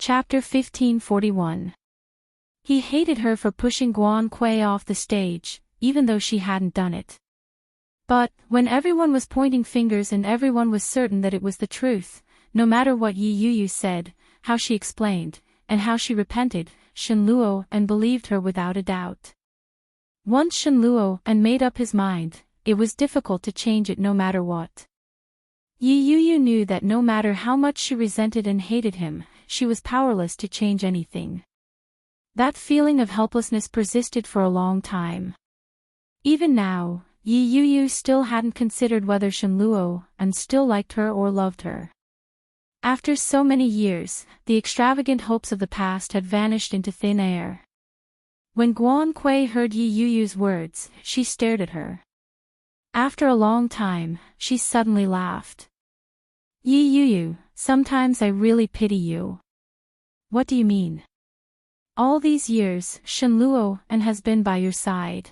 Chapter 1541. He hated her for pushing Guan Kui off the stage, even though she hadn't done it. But, when everyone was pointing fingers and everyone was certain that it was the truth, no matter what Yi Yuyu said, how she explained, and how she repented, Shen Luo and believed her without a doubt. Once Shen Luo and made up his mind, it was difficult to change it no matter what. Yi Yuyu knew that no matter how much she resented and hated him, she was powerless to change anything. That feeling of helplessness persisted for a long time. Even now, Yi Yuyu still hadn't considered whether Shen Luo and still liked her or loved her. After so many years, the extravagant hopes of the past had vanished into thin air. When Guan Kui heard Yi Yuyu's words, she stared at her. After a long time, she suddenly laughed. Yi Yuyu, sometimes I really pity you. What do you mean? All these years, Shen Luo and has been by your side.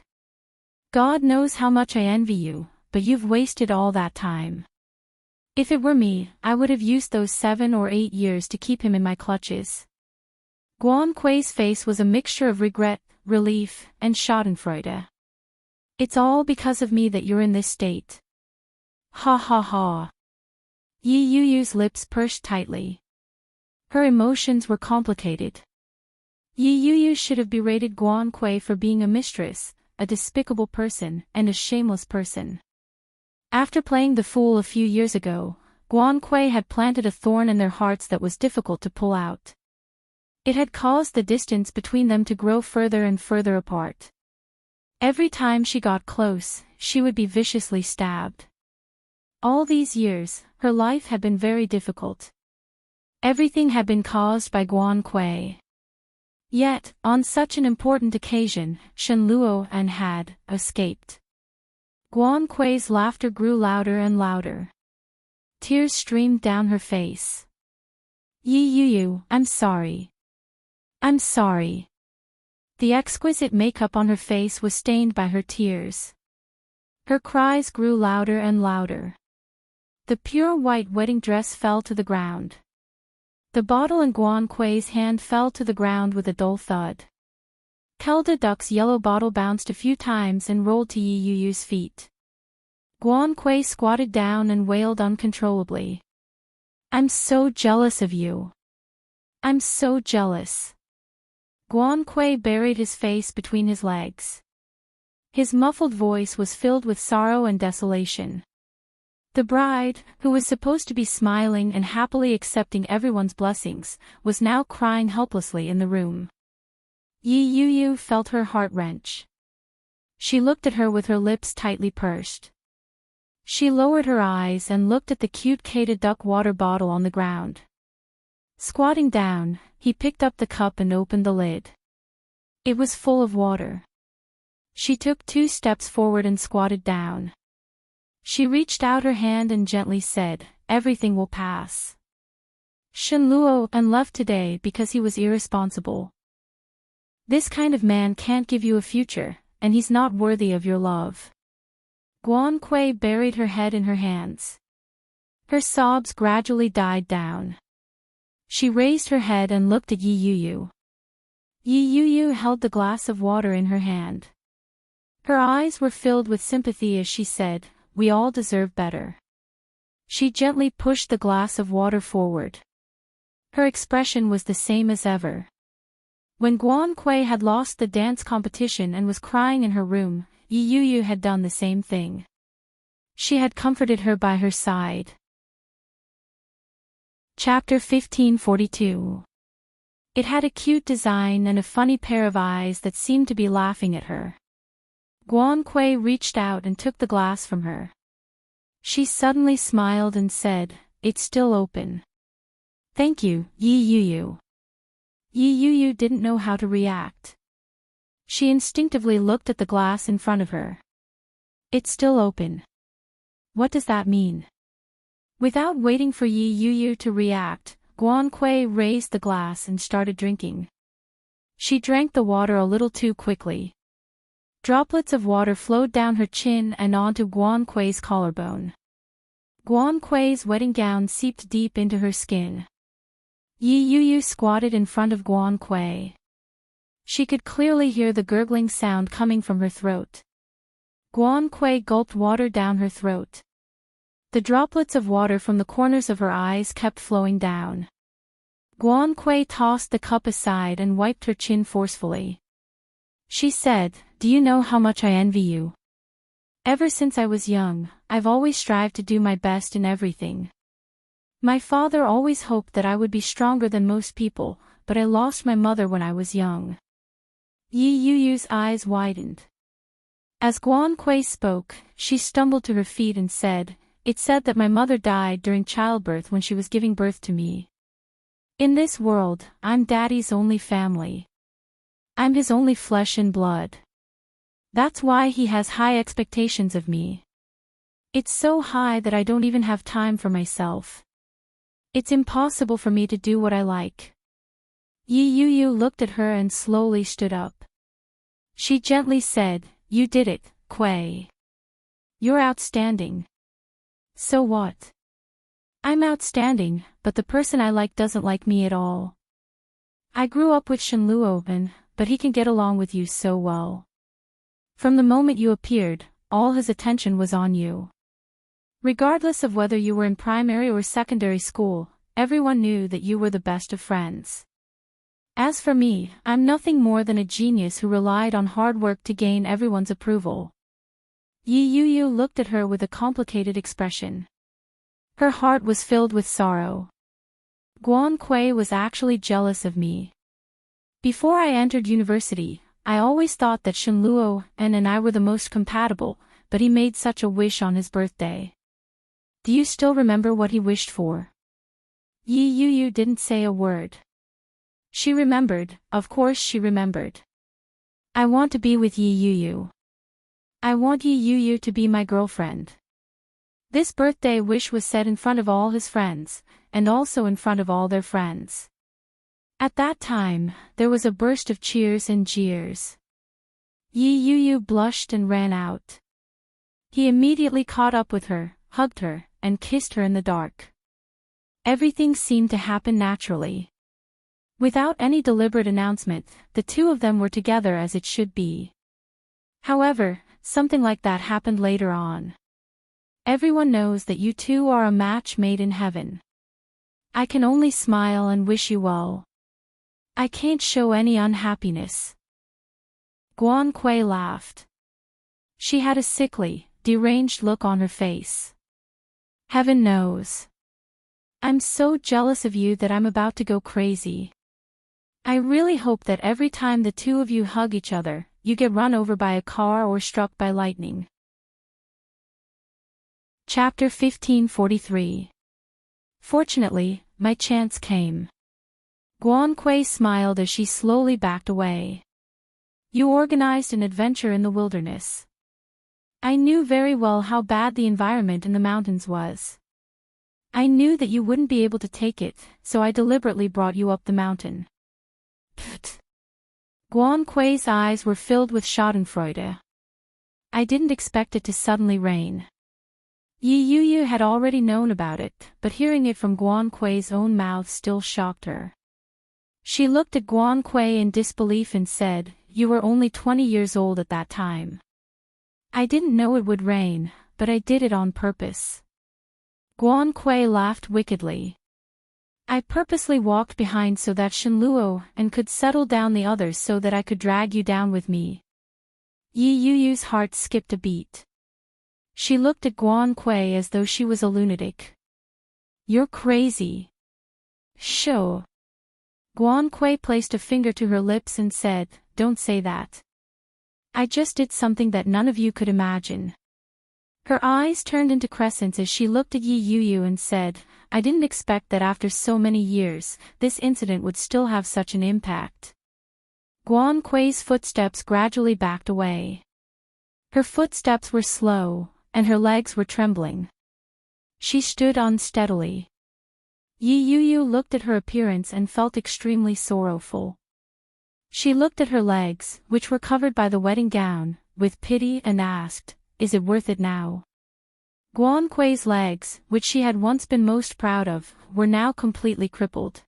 God knows how much I envy you, but you've wasted all that time. If it were me, I would have used those 7 or 8 years to keep him in my clutches. Guan Kui's face was a mixture of regret, relief, and schadenfreude. It's all because of me that you're in this state. Ha ha ha. Yi Yuyu's lips pursed tightly. Her emotions were complicated. Yi Yuyu should have berated Guan Kui for being a mistress, a despicable person, and a shameless person. After playing the fool a few years ago, Guan Kui had planted a thorn in their hearts that was difficult to pull out. It had caused the distance between them to grow further and further apart. Every time she got close, she would be viciously stabbed. All these years, her life had been very difficult. Everything had been caused by Guan Kui. Yet, on such an important occasion, Shen Luo and had escaped. Guan Kui's laughter grew louder and louder. Tears streamed down her face. Yi Yuyu, I'm sorry. I'm sorry. The exquisite makeup on her face was stained by her tears. Her cries grew louder and louder. The pure white wedding dress fell to the ground. The bottle in Guan Kui's hand fell to the ground with a dull thud. Kelda Duck's yellow bottle bounced a few times and rolled to Yi Yuyu's feet. Guan Kui squatted down and wailed uncontrollably. I'm so jealous of you. I'm so jealous. Guan Kui buried his face between his legs. His muffled voice was filled with sorrow and desolation. The bride, who was supposed to be smiling and happily accepting everyone's blessings, was now crying helplessly in the room. Yi Yuyu felt her heart wrench. She looked at her with her lips tightly pursed. She lowered her eyes and looked at the cute Kelda Duck water bottle on the ground. Squatting down, he picked up the cup and opened the lid. It was full of water. She took 2 steps forward and squatted down. She reached out her hand and gently said, everything will pass. Shen Luo and left today because he was irresponsible. This kind of man can't give you a future, and he's not worthy of your love. Guan Kui buried her head in her hands. Her sobs gradually died down. She raised her head and looked at Yi Yuyu. Yi Yuyu held the glass of water in her hand. Her eyes were filled with sympathy as she said, we all deserve better. She gently pushed the glass of water forward. Her expression was the same as ever. When Guan Kui had lost the dance competition and was crying in her room, Yi Yuyu had done the same thing. She had comforted her by her side. Chapter 1542. It had a cute design and a funny pair of eyes that seemed to be laughing at her. Guan Kui reached out and took the glass from her. She suddenly smiled and said, it's still open. Thank you, Yi Yuyu. Yi Yuyu didn't know how to react. She instinctively looked at the glass in front of her. It's still open. What does that mean? Without waiting for Yi Yuyu to react, Guan Kui raised the glass and started drinking. She drank the water a little too quickly. Droplets of water flowed down her chin and onto Guan Kui's collarbone. Guan Kui's wedding gown seeped deep into her skin. Yi Yu squatted in front of Guan Kui. She could clearly hear the gurgling sound coming from her throat. Guan Kui gulped water down her throat. The droplets of water from the corners of her eyes kept flowing down. Guan Kui tossed the cup aside and wiped her chin forcefully. She said, "Do you know how much I envy you? Ever since I was young, I've always strived to do my best in everything. My father always hoped that I would be stronger than most people, but I lost my mother when I was young." Yi Yu's eyes widened. As Guan Kui spoke, she stumbled to her feet and said, "It's said that my mother died during childbirth when she was giving birth to me. In this world, I'm Daddy's only family. I'm his only flesh and blood. That's why he has high expectations of me. It's so high that I don't even have time for myself. It's impossible for me to do what I like." Yi Yu looked at her and slowly stood up. She gently said, "You did it, Kui. You're outstanding." "So what? I'm outstanding, but the person I like doesn't like me at all. I grew up with Shenluo, but he can get along with you so well. From the moment you appeared, all his attention was on you. Regardless of whether you were in primary or secondary school, everyone knew that you were the best of friends. As for me, I'm nothing more than a genius who relied on hard work to gain everyone's approval." Yi Yu looked at her with a complicated expression. Her heart was filled with sorrow. Guan Kui was actually jealous of me. Before I entered university, I always thought that Shenluo and I were the most compatible, but he made such a wish on his birthday. Do you still remember what he wished for?" Yi Yu didn't say a word. She remembered, of course she remembered. "I want to be with Yi Yu. I want Yi Yu to be my girlfriend." This birthday wish was said in front of all his friends, and also in front of all their friends. At that time, there was a burst of cheers and jeers. Yi Yu blushed and ran out. He immediately caught up with her, hugged her, and kissed her in the dark. Everything seemed to happen naturally. Without any deliberate announcement, the two of them were together as it should be. However, something like that happened later on. "Everyone knows that you two are a match made in heaven. I can only smile and wish you well. I can't show any unhappiness." Guan Kui laughed. She had a sickly, deranged look on her face. "Heaven knows. I'm so jealous of you that I'm about to go crazy. I really hope that every time the two of you hug each other, you get run over by a car or struck by lightning." Chapter 1543. Fortunately, my chance came. Guan Kui smiled as she slowly backed away. "You organized an adventure in the wilderness. I knew very well how bad the environment in the mountains was. I knew that you wouldn't be able to take it, so I deliberately brought you up the mountain." Pfft. Guan Kui's eyes were filled with schadenfreude. "I didn't expect it to suddenly rain." Yi Yu had already known about it, but hearing it from Guan Kui's own mouth still shocked her. She looked at Guan Kui in disbelief and said, "You were only 20 years old at that time." "I didn't know it would rain, but I did it on purpose." Guan Kui laughed wickedly. "I purposely walked behind so that Shenluo could settle down the others so that I could drag you down with me." Yi Yu's heart skipped a beat. She looked at Guan Kui as though she was a lunatic. "You're crazy." "Sure." Guan Kui placed a finger to her lips and said, "Don't say that. I just did something that none of you could imagine." Her eyes turned into crescents as she looked at Yi Yu and said, "I didn't expect that after so many years, this incident would still have such an impact." Guan Kui's footsteps gradually backed away. Her footsteps were slow, and her legs were trembling. She stood unsteadily. Yi Yu looked at her appearance and felt extremely sorrowful. She looked at her legs, which were covered by the wedding gown, with pity and asked, "Is it worth it now?" Guan Kui's legs, which she had once been most proud of, were now completely crippled.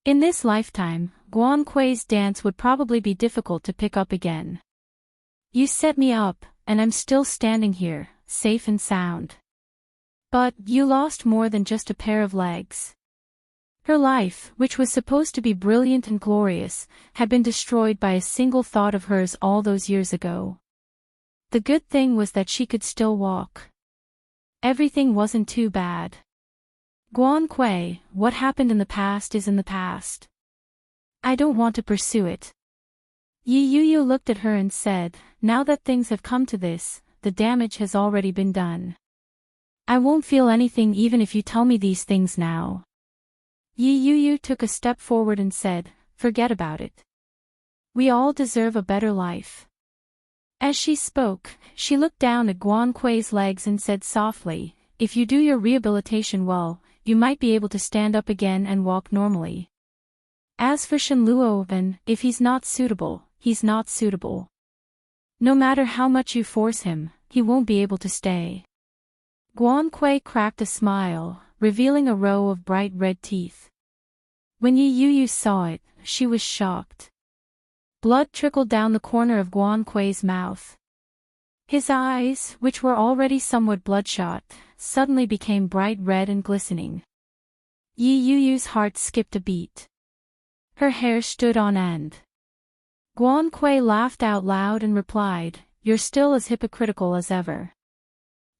In this lifetime, Guan Kui's dance would probably be difficult to pick up again. You set me up, and I'm still standing here, safe and sound. But you lost more than just a pair of legs. Her life, which was supposed to be brilliant and glorious, had been destroyed by a single thought of hers all those years ago. The good thing was that she could still walk. Everything wasn't too bad. Guan Kui, what happened in the past is in the past. I don't want to pursue it. Yi Yuyu looked at her and said, now that things have come to this, the damage has already been done. I won't feel anything even if you tell me these things now. Yi Yuyu took a step forward and said, forget about it. We all deserve a better life. As she spoke, she looked down at Guan Kui's legs and said softly, if you do your rehabilitation well, you might be able to stand up again and walk normally. As for Shen Luoven, if he's not suitable, he's not suitable. No matter how much you force him, he won't be able to stay. Guan Kui cracked a smile, revealing a row of bright red teeth. When Yi Yuyu saw it, she was shocked. Blood trickled down the corner of Guan Kui's mouth. His eyes, which were already somewhat bloodshot, suddenly became bright red and glistening. Yi Yuyu's heart skipped a beat. Her hair stood on end. Guan Kui laughed out loud and replied, you're still as hypocritical as ever.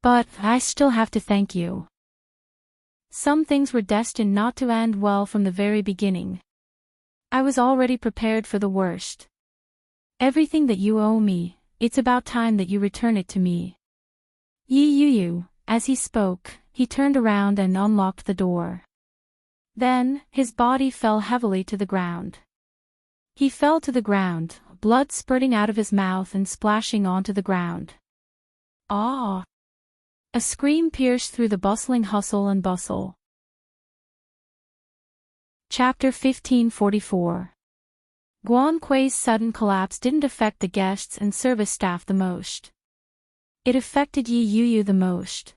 But I still have to thank you. Some things were destined not to end well from the very beginning. I was already prepared for the worst. Everything that you owe me, it's about time that you return it to me. Yi Yuyu, as he spoke, he turned around and unlocked the door. Then, his body fell heavily to the ground. He fell to the ground, blood spurting out of his mouth and splashing onto the ground. Ah! A scream pierced through the bustling hustle and bustle. Chapter 1544. Guan Kui's sudden collapse didn't affect the guests and service staff the most. It affected Yi Yuyu the most.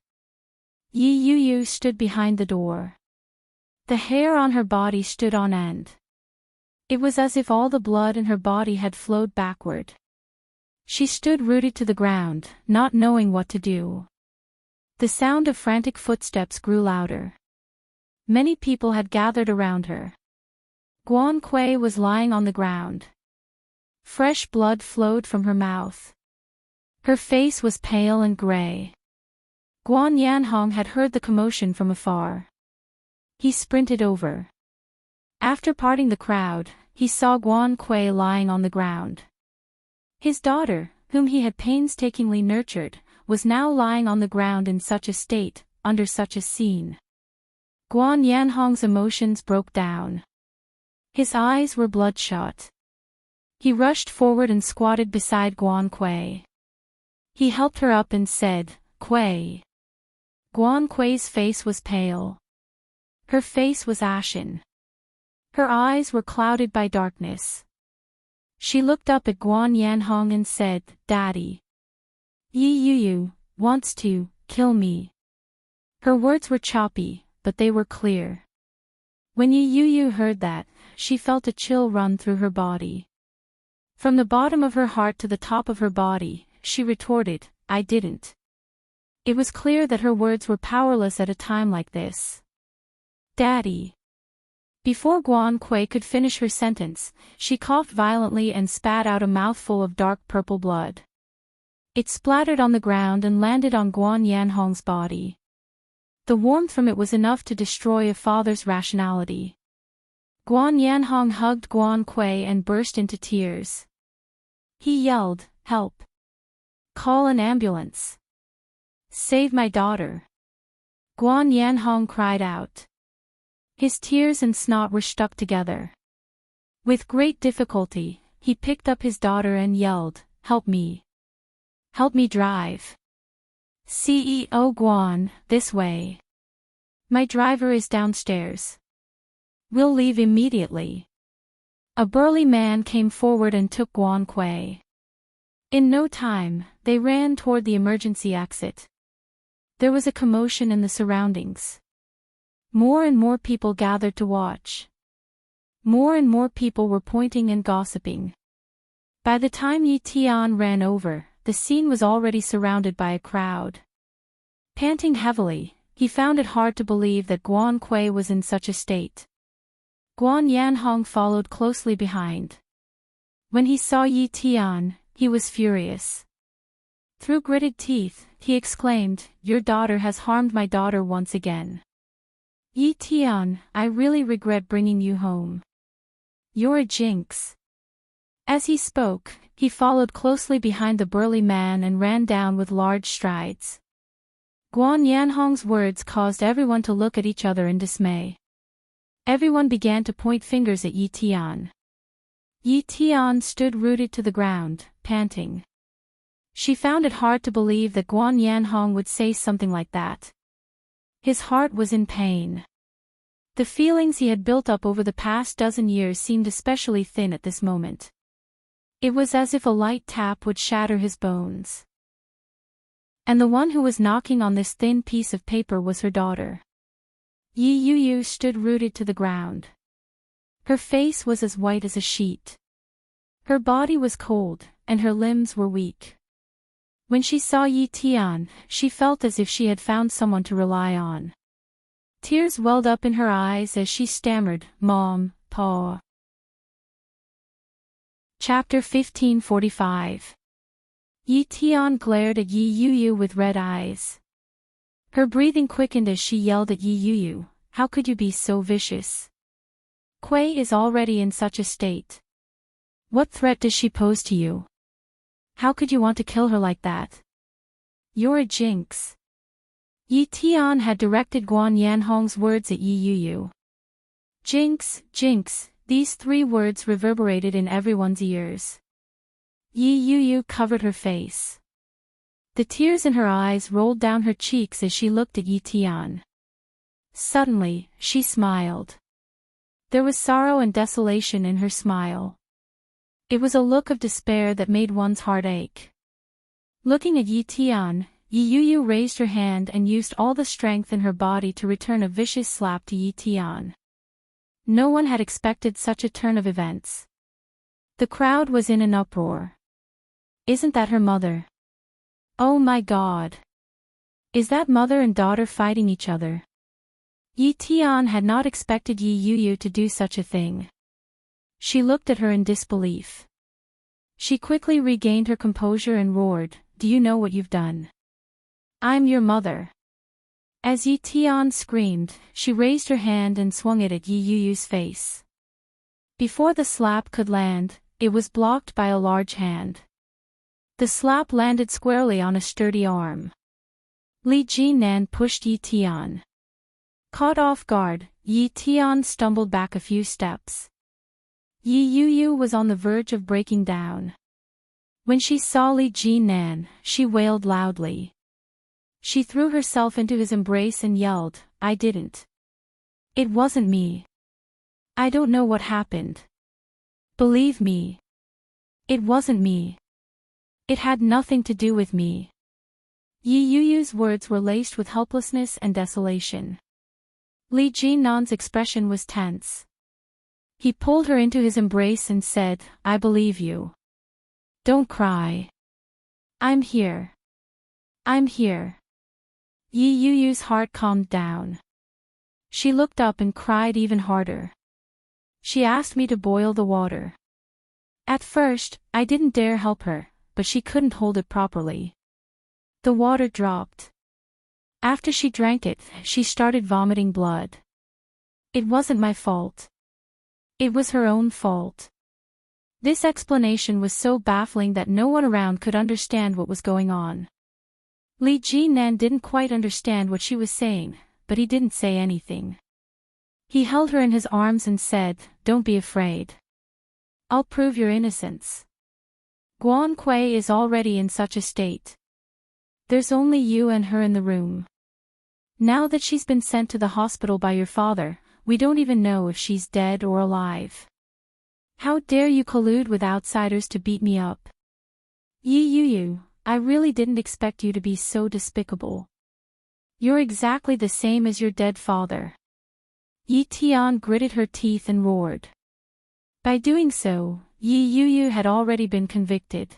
Yi Yuyu stood behind the door. The hair on her body stood on end. It was as if all the blood in her body had flowed backward. She stood rooted to the ground, not knowing what to do. The sound of frantic footsteps grew louder. Many people had gathered around her. Guan Kui was lying on the ground. Fresh blood flowed from her mouth. Her face was pale and gray. Guan Yanhong had heard the commotion from afar. He sprinted over. After parting the crowd, he saw Guan Kui lying on the ground. His daughter, whom he had painstakingly nurtured, was now lying on the ground in such a state, under such a scene. Guan Yanhong's emotions broke down. His eyes were bloodshot. He rushed forward and squatted beside Guan Kui. He helped her up and said, Kui. Guan Kui's face was pale. Her face was ashen. Her eyes were clouded by darkness. She looked up at Guan Yanhong and said, Daddy. Yi Yuyu wants to kill me. Her words were choppy, but they were clear. When Yi Yuyu heard that, she felt a chill run through her body. From the bottom of her heart to the top of her body, she retorted, I didn't. It was clear that her words were powerless at a time like this. Daddy. Before Guan Kui could finish her sentence, she coughed violently and spat out a mouthful of dark purple blood. It splattered on the ground and landed on Guan Yanhong's body. The warmth from it was enough to destroy a father's rationality. Guan Yanhong hugged Guan Kui and burst into tears. He yelled, Help! Call an ambulance! Save my daughter! Guan Yanhong cried out. His tears and snot were stuck together. With great difficulty, he picked up his daughter and yelled, Help me! Help me drive! CEO Guan, this way. My driver is downstairs. We'll leave immediately. A burly man came forward and took Guan Kui. In no time, they ran toward the emergency exit. There was a commotion in the surroundings. More and more people gathered to watch. More and more people were pointing and gossiping. By the time Yi Tian ran over, the scene was already surrounded by a crowd. Panting heavily, he found it hard to believe that Guan Kui was in such a state. Guan Yanhong followed closely behind. When he saw Yi Tian, he was furious. Through gritted teeth, he exclaimed, "Your daughter has harmed my daughter once again. Yi Tian, I really regret bringing you home. You're a jinx." As he spoke, he followed closely behind the burly man and ran down with large strides. Guan Yanhong's words caused everyone to look at each other in dismay. Everyone began to point fingers at Yi Tian. Yi Tian stood rooted to the ground, panting. She found it hard to believe that Guan Yanhong would say something like that. His heart was in pain. The feelings he had built up over the past dozen years seemed especially thin at this moment. It was as if a light tap would shatter his bones. And the one who was knocking on this thin piece of paper was her daughter. Yi Yuyu stood rooted to the ground. Her face was as white as a sheet. Her body was cold, and her limbs were weak. When she saw Yi Tian, she felt as if she had found someone to rely on. Tears welled up in her eyes as she stammered, "Mom, Pa." Chapter 1545. Yi Tian glared at Yi Yuyu with red eyes. Her breathing quickened as she yelled at Yi Yuyu, "How could you be so vicious? Kui is already in such a state. What threat does she pose to you? How could you want to kill her like that? You're a jinx." Yi Tian had directed Guan Yanhong's words at Yi Yuyu. Jinx, jinx, these three words reverberated in everyone's ears. Yi Yuyu covered her face. The tears in her eyes rolled down her cheeks as she looked at Yi Tian. Suddenly, she smiled. There was sorrow and desolation in her smile. It was a look of despair that made one's heart ache. Looking at Yi Tian, Yi Yuyu raised her hand and used all the strength in her body to return a vicious slap to Yi Tian. No one had expected such a turn of events. The crowd was in an uproar. Isn't that her mother? Oh my God! Is that mother and daughter fighting each other? Yi Tian had not expected Yi Yuyu to do such a thing. She looked at her in disbelief. She quickly regained her composure and roared, "Do you know what you've done? I'm your mother." As Yi Tian screamed, she raised her hand and swung it at Yi Yuyu's face. Before the slap could land, it was blocked by a large hand. The slap landed squarely on a sturdy arm. Li Jinan pushed Yi Tian. Caught off guard, Yi Tian stumbled back a few steps. Yi Yuyu was on the verge of breaking down. When she saw Li Jinan, she wailed loudly. She threw herself into his embrace and yelled, "I didn't. It wasn't me. I don't know what happened. Believe me. It wasn't me. It had nothing to do with me." Yi Yuyu's words were laced with helplessness and desolation. Li Jinan's expression was tense. He pulled her into his embrace and said, "I believe you. Don't cry. I'm here. I'm here." Yi Yuyu's heart calmed down. She looked up and cried even harder. She asked me to boil the water. At first, I didn't dare help her, but she couldn't hold it properly. The water dropped. After she drank it, she started vomiting blood. It wasn't my fault. It was her own fault. This explanation was so baffling that no one around could understand what was going on. Li Jinan didn't quite understand what she was saying, but he didn't say anything. He held her in his arms and said, "Don't be afraid. I'll prove your innocence. Guan Kui is already in such a state. There's only you and her in the room. Now that she's been sent to the hospital by your father, we don't even know if she's dead or alive. How dare you collude with outsiders to beat me up? Yi Yuyu, I really didn't expect you to be so despicable. You're exactly the same as your dead father." Yi Tian gritted her teeth and roared. By doing so, Yi Yuyu had already been convicted.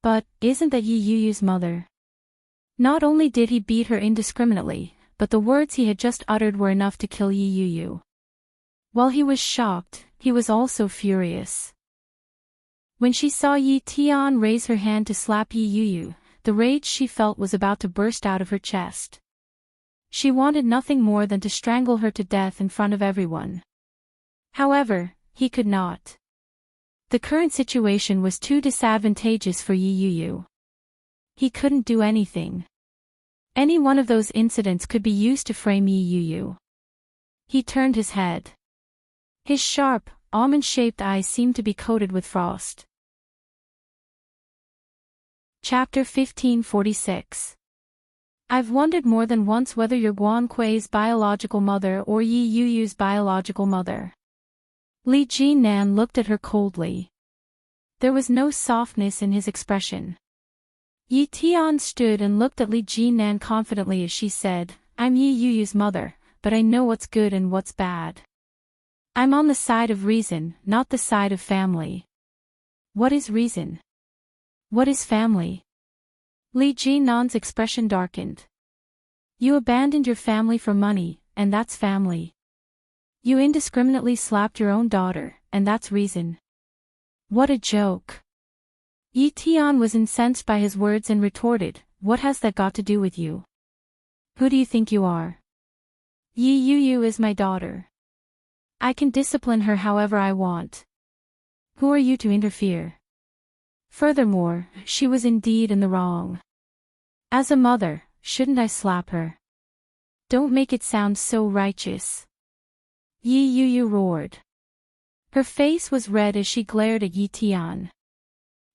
But, isn't that Yi Yuyu's mother? Not only did he beat her indiscriminately, but the words he had just uttered were enough to kill Yi Yuyu. While he was shocked, he was also furious. When she saw Yi Tian raise her hand to slap Yi Yuyu, the rage she felt was about to burst out of her chest. She wanted nothing more than to strangle her to death in front of everyone. However, he could not. The current situation was too disadvantageous for Yi Yuyu. He couldn't do anything. Any one of those incidents could be used to frame Yi Yuyu. He turned his head. His sharp, almond-shaped eyes seemed to be coated with frost. Chapter 1546. I've wondered more than once whether you're Guan Kui's biological mother or Yi Yuyu's biological mother. Li Jinan looked at her coldly. There was no softness in his expression. Yi Tian stood and looked at Li Jinan confidently as she said, I'm Yi Yuyu's mother, but I know what's good and what's bad. I'm on the side of reason, not the side of family. What is reason? What is family? Li Jinan's expression darkened. You abandoned your family for money, and that's family. You indiscriminately slapped your own daughter, and that's reason. What a joke. Yi Tian was incensed by his words and retorted, what has that got to do with you? Who do you think you are? Yi Yuyu is my daughter. I can discipline her however I want. Who are you to interfere? Furthermore, she was indeed in the wrong. As a mother, shouldn't I slap her? Don't make it sound so righteous. Yi Yuyu roared. Her face was red as she glared at Yi Tian.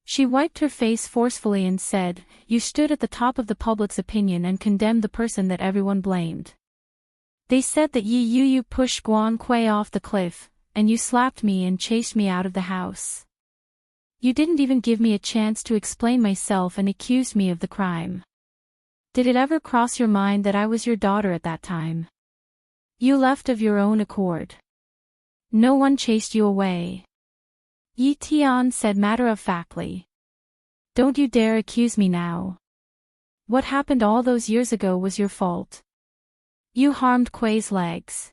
She wiped her face forcefully and said, you stood at the top of the public's opinion and condemned the person that everyone blamed. They said that Yi Yuyu pushed Guan Kui off the cliff, and you slapped me and chased me out of the house. You didn't even give me a chance to explain myself and accused me of the crime. Did it ever cross your mind that I was your daughter at that time? You left of your own accord. No one chased you away. Yi Tian said matter-of-factly. Don't you dare accuse me now. What happened all those years ago was your fault. You harmed Kui's legs.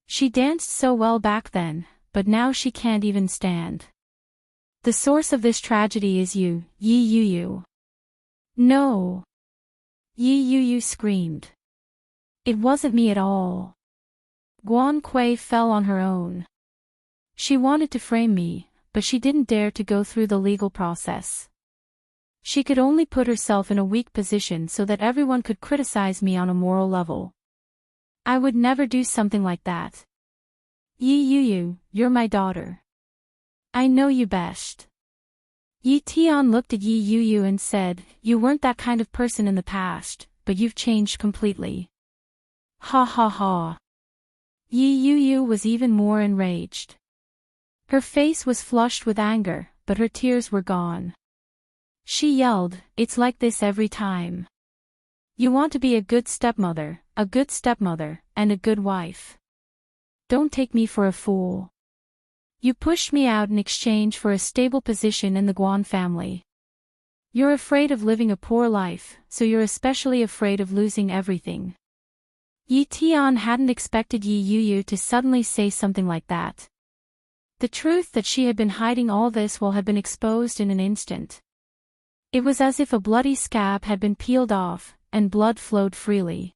She danced so well back then, but now she can't even stand. The source of this tragedy is you, Yi Yuyu. No. Yi Yuyu screamed. It wasn't me at all. Guan Kui fell on her own. She wanted to frame me, but she didn't dare to go through the legal process. She could only put herself in a weak position so that everyone could criticize me on a moral level. I would never do something like that. Yi Yuyu, you're my daughter. I know you best. Yi Tian looked at Yi Yuyu and said, you weren't that kind of person in the past, but you've changed completely. Ha ha ha. Yi Yuyu was even more enraged. Her face was flushed with anger, but her tears were gone. She yelled, it's like this every time. You want to be a good stepmother, and a good wife. Don't take me for a fool. You pushed me out in exchange for a stable position in the Guan family. You're afraid of living a poor life, so you're especially afraid of losing everything. Yi Tian hadn't expected Yi Yuyu to suddenly say something like that. The truth that she had been hiding all this while had been exposed in an instant. It was as if a bloody scab had been peeled off, and blood flowed freely.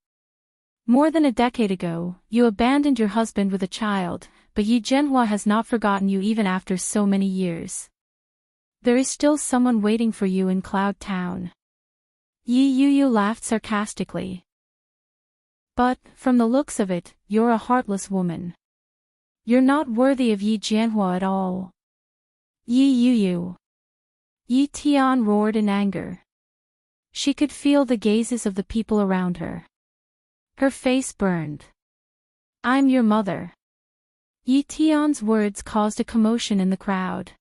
More than a decade ago, you abandoned your husband with a child, but Yi Zhenhua has not forgotten you even after so many years. There is still someone waiting for you in Cloud Town. Yi Yuyu laughed sarcastically. But, from the looks of it, you're a heartless woman. You're not worthy of Yi Zhenhua at all. Yi Yuyu. Yi Tian roared in anger. She could feel the gazes of the people around her. Her face burned. I'm your mother. Yi Tian's words caused a commotion in the crowd.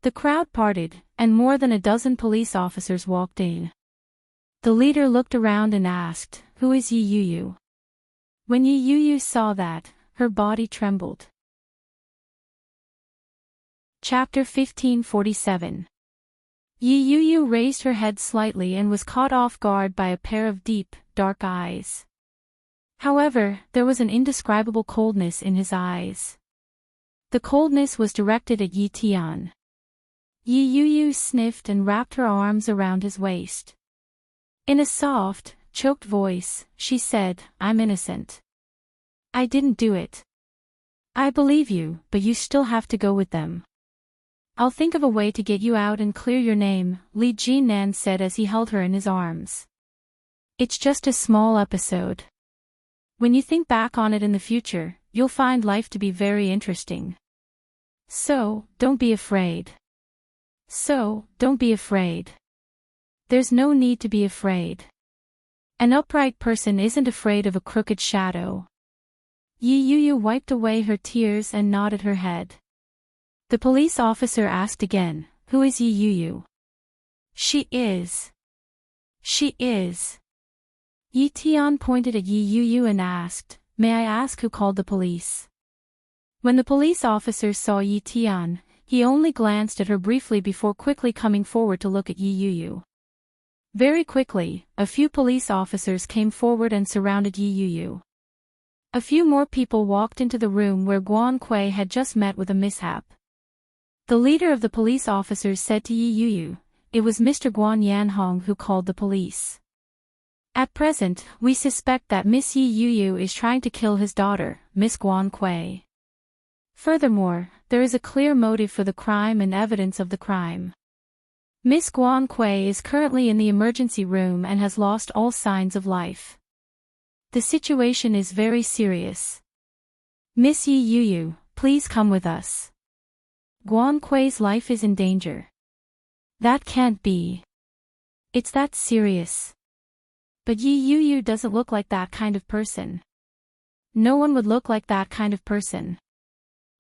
The crowd parted, and more than a dozen police officers walked in. The leader looked around and asked, who is Yi Yuyu? When Yi Yuyu saw that, her body trembled. Chapter 1547. Yi Yu raised her head slightly and was caught off guard by a pair of deep, dark eyes. However, there was an indescribable coldness in his eyes. The coldness was directed at Yi Tian. Yi Yu sniffed and wrapped her arms around his waist. In a soft, choked voice, she said, "I'm innocent. I didn't do it. I believe you, but you still have to go with them. I'll think of a way to get you out and clear your name," Li Jinan said as he held her in his arms. "It's just a small episode. When you think back on it in the future, you'll find life to be very interesting. So, don't be afraid. There's no need to be afraid. An upright person isn't afraid of a crooked shadow." Yi Yu wiped away her tears and nodded her head. The police officer asked again, "Who is Yi Yu?" She is. Yi Tian pointed at Yi Yu and asked, "May I ask who called the police?" When the police officer saw Yi Tian, he only glanced at her briefly before quickly coming forward to look at Yi Yu. Very quickly, a few police officers came forward and surrounded Yi Yu. A few more people walked into the room where Guan Kui had just met with a mishap. The leader of the police officers said to Yi Yu, "It was Mr. Guan Yanhong who called the police. At present, we suspect that Miss Yi Yu is trying to kill his daughter, Miss Guan Kui. Furthermore, there is a clear motive for the crime and evidence of the crime. Miss Guan Kui is currently in the emergency room and has lost all signs of life. The situation is very serious. Miss Yi Yu, please come with us. Guan Kui's life is in danger." "That can't be. It's that serious." "But Yi Yu doesn't look like that kind of person." "No one would look like that kind of person."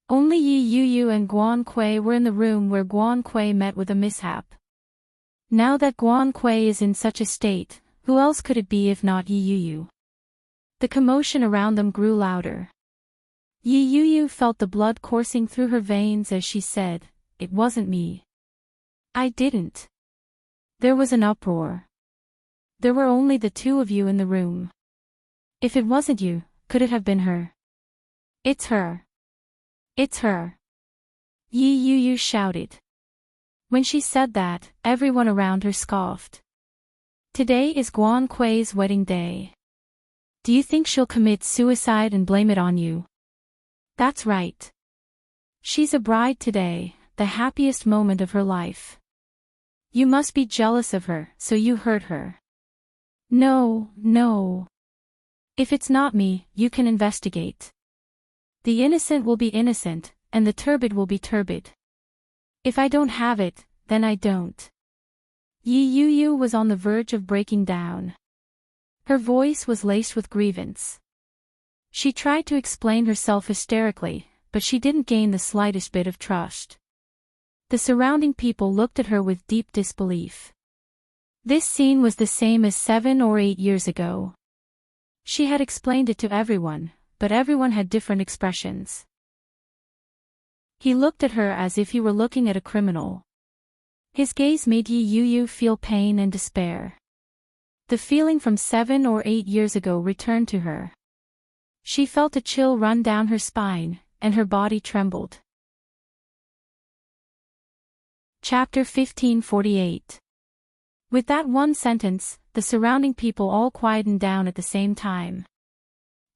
Only Yi Yu and Guan Kui were in the room where Guan Kui met with a mishap. Now that Guan Kui is in such a state, who else could it be if not Yi Yu? The commotion around them grew louder. Yi Yu felt the blood coursing through her veins as she said, "It wasn't me. I didn't." There was an uproar. There were only the two of you in the room. If it wasn't you, could it have been her? "It's her. It's her," Yi Yu shouted. When she said that, everyone around her scoffed. "Today is Guan Kui's wedding day. Do you think she'll commit suicide and blame it on you?" "That's right. She's a bride today, the happiest moment of her life. You must be jealous of her, so you hurt her." No. If it's not me, you can investigate. The innocent will be innocent, and the turbid will be turbid. If I don't have it, then I don't." Yi Yu was on the verge of breaking down. Her voice was laced with grievance. She tried to explain herself hysterically, but she didn't gain the slightest bit of trust. The surrounding people looked at her with deep disbelief. This scene was the same as 7 or 8 years ago. She had explained it to everyone, but everyone had different expressions. He looked at her as if he were looking at a criminal. His gaze made Yi Yu feel pain and despair. The feeling from 7 or 8 years ago returned to her. She felt a chill run down her spine, and her body trembled. Chapter 1548. With that one sentence, the surrounding people all quietened down at the same time.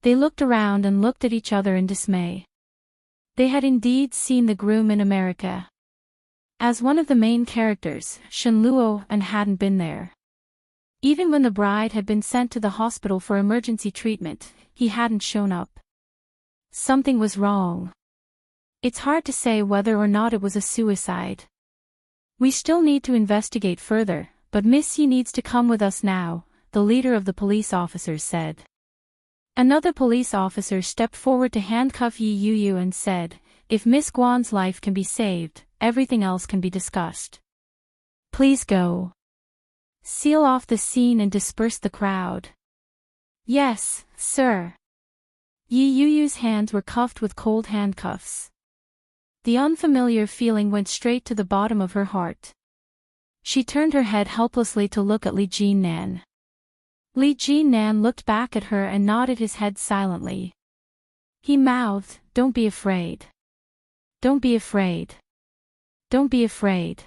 They looked around and looked at each other in dismay. They had indeed seen the groom in America as one of the main characters, Shen Luo, and hadn't been there. Even when the bride had been sent to the hospital for emergency treatment, he hadn't shown up. Something was wrong. It's hard to say whether or not it was a suicide. We still need to investigate further, but Miss Yi needs to come with us now, the leader of the police officers said. Another police officer stepped forward to handcuff Yi Yu and said, "If Miss Guan's life can be saved, everything else can be discussed. Please go. Seal off the scene and disperse the crowd." "Yes, sir." Yi Yu's hands were cuffed with cold handcuffs. The unfamiliar feeling went straight to the bottom of her heart. She turned her head helplessly to look at Li Jinnan. Li Jinnan looked back at her and nodded his head silently. He mouthed, "Don't be afraid. Don't be afraid. Don't be afraid."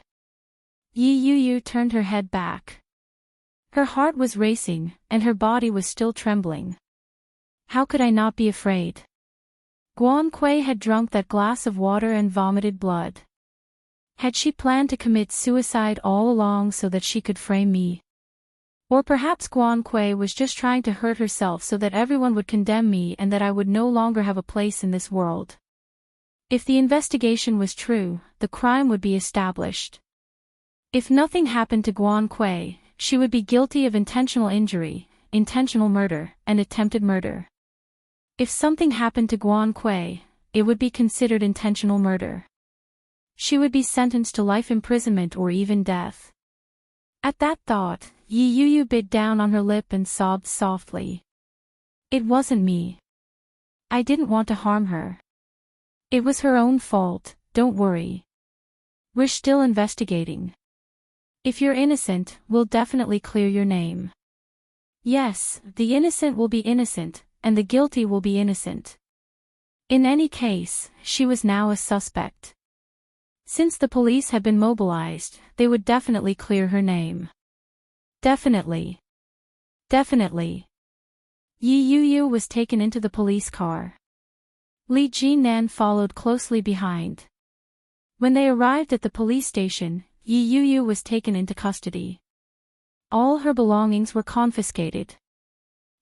Yi Yu turned her head back. Her heart was racing, and her body was still trembling. How could I not be afraid? Guan Kui had drunk that glass of water and vomited blood. Had she planned to commit suicide all along so that she could frame me? Or perhaps Guan Kui was just trying to hurt herself so that everyone would condemn me and that I would no longer have a place in this world. If the investigation was true, the crime would be established. If nothing happened to Guan Kui, she would be guilty of intentional injury, intentional murder, and attempted murder. If something happened to Guan Kui, it would be considered intentional murder. She would be sentenced to life imprisonment or even death. At that thought, Yi Yu bit down on her lip and sobbed softly. It wasn't me. I didn't want to harm her. It was her own fault, don't worry. We're still investigating. If you're innocent, we'll definitely clear your name. Yes, the innocent will be innocent, and the guilty will be innocent. In any case, she was now a suspect. Since the police had been mobilized, they would definitely clear her name. Definitely. Definitely. Yi Yu was taken into the police car. Li Jinnan followed closely behind. When they arrived at the police station, Yi Yu was taken into custody. All her belongings were confiscated.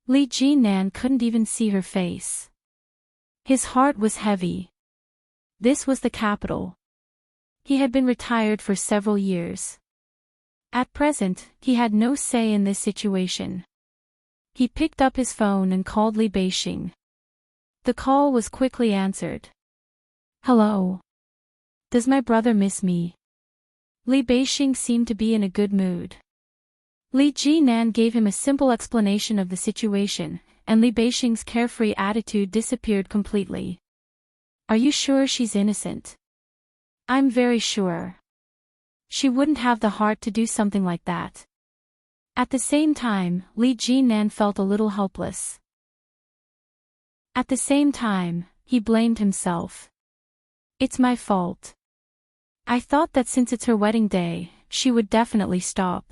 Li Jinnan couldn't even see her face. His heart was heavy. This was the capital. He had been retired for several years. At present, he had no say in this situation. He picked up his phone and called Li Beixing. The call was quickly answered. Hello. Does my brother miss me? Li Beixing seemed to be in a good mood. Li Jinnan gave him a simple explanation of the situation, and Li Beixing's carefree attitude disappeared completely. Are you sure she's innocent? I'm very sure. She wouldn't have the heart to do something like that. At the same time, Li Jinnan felt a little helpless. At the same time, he blamed himself. It's my fault. I thought that since it's her wedding day, she would definitely stop.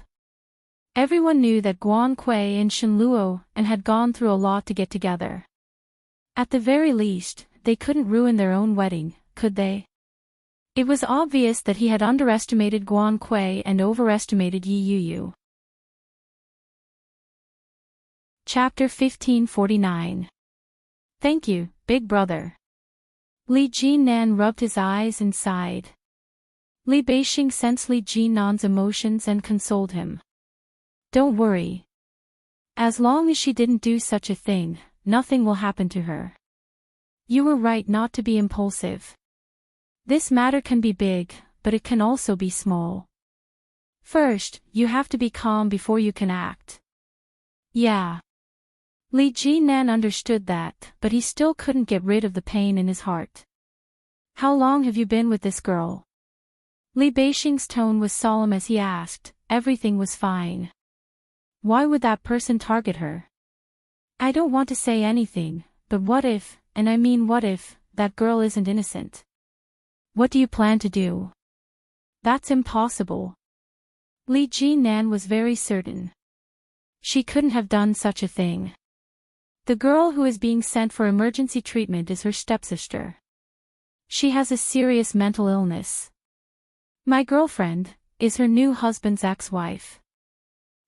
Everyone knew that Guan Kui and Shen Luo and had gone through a lot to get together. At the very least, they couldn't ruin their own wedding, could they? It was obvious that he had underestimated Guan Kui and overestimated Yi Yu. Chapter 1549. Thank you, big brother. Li Jinnan rubbed his eyes and sighed. Li Beixing sensed Li Jinnan's emotions and consoled him. Don't worry. As long as she didn't do such a thing, nothing will happen to her. You were right not to be impulsive. This matter can be big, but it can also be small. First, you have to be calm before you can act. Yeah. Li Jinnan understood that, but he still couldn't get rid of the pain in his heart. How long have you been with this girl? Li Beixing's tone was solemn as he asked. Everything was fine. Why would that person target her? I don't want to say anything, but what if, and I mean what if, that girl isn't innocent? What do you plan to do? That's impossible. Li Jinnan was very certain. She couldn't have done such a thing. The girl who is being sent for emergency treatment is her stepsister. She has a serious mental illness. My girlfriend is her new husband's ex-wife.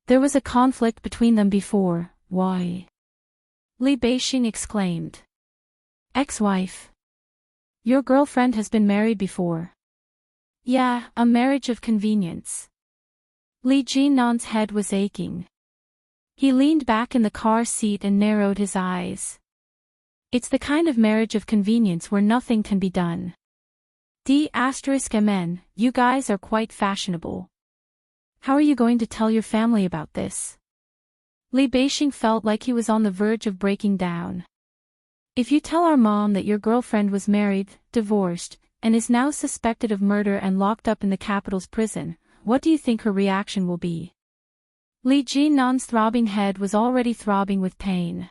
There was a conflict between them before. Why? Li Beixing exclaimed. Ex-wife? Your girlfriend has been married before. Yeah, a marriage of convenience. Li Jinnan's head was aching. He leaned back in the car seat and narrowed his eyes. It's the kind of marriage of convenience where nothing can be done. D*MN, you guys are quite fashionable. How are you going to tell your family about this? Li Beixing felt like he was on the verge of breaking down. If you tell our mom that your girlfriend was married, divorced, and is now suspected of murder and locked up in the capital's prison. What do you think her reaction will be? Li Jinan's throbbing head was already throbbing with pain.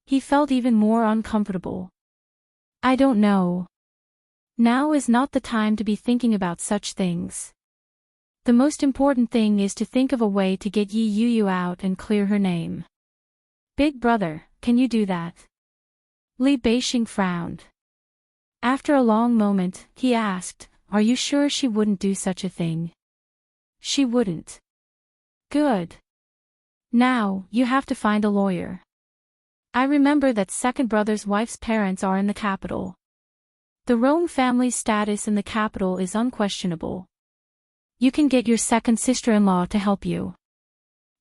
He felt even more uncomfortable. I don't know. Now is not the time to be thinking about such things. The most important thing is to think of a way to get Yi Yu out and clear her name. Big brother, can you do that? Li Beixing frowned. After a long moment, he asked, are you sure she wouldn't do such a thing? She wouldn't. Good. Now, you have to find a lawyer. I remember that second brother's wife's parents are in the capital. The Rome family's status in the capital is unquestionable. You can get your second sister-in-law to help you.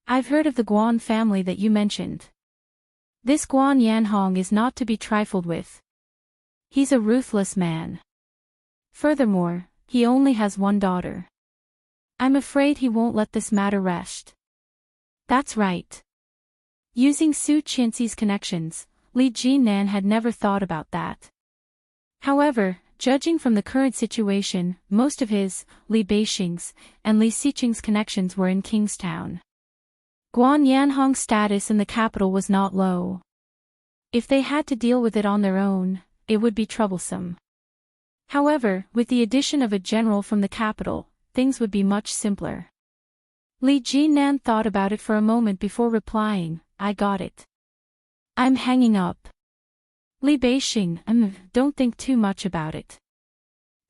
I've heard of the Guan family that you mentioned. This Guan Yanhong is not to be trifled with. He's a ruthless man. Furthermore, he only has one daughter. I'm afraid he won't let this matter rest. That's right. Using Su Qianxi's connections, Li Jinan had never thought about that. However, judging from the current situation, most of his, Li Beixing's, and Li Xiqing's connections were in Kingstown. Guan Yanhong's status in the capital was not low. If they had to deal with it on their own, it would be troublesome. However, with the addition of a general from the capital, things would be much simpler. Li Jinan thought about it for a moment before replying, I got it. I'm hanging up. Li Beixing, don't think too much about it.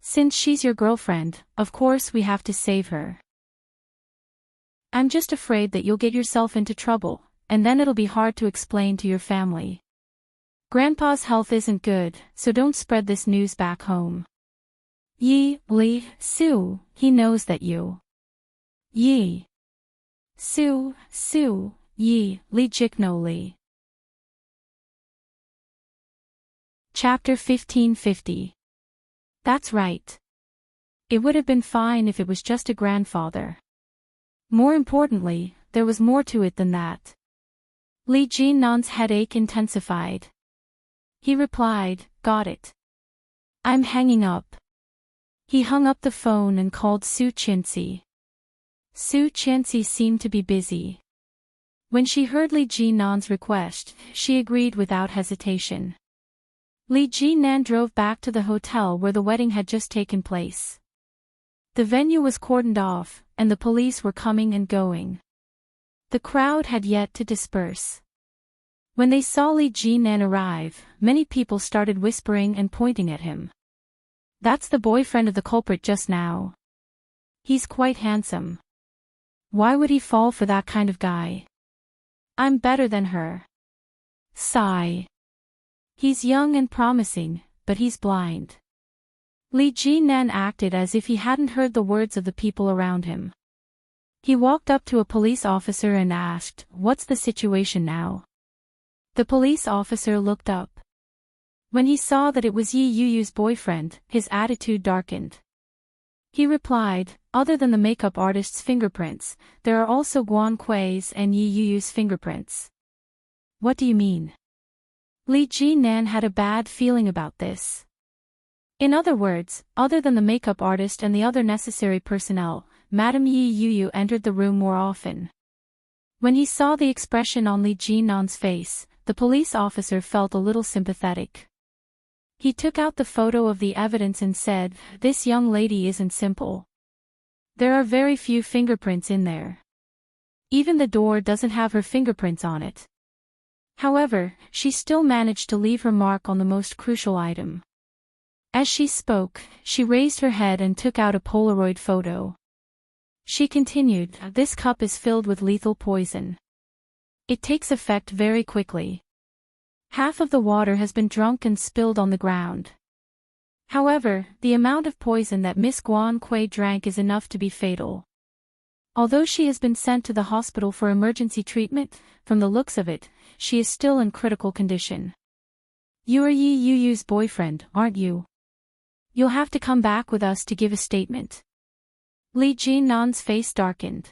Since she's your girlfriend, of course we have to save her. I'm just afraid that you'll get yourself into trouble, and then it'll be hard to explain to your family. Grandpa's health isn't good, so don't spread this news back home. Li, Su, he knows that you. Su, Li Jikno Li. Chapter 1550. That's right. It would have been fine if it was just a grandfather. More importantly, there was more to it than that. Li Jinnan's headache intensified. He replied, got it. I'm hanging up. He hung up the phone and called Su Qianxi. Su Qianxi seemed to be busy. When she heard Li Jinnan's request, she agreed without hesitation. Li Jinnan drove back to the hotel where the wedding had just taken place. The venue was cordoned off, and the police were coming and going. The crowd had yet to disperse. When they saw Li Jinnan arrive, many people started whispering and pointing at him. That's the boyfriend of the culprit just now. He's quite handsome. Why would he fall for that kind of guy? I'm better than her. Sigh. He's young and promising, but he's blind. Li Jinnan acted as if he hadn't heard the words of the people around him. He walked up to a police officer and asked, what's the situation now? The police officer looked up. When he saw that it was Yi Yu's boyfriend, his attitude darkened. He replied, other than the makeup artist's fingerprints, there are also Guan Kui's and Yi Yu's fingerprints. What do you mean? Li Jinan had a bad feeling about this. In other words, other than the makeup artist and the other necessary personnel, Madame Yi Yu entered the room more often. When he saw the expression on Li Jinnan's face, the police officer felt a little sympathetic. He took out the photo of the evidence and said, this young lady isn't simple. There are very few fingerprints in there. Even the door doesn't have her fingerprints on it. However, she still managed to leave her mark on the most crucial item. As she spoke, she raised her head and took out a Polaroid photo. She continued, this cup is filled with lethal poison. It takes effect very quickly. Half of the water has been drunk and spilled on the ground. However, the amount of poison that Miss Guan Kui drank is enough to be fatal. Although she has been sent to the hospital for emergency treatment, from the looks of it, she is still in critical condition. You are Yi Yu's boyfriend, aren't you? You'll have to come back with us to give a statement. Li Jinnan's face darkened.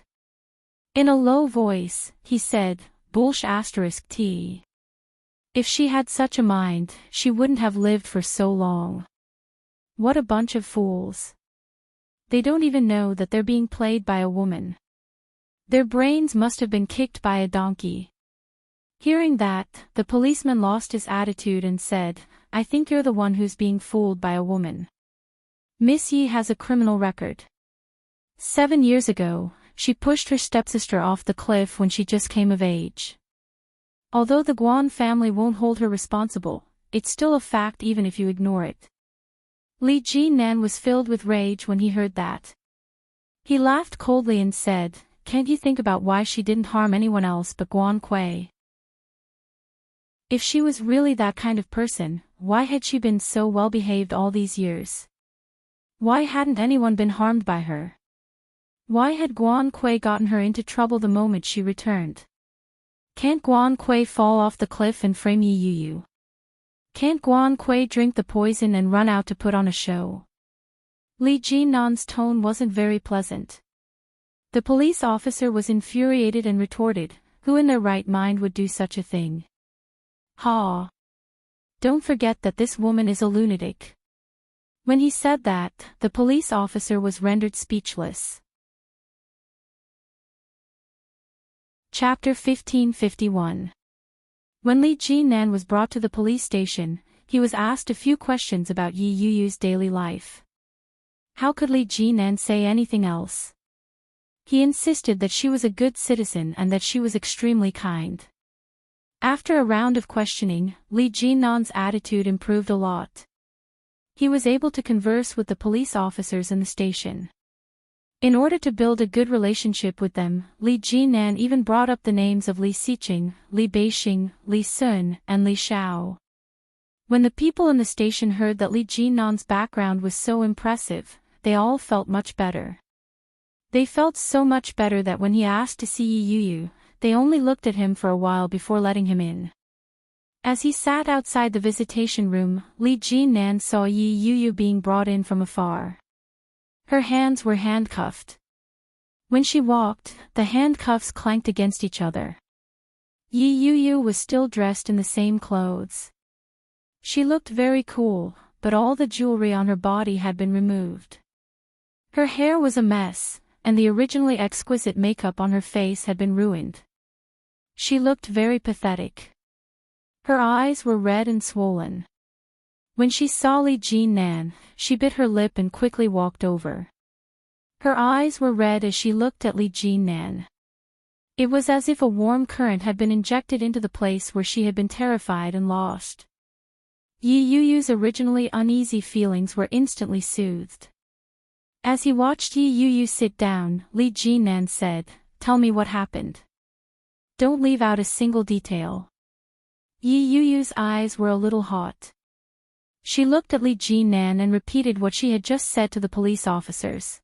In a low voice, he said, **T. If she had such a mind, she wouldn't have lived for so long. What a bunch of fools. They don't even know that they're being played by a woman. Their brains must have been kicked by a donkey. Hearing that, the policeman lost his attitude and said, I think you're the one who's being fooled by a woman. Miss Yi has a criminal record. 7 years ago, she pushed her stepsister off the cliff when she just came of age. Although the Guan family won't hold her responsible, it's still a fact even if you ignore it. Li Jinan was filled with rage when he heard that. He laughed coldly and said, can't you think about why she didn't harm anyone else but Guan Kui? If she was really that kind of person, why had she been so well behaved all these years? Why hadn't anyone been harmed by her? Why had Guan Kui gotten her into trouble the moment she returned? Can't Guan Kui fall off the cliff and frame Yi Yu? Can't Guan Kui drink the poison and run out to put on a show? Li Jinan's tone wasn't very pleasant. The police officer was infuriated and retorted, who in their right mind would do such a thing? Ha! Don't forget that this woman is a lunatic. When he said that, the police officer was rendered speechless. Chapter 1551. When Li Jinan was brought to the police station, he was asked a few questions about Yi Yu's daily life. How could Li Jinan say anything else? He insisted that she was a good citizen and that she was extremely kind. After a round of questioning, Li Jinan's attitude improved a lot. He was able to converse with the police officers in the station. In order to build a good relationship with them, Li Jinan even brought up the names of Li Xiqing, Li Beixing, Li Sun, and Li Xiao. When the people in the station heard that Li Jinan's background was so impressive, they all felt much better. They felt so much better that when he asked to see Yi Yu, they only looked at him for a while before letting him in. As he sat outside the visitation room, Li Jinan saw Yi Yu being brought in from afar. Her hands were handcuffed. When she walked, the handcuffs clanked against each other. Yi Yu was still dressed in the same clothes. She looked very cool, but all the jewelry on her body had been removed. Her hair was a mess, and the originally exquisite makeup on her face had been ruined. She looked very pathetic. Her eyes were red and swollen. When she saw Li Jinan, she bit her lip and quickly walked over. Her eyes were red as she looked at Li Jinan. It was as if a warm current had been injected into the place where she had been terrified and lost. Yi Yu's originally uneasy feelings were instantly soothed. As he watched Yi Yu sit down, Li Jinan said, "Tell me what happened. Don't leave out a single detail." Yi Yu's eyes were a little hot. She looked at Li Jinan and repeated what she had just said to the police officers.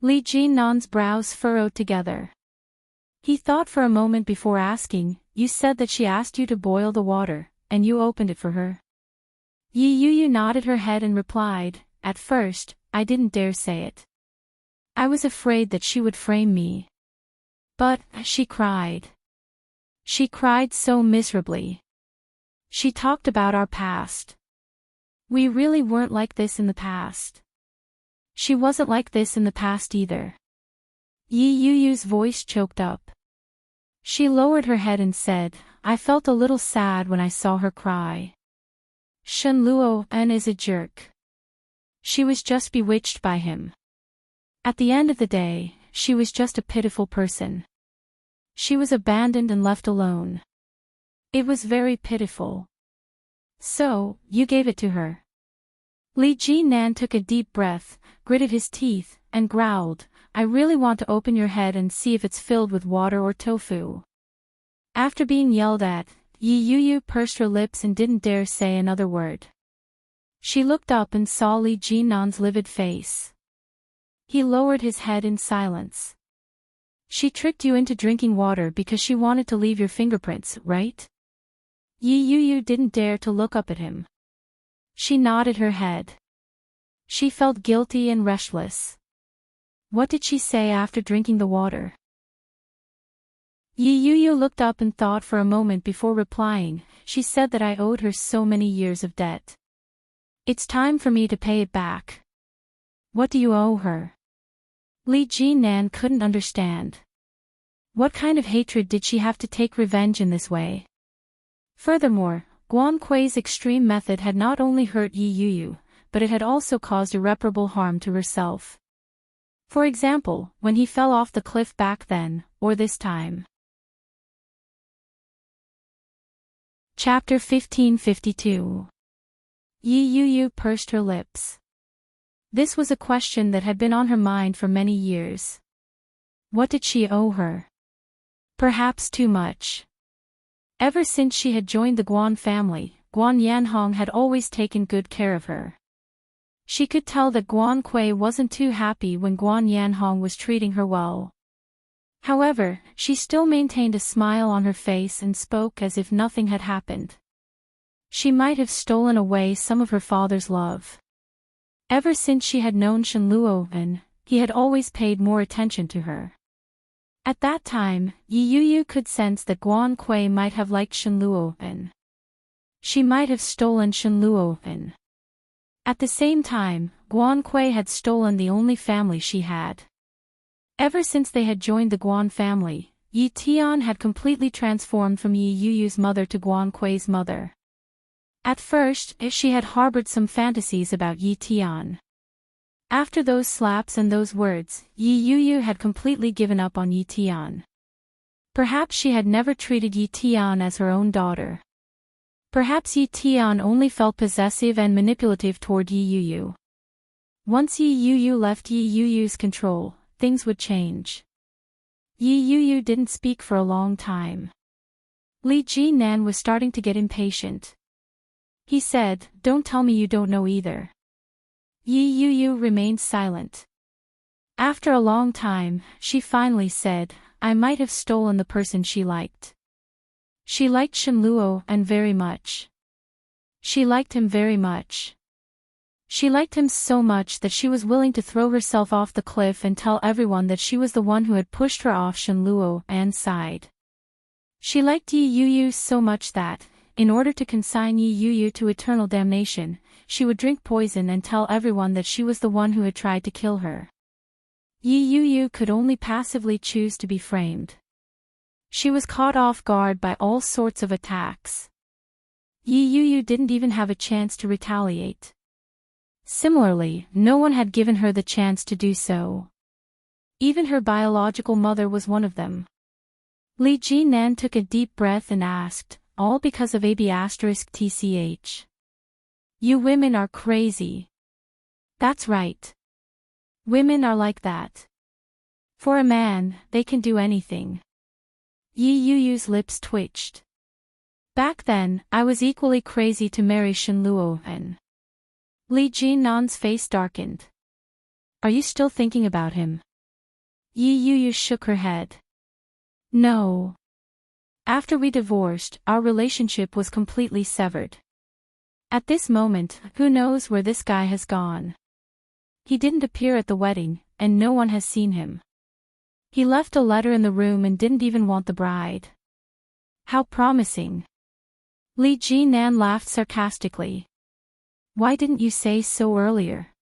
Li Jinan's brows furrowed together. He thought for a moment before asking, "You said that she asked you to boil the water, and you opened it for her?" Yi Yu nodded her head and replied, "At first, I didn't dare say it. I was afraid that she would frame me. But, she cried. She cried so miserably. She talked about our past. We really weren't like this in the past. She wasn't like this in the past either." Yi Yu's voice choked up. She lowered her head and said, "I felt a little sad when I saw her cry. Shen Luo-en is a jerk. She was just bewitched by him. At the end of the day, she was just a pitiful person. She was abandoned and left alone. It was very pitiful. So, you gave it to her." Li Jinan took a deep breath, gritted his teeth, and growled, "I really want to open your head and see if it's filled with water or tofu." After being yelled at, Yi Yu pursed her lips and didn't dare say another word. She looked up and saw Li Jinan's livid face. He lowered his head in silence. "She tricked you into drinking water because she wanted to leave your fingerprints, right?" Yi Yu didn't dare to look up at him. She nodded her head. She felt guilty and restless. What did she say after drinking the water? Yi Yu looked up and thought for a moment before replying. She said that I owed her so many years of debt. It's time for me to pay it back. What do you owe her? Li Jinan couldn't understand. What kind of hatred did she have to take revenge in this way? Furthermore, Guan Kui's extreme method had not only hurt Yi Yuyu, but it had also caused irreparable harm to herself. For example, when he fell off the cliff back then, or this time. Chapter 1552. Yi Yuyu pursed her lips. This was a question that had been on her mind for many years. What did she owe her? Perhaps too much. Ever since she had joined the Guan family, Guan Yanhong had always taken good care of her. She could tell that Guan Kui wasn't too happy when Guan Yanhong was treating her well. However, she still maintained a smile on her face and spoke as if nothing had happened. She might have stolen away some of her father's love. Ever since she had known Shen Luowen, he had always paid more attention to her. At that time, Yi Yuyu could sense that Guan Kui might have liked Shen Luowen. She might have stolen Shen Luowen. At the same time, Guan Kui had stolen the only family she had. Ever since they had joined the Guan family, Yi Tian had completely transformed from Yi Yuyu's mother to Guan Kui's mother. At first, she had harbored some fantasies about Yi Tian. After those slaps and those words, Yi Yuyu had completely given up on Yi Tian. Perhaps she had never treated Yi Tian as her own daughter. Perhaps Yi Tian only felt possessive and manipulative toward Yi Yuyu. Once Yi Yuyu left Yi Yuyu's control, things would change. Yi Yuyu didn't speak for a long time. Li Jinan was starting to get impatient. He said, "Don't tell me you don't know either." Yi Yuyu remained silent. After a long time, she finally said, "I might have stolen the person she liked." She liked Shen Luo and very much. She liked him very much. She liked him so much that she was willing to throw herself off the cliff and tell everyone that she was the one who had pushed her off Shen Luo and side. She liked Yi Yuyu so much that, in order to consign Yi Yuyu to eternal damnation, she would drink poison and tell everyone that she was the one who had tried to kill her. Yi Yuyu could only passively choose to be framed. She was caught off guard by all sorts of attacks. Yi Yuyu didn't even have a chance to retaliate. Similarly, no one had given her the chance to do so. Even her biological mother was one of them. Li Jinan took a deep breath and asked, "All because of AB*TCH. You women are crazy." That's right. Women are like that. For a man, they can do anything. Yi Yuyu's lips twitched. Back then, I was equally crazy to marry Shen Luowen. Li Jinan's face darkened. Are you still thinking about him? Yi Yuyu shook her head. No. After we divorced, our relationship was completely severed. At this moment, who knows where this guy has gone? He didn't appear at the wedding, and no one has seen him. He left a letter in the room and didn't even want the bride. How promising. Li Jinan laughed sarcastically. Why didn't you say so earlier?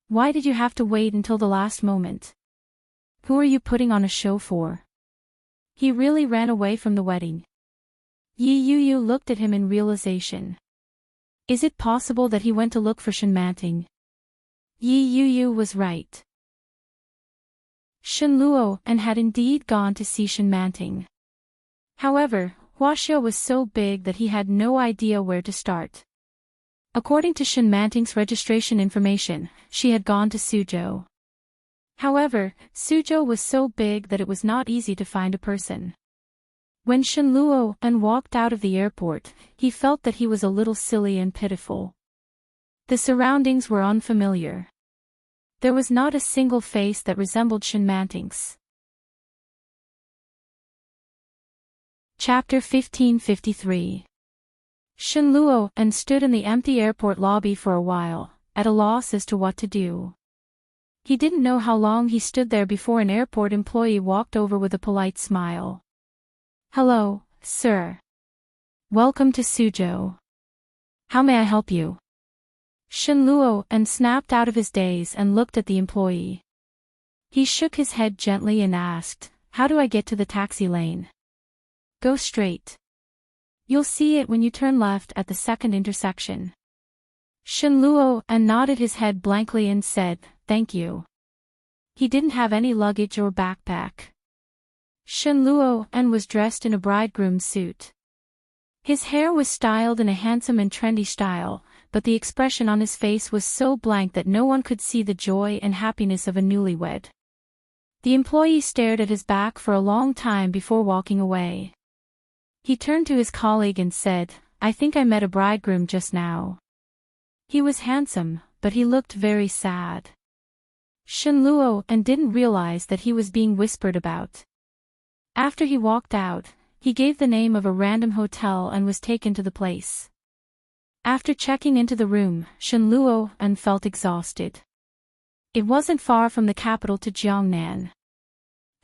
Why did you have to wait until the last moment? Who are you putting on a show for? He really ran away from the wedding. Yi Yuyu looked at him in realization. Is it possible that he went to look for Enchanting? Yi Yuyu was right. Shen Luowen had indeed gone to see Enchanting. However, Huaxia was so big that he had no idea where to start. According to Enchanting's registration information, she had gone to Suzhou. However, Suzhou was so big that it was not easy to find a person. When Shen Luowen walked out of the airport, he felt that he was a little silly and pitiful. The surroundings were unfamiliar. There was not a single face that resembled Enchanting's. Chapter 1553. Shen Luowen stood in the empty airport lobby for a while, at a loss as to what to do. He didn't know how long he stood there before an airport employee walked over with a polite smile. Hello, sir. Welcome to Suzhou. How may I help you? Shen Luo and snapped out of his daze and looked at the employee. He shook his head gently and asked, "How do I get to the taxi lane?" "Go straight. You'll see it when you turn left at the second intersection." Shen Luo and nodded his head blankly and said, "Thank you." He didn't have any luggage or backpack. Shen Luo and was dressed in a bridegroom's suit. His hair was styled in a handsome and trendy style, but the expression on his face was so blank that no one could see the joy and happiness of a newlywed. The employee stared at his back for a long time before walking away. He turned to his colleague and said, "I think I met a bridegroom just now." He was handsome, but he looked very sad. Shen Luo and didn't realize that he was being whispered about. After he walked out, he gave the name of a random hotel and was taken to the place. After checking into the room, Shen Luo and felt exhausted. It wasn't far from the capital to Jiangnan.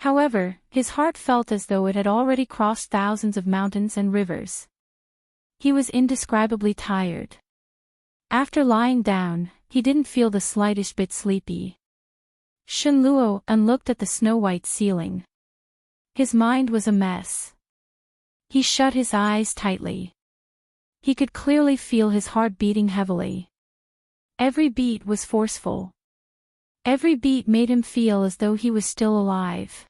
However, his heart felt as though it had already crossed thousands of mountains and rivers. He was indescribably tired. After lying down, he didn't feel the slightest bit sleepy. Shen Luo and looked at the snow-white ceiling. His mind was a mess. He shut his eyes tightly. He could clearly feel his heart beating heavily. Every beat was forceful. Every beat made him feel as though he was still alive.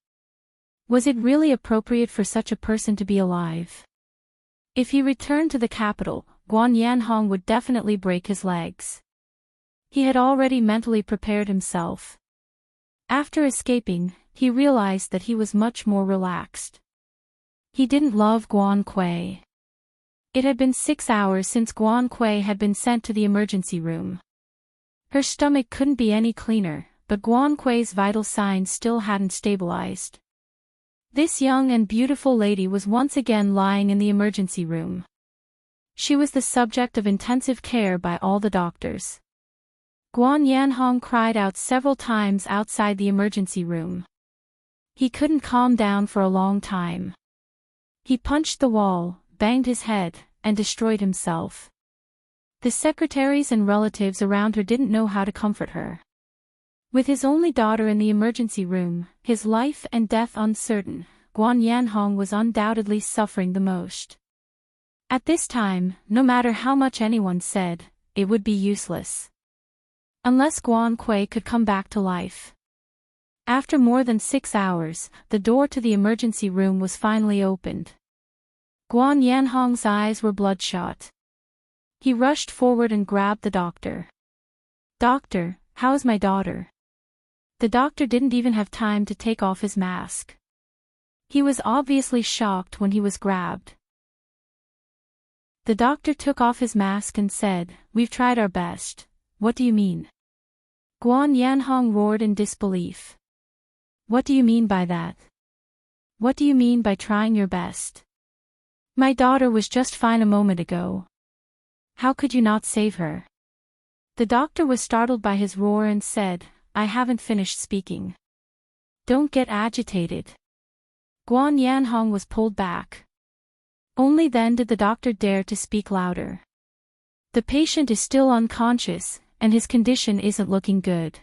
Was it really appropriate for such a person to be alive? If he returned to the capital, Guan Yanhong would definitely break his legs. He had already mentally prepared himself. After escaping, he realized that he was much more relaxed. He didn't love Guan Kui. It had been 6 hours since Guan Kui had been sent to the emergency room. Her stomach couldn't be any cleaner, but Guan Kui's vital signs still hadn't stabilized. This young and beautiful lady was once again lying in the emergency room. She was the subject of intensive care by all the doctors. Guan Yanhong cried out several times outside the emergency room. He couldn't calm down for a long time. He punched the wall, banged his head, and destroyed himself. The secretaries and relatives around her didn't know how to comfort her. With his only daughter in the emergency room, his life and death uncertain, Guan Yanhong was undoubtedly suffering the most. At this time, no matter how much anyone said, it would be useless. Unless Guan Kui could come back to life. After more than 6 hours, the door to the emergency room was finally opened. Guan Yanhong's eyes were bloodshot. He rushed forward and grabbed the doctor. "Doctor, how is my daughter?" The doctor didn't even have time to take off his mask. He was obviously shocked when he was grabbed. The doctor took off his mask and said, "We've tried our best." "What do you mean?" Guan Yanhong roared in disbelief. "What do you mean by that? What do you mean by trying your best? My daughter was just fine a moment ago. How could you not save her?" The doctor was startled by his roar and said, "I haven't finished speaking. Don't get agitated." Guan Yanhong was pulled back. Only then did the doctor dare to speak louder. "The patient is still unconscious, and his condition isn't looking good.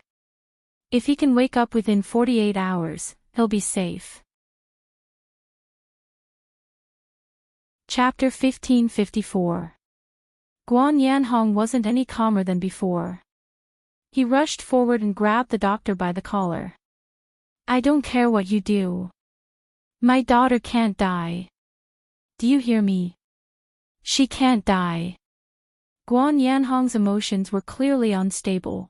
If he can wake up within 48 hours, he'll be safe." Chapter 1554. Guan Yanhong wasn't any calmer than before. He rushed forward and grabbed the doctor by the collar. "I don't care what you do. My daughter can't die. Do you hear me? She can't die." Guan Yanhong's emotions were clearly unstable.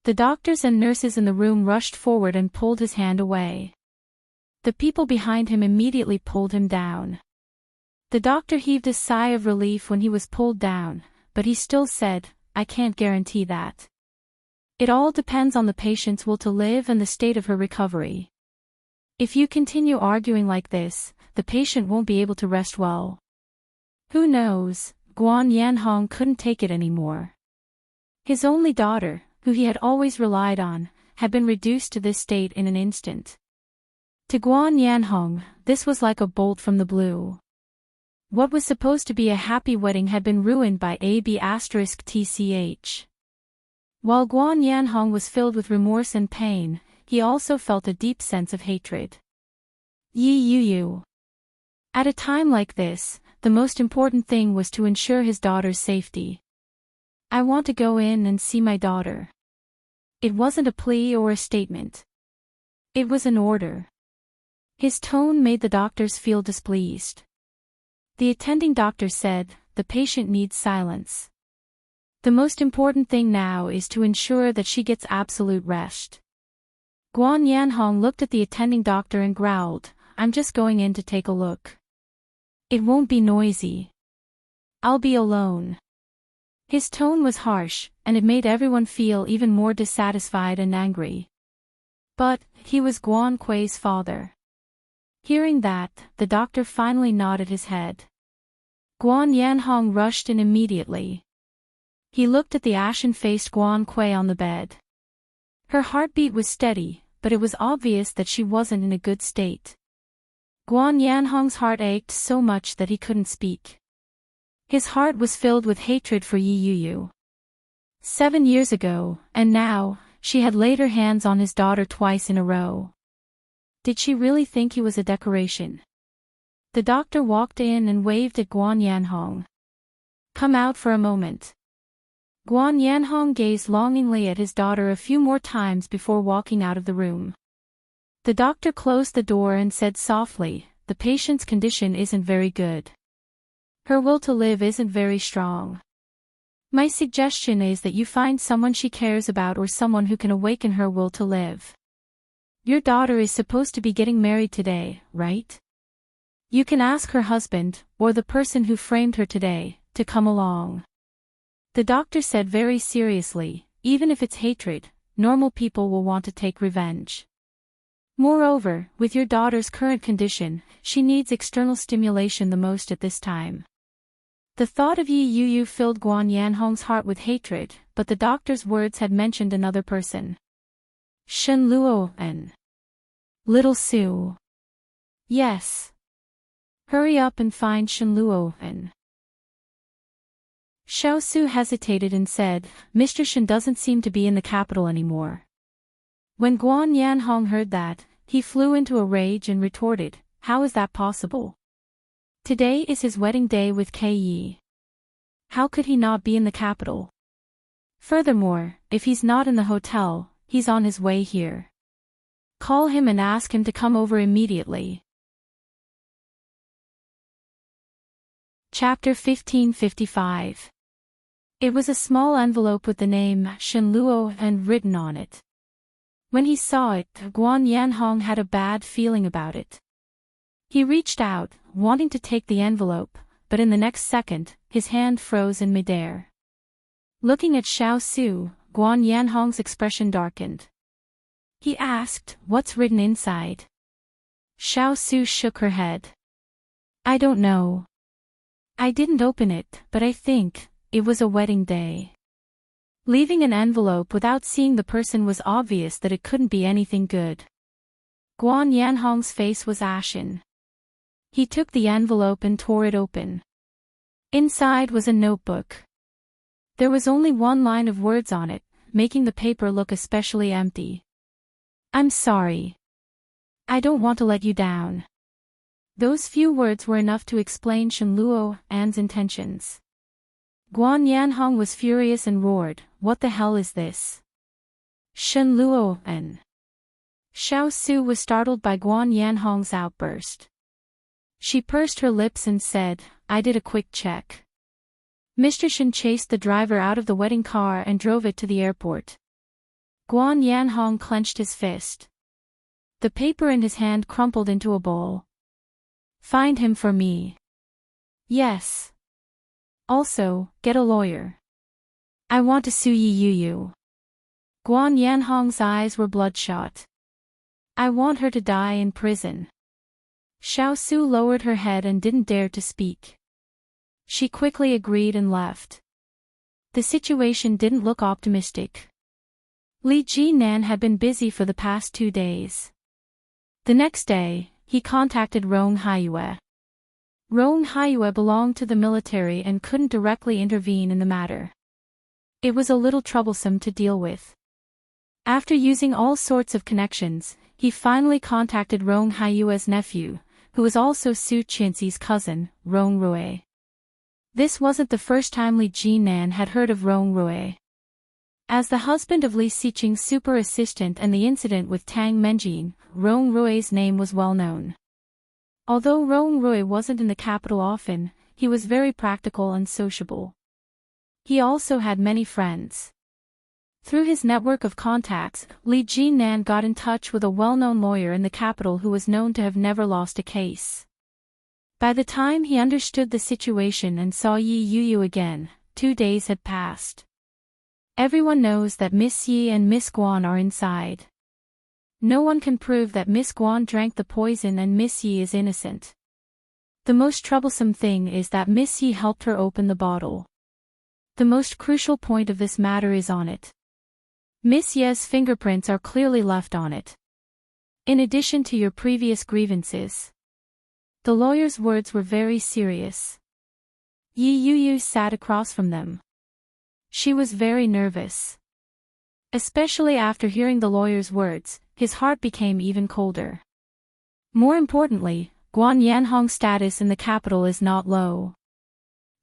The doctors and nurses in the room rushed forward and pulled his hand away. The people behind him immediately pulled him down. The doctor heaved a sigh of relief when he was pulled down, but he still said, "I can't guarantee that. It all depends on the patient's will to live and the state of her recovery. If you continue arguing like this, the patient won't be able to rest well." Who knows, Guan Yanhong couldn't take it anymore. His only daughter, who he had always relied on, had been reduced to this state in an instant. To Guan Yanhong, this was like a bolt from the blue. What was supposed to be a happy wedding had been ruined by AB*TCH. While Guan Yanhong was filled with remorse and pain, he also felt a deep sense of hatred. Yi Yu. At a time like this, the most important thing was to ensure his daughter's safety. I want to go in and see my daughter. It wasn't a plea or a statement. It was an order. His tone made the doctors feel displeased. The attending doctor said, "The patient needs silence. The most important thing now is to ensure that she gets absolute rest." Guan Yanhong looked at the attending doctor and growled, "I'm just going in to take a look. It won't be noisy. I'll be alone." His tone was harsh, and it made everyone feel even more dissatisfied and angry. But he was Guan Kui's father. Hearing that, the doctor finally nodded his head. Guan Yanhong rushed in immediately. He looked at the ashen-faced Guan Kui on the bed. Her heartbeat was steady, but it was obvious that she wasn't in a good state. Guan Yanhong's heart ached so much that he couldn't speak. His heart was filled with hatred for Yi Yu. 7 years ago, and now, she had laid her hands on his daughter twice in a row. Did she really think he was a decoration? The doctor walked in and waved at Guan Yanhong. "Come out for a moment." Guan Yanhong gazed longingly at his daughter a few more times before walking out of the room. The doctor closed the door and said softly, "The patient's condition isn't very good. Her will to live isn't very strong. My suggestion is that you find someone she cares about or someone who can awaken her will to live. Your daughter is supposed to be getting married today, right? You can ask her husband, or the person who framed her today, to come along." The doctor said very seriously, "Even if it's hatred, normal people will want to take revenge. Moreover, with your daughter's current condition, she needs external stimulation the most at this time." The thought of Yi Yu filled Guan Yanhong's heart with hatred, but the doctor's words had mentioned another person. Shen Luo. Little Su. Yes. Hurry up and find Shen Luo. Xiao Su hesitated and said, "Mr. Shen doesn't seem to be in the capital anymore." When Guan Yanhong heard that, he flew into a rage and retorted, "How is that possible? Today is his wedding day with Kei Yi. How could he not be in the capital? Furthermore, if he's not in the hotel, he's on his way here. Call him and ask him to come over immediately." Chapter 1555. It was a small envelope with the name Shen Luo written on it. When he saw it, Guan Yanhong had a bad feeling about it. He reached out, wanting to take the envelope, but in the next second, his hand froze in midair. Looking at Xiao Su, Guan Yanhong's expression darkened. He asked, "What's written inside?" Xiao Su shook her head. "I don't know. I didn't open it, but I think it was a wedding day." Leaving an envelope without seeing the person was obvious that it couldn't be anything good. Guan Yanhong's face was ashen. He took the envelope and tore it open. Inside was a notebook. There was only one line of words on it, making the paper look especially empty. "I'm sorry. I don't want to let you down." Those few words were enough to explain Shen Luo An's intentions. Guan Yanhong was furious and roared, "What the hell is this? Shen Luo An." Xiao Su was startled by Guan Yanhong's outburst. She pursed her lips and said, "I did a quick check." Mr. Shen chased the driver out of the wedding car and drove it to the airport. Guan Yanhong clenched his fist. The paper in his hand crumpled into a ball. "Find him for me." "Yes. Also, get a lawyer. I want to sue Yi Yu." Guan Yanhong's eyes were bloodshot. "I want her to die in prison." Xiao Su lowered her head and didn't dare to speak. She quickly agreed and left. The situation didn't look optimistic. Li Jinan had been busy for the past 2 days. The next day, he contacted Rong Haiyue. Roan Hyue belonged to the military and couldn't directly intervene in the matter. It was a little troublesome to deal with. After using all sorts of connections, he finally contacted Roan Hyue's nephew, who was also Su Qianxi's cousin, Roan Rui. This wasn't the first time Li Jinan had heard of Roan Rui. As the husband of Li Xiqing's super assistant and the incident with Tang Menjin, Roan Rui's name was well known. Although Roan Rui wasn't in the capital often, he was very practical and sociable. He also had many friends. Through his network of contacts, Li Jinan got in touch with a well-known lawyer in the capital who was known to have never lost a case. By the time he understood the situation and saw Yi Yuyu again, 2 days had passed. Everyone knows that Miss Yi and Miss Guan are inside. No one can prove that Miss Guan drank the poison and Miss Yi is innocent. The most troublesome thing is that Miss Yi helped her open the bottle. The most crucial point of this matter is on it. Miss Ye's fingerprints are clearly left on it. In addition to your previous grievances. The lawyer's words were very serious. Yi Yuyu sat across from them. She was very nervous. Especially after hearing the lawyer's words, his heart became even colder. More importantly, Guan Yanhong's status in the capital is not low.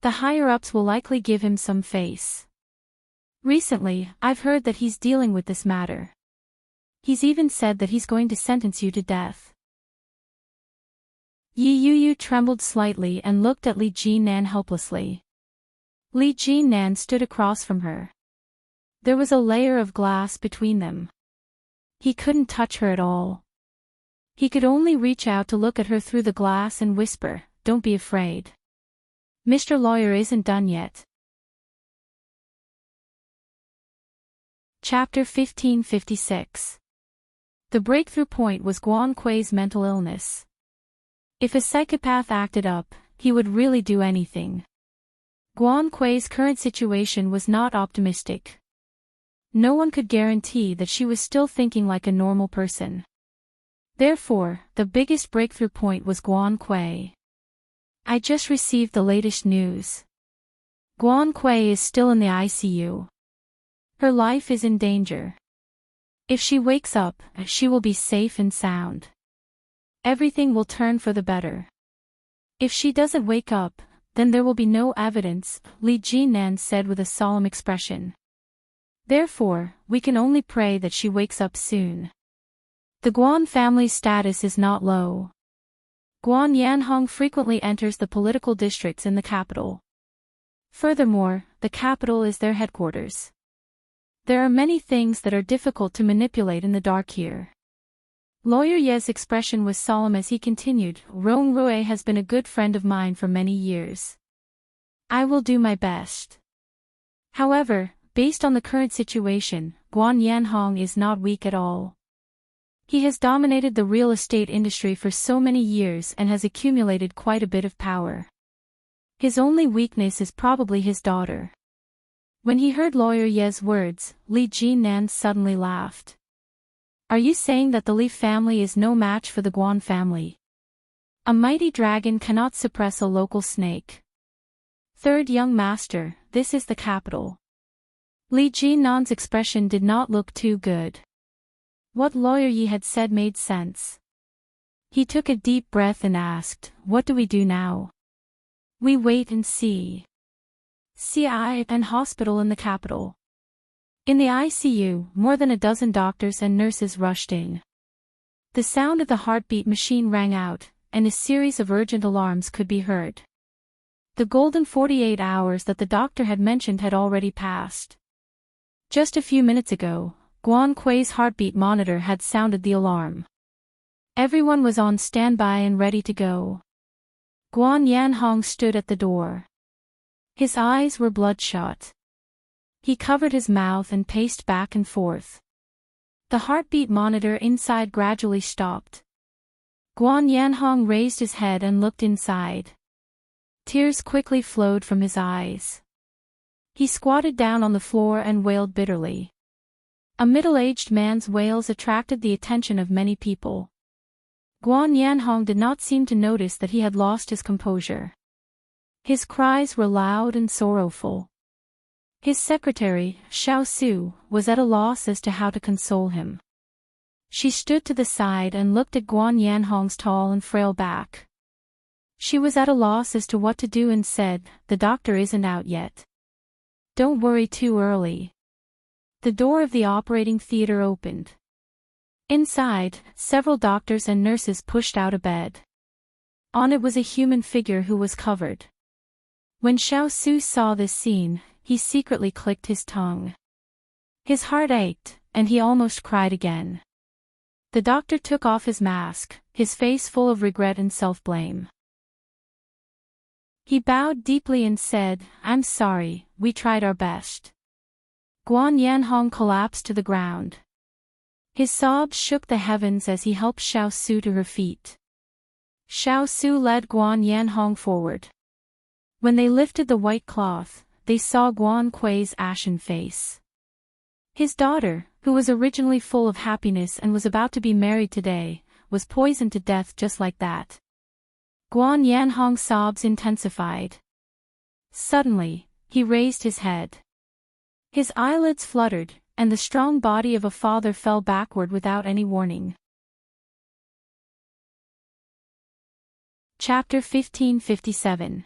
The higher-ups will likely give him some face. Recently, I've heard that he's dealing with this matter. He's even said that he's going to sentence you to death. Yi Yuyu trembled slightly and looked at Li Jinan helplessly. Li Jinan stood across from her. There was a layer of glass between them. He couldn't touch her at all. He could only reach out to look at her through the glass and whisper, "Don't be afraid. Mr. Lawyer isn't done yet." Chapter 1556. The breakthrough point was Guan Kui's mental illness. If a psychopath acted up, he would really do anything. Guan Kui's current situation was not optimistic. No one could guarantee that she was still thinking like a normal person. Therefore, the biggest breakthrough point was Guan Kui. I just received the latest news. Guan Kui is still in the ICU. Her life is in danger. If she wakes up, she will be safe and sound. Everything will turn for the better. If she doesn't wake up, then there will be no evidence, Li Jinan said with a solemn expression. Therefore, we can only pray that she wakes up soon. The Guan family's status is not low. Guan Yanhong frequently enters the political districts in the capital. Furthermore, the capital is their headquarters. There are many things that are difficult to manipulate in the dark here. Lawyer Ye's expression was solemn as he continued, Roan Rui has been a good friend of mine for many years. I will do my best. However, based on the current situation, Guan Yanhong is not weak at all. He has dominated the real estate industry for so many years and has accumulated quite a bit of power. His only weakness is probably his daughter. When he heard Lawyer Ye's words, Li Jinan suddenly laughed. Are you saying that the Li family is no match for the Guan family? A mighty dragon cannot suppress a local snake. Third young master, this is the capital. Li Jinan's expression did not look too good. What Lawyer Yi had said made sense. He took a deep breath and asked, what do we do now? We wait and see. An hospital in the capital. In the ICU, more than a dozen doctors and nurses rushed in. The sound of the heartbeat machine rang out, and a series of urgent alarms could be heard. The golden 48 hours that the doctor had mentioned had already passed. Just a few minutes ago, Guan Kui's heartbeat monitor had sounded the alarm. Everyone was on standby and ready to go. Guan Yanhong stood at the door. His eyes were bloodshot. He covered his mouth and paced back and forth. The heartbeat monitor inside gradually stopped. Guan Yanhong raised his head and looked inside. Tears quickly flowed from his eyes. He squatted down on the floor and wailed bitterly. A middle-aged man's wails attracted the attention of many people. Guan Yanhong did not seem to notice that he had lost his composure. His cries were loud and sorrowful. His secretary, Xiao Su, was at a loss as to how to console him. She stood to the side and looked at Guan Yanhong's tall and frail back. She was at a loss as to what to do and said, "The doctor isn't out yet. Don't worry too early." The door of the operating theater opened. Inside, several doctors and nurses pushed out a bed. On it was a human figure who was covered. When Xiao Su saw this scene, he secretly clicked his tongue. His heart ached, and he almost cried again. The doctor took off his mask, his face full of regret and self-blame. He bowed deeply and said, "I'm sorry, we tried our best." Guan Yanhong collapsed to the ground. His sobs shook the heavens as he helped Xiao Su to her feet. Xiao Su led Guan Yanhong forward. When they lifted the white cloth, they saw Guan Kui's ashen face. His daughter, who was originally full of happiness and was about to be married today, was poisoned to death just like that. Guan Yanhong's sobs intensified. Suddenly, he raised his head. His eyelids fluttered, and the strong body of a father fell backward without any warning. Chapter 1557.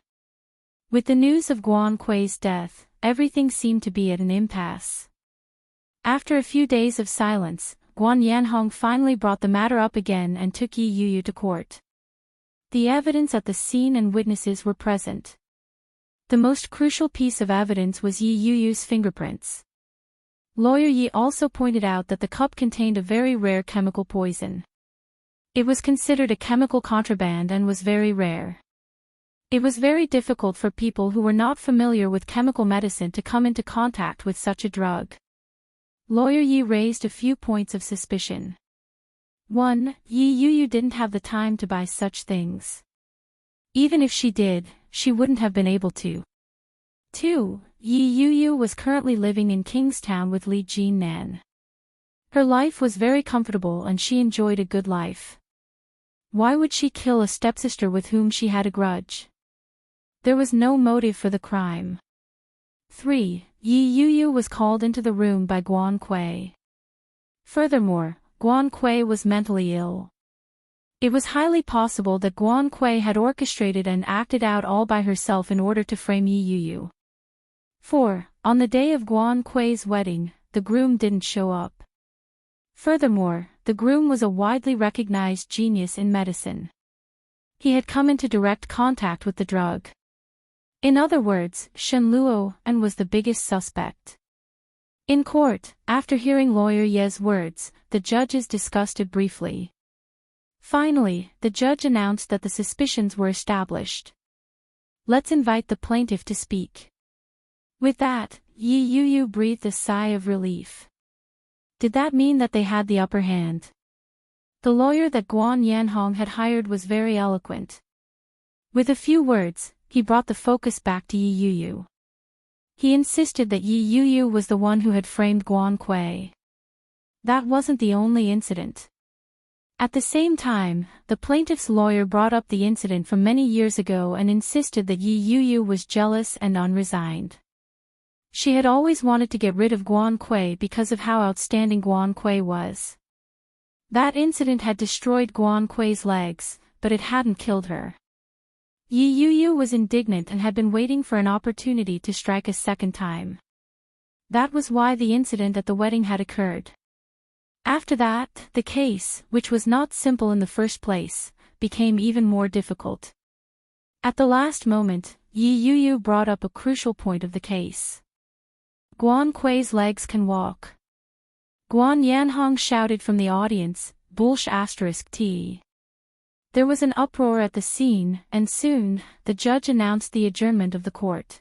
With the news of Guan Kui's death, everything seemed to be at an impasse. After a few days of silence, Guan Yanhong finally brought the matter up again and took Yi Yuyu to court. The evidence at the scene and witnesses were present. The most crucial piece of evidence was Yi Yuyu's fingerprints. Lawyer Yi also pointed out that the cup contained a very rare chemical poison. It was considered a chemical contraband and was very rare. It was very difficult for people who were not familiar with chemical medicine to come into contact with such a drug. Lawyer Yi raised a few points of suspicion. 1. Yi Yuyu didn't have the time to buy such things. Even if she did, she wouldn't have been able to. 2. Yi Yuyu was currently living in Kingstown with Li Jinnan. Her life was very comfortable and she enjoyed a good life. Why would she kill a stepsister with whom she had a grudge? There was no motive for the crime. 3. Yi Yuyu was called into the room by Guan Kui. Furthermore, Guan Kui was mentally ill. It was highly possible that Guan Kui had orchestrated and acted out all by herself in order to frame Yi Yuyu. 4. On the day of Guan Kui's wedding, the groom didn't show up. Furthermore, the groom was a widely recognized genius in medicine. He had come into direct contact with the drug. In other words, Shen Luo and was the biggest suspect. In court, after hearing Lawyer Ye's words, the judges discussed it briefly. Finally, the judge announced that the suspicions were established. Let's invite the plaintiff to speak. With that, Yi Yuyu breathed a sigh of relief. Did that mean that they had the upper hand? The lawyer that Guan Yanhong had hired was very eloquent. With a few words, he brought the focus back to Yi Yuyu. He insisted that Yi Yuyu was the one who had framed Guan Kui. That wasn't the only incident. At the same time, the plaintiff's lawyer brought up the incident from many years ago and insisted that Yi Yuyu was jealous and unresigned. She had always wanted to get rid of Guan Kui because of how outstanding Guan Kui was. That incident had destroyed Guan Kui's legs, but it hadn't killed her. Yi Yuyu was indignant and had been waiting for an opportunity to strike a second time. That was why the incident at the wedding had occurred. After that, the case, which was not simple in the first place, became even more difficult. At the last moment, Yi Yuyu brought up a crucial point of the case. Guan Kui's legs can walk. Guan Yanhong shouted from the audience, **T. There was an uproar at the scene, and soon, the judge announced the adjournment of the court.